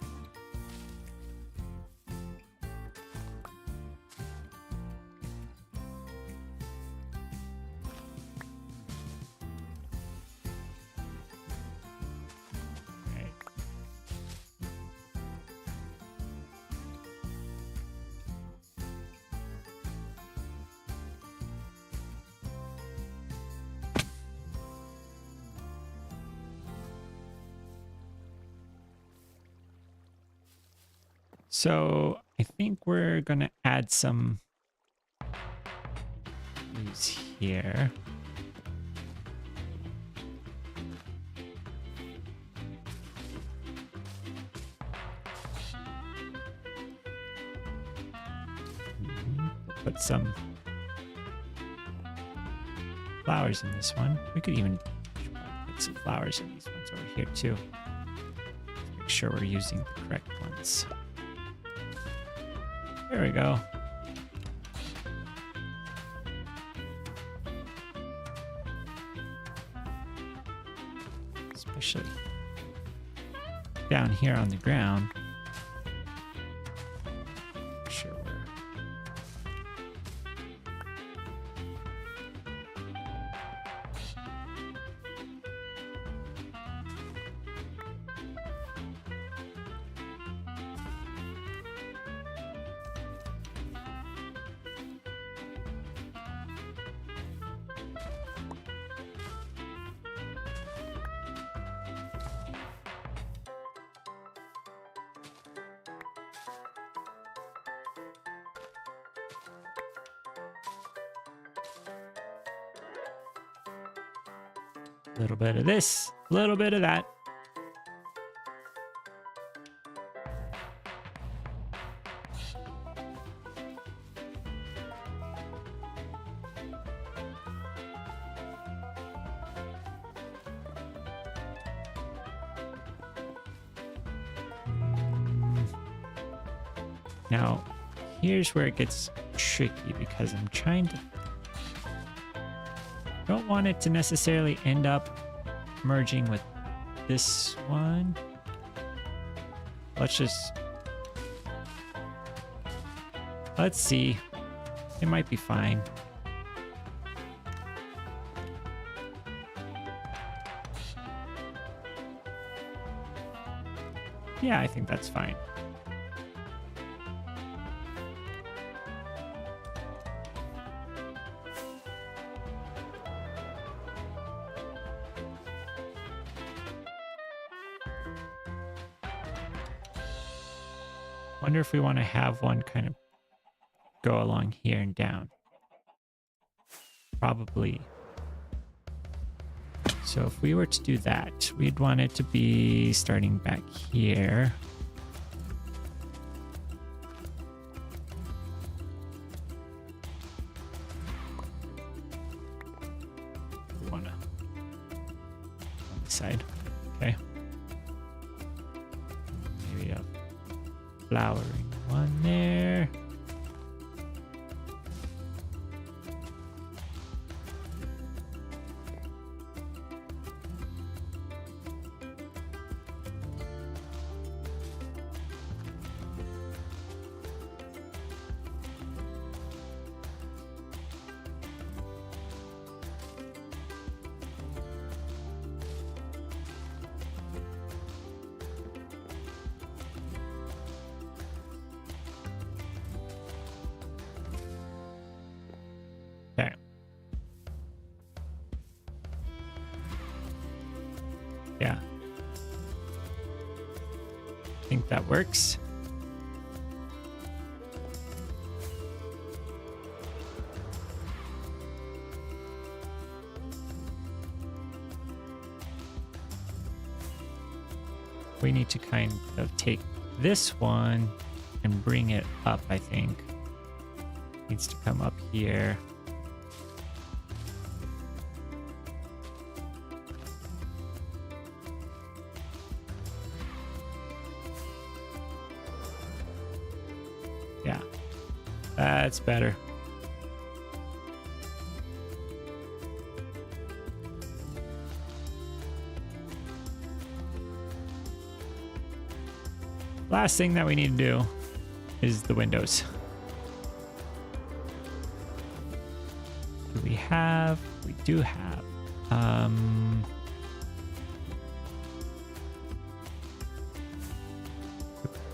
So I think we're gonna add some leaves here. Put some flowers in this one. We could even put some flowers in these ones over here too. Let's make sure we're using the correct ones. There we go. Especially down here on the ground. Sure we're a little bit of this, a little bit of that. Now, here's where it gets tricky because I'm trying to... Don't want it to necessarily end up merging with this one. Let's see. It might be fine. Yeah, I think that's fine. Wonder if we want to have one kind of go along here and down. Probably. So if we were to do that, we'd want it to be starting back here. We want to on this side. Okay. Maybe a flowering one there. Okay. Yeah. I think that works. We need to kind of take this one and bring it up, I think. Needs to come up here. Yeah, that's better. Last thing that we need to do is the windows. Do we have? We do have.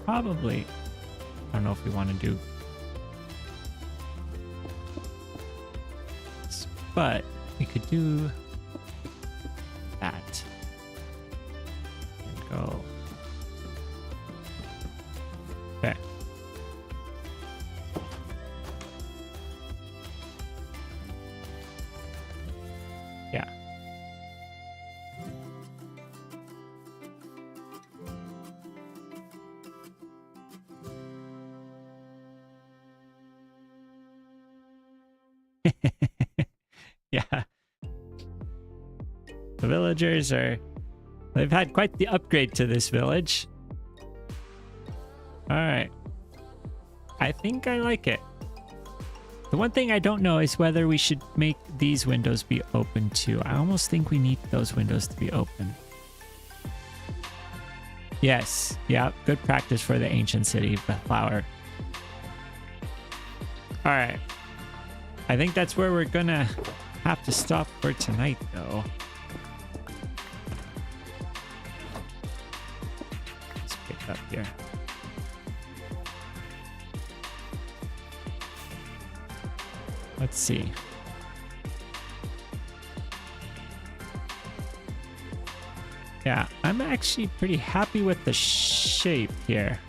Probably. I don't know if we want to do this, but we could do that and go. Okay. Yeah. The villagers they've had quite the upgrade to this village. All right. I think I like it. The one thing I don't know is whether we should make these windows be open too. I almost think we need those windows to be open. Yes. Yeah. Good practice for the ancient city flower. All right. I think that's where we're gonna have to stop for tonight, though. Let's pick up here. Let's see. Yeah, I'm actually pretty happy with the shape here.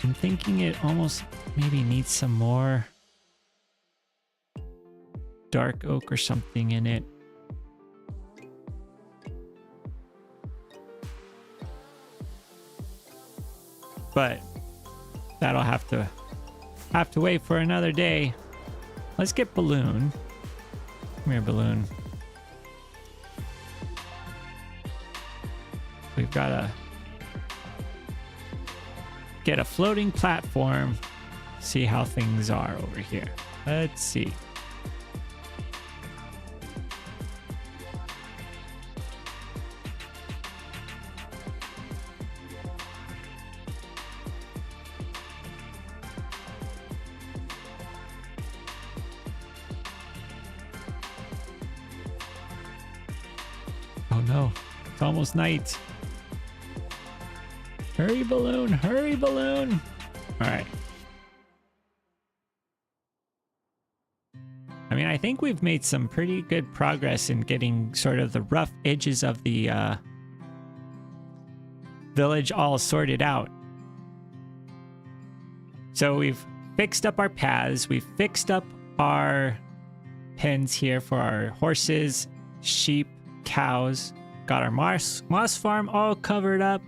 I'm thinking it almost maybe needs some more dark oak or something in it. But that'll have to wait for another day. Let's get Balloon. Come here, Balloon. We've got to get a floating platform. See how things are over here. Let's see. Oh no, it's almost night. Hurry, Balloon, hurry, Balloon. All right. I mean, I think we've made some pretty good progress in getting sort of the rough edges of the village all sorted out. So we've fixed up our paths. We've fixed up our pens here for our horses, sheep, cows. Got our moss farm all covered up.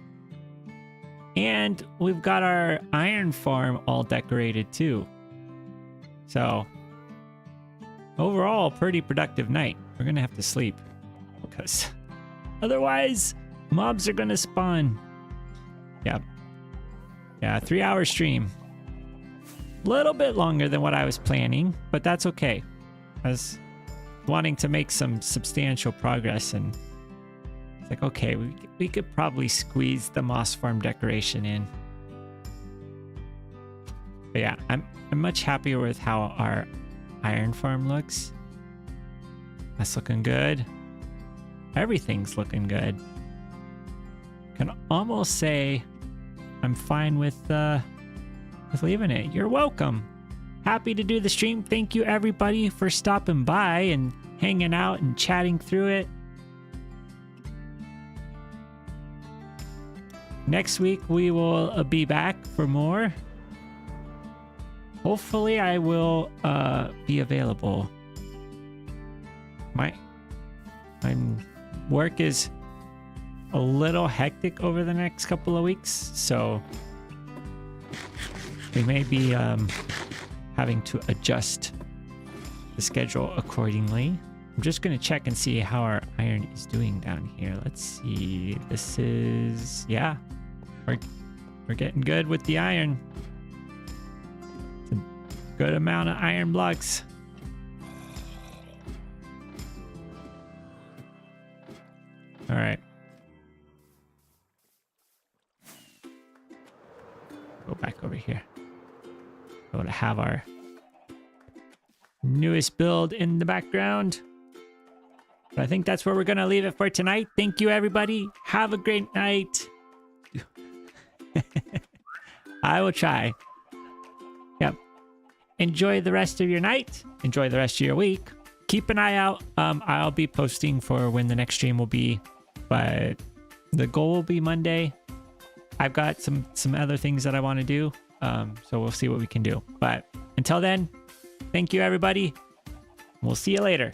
And we've got our iron farm all decorated too. So overall, pretty productive night. We're gonna have to sleep because otherwise mobs are gonna spawn. Yep. Yeah, 3-hour stream. Little bit longer than what I was planning, but that's okay. I was wanting to make some substantial progress, and it's like, okay, we could probably squeeze the moss farm decoration in. But yeah, I'm much happier with how our iron farm looks. That's looking good. Everything's looking good. Can almost say I'm fine with leaving it. You're welcome. Happy to do the stream. Thank you everybody for stopping by and hanging out and chatting through it. Next week we will be back for more. Hopefully I will be available. My work is a little hectic over the next couple of weeks, so we may be having to adjust the schedule accordingly. I'm just going to check and see how our iron is doing down here. Let's see. This is, yeah, we're getting good with the iron. It's a good amount of iron blocks. All right. Go back over here. Go to have our newest build in the background. But I think that's where we're going to leave it for tonight. Thank you, everybody. Have a great night. I will try. Yep. Enjoy the rest of your night. Enjoy the rest of your week. Keep an eye out. I'll be posting for when the next stream will be, but the goal will be Monday. I've got some other things that I want to do. So we'll see what we can do. But until then, thank you, everybody. We'll see you later.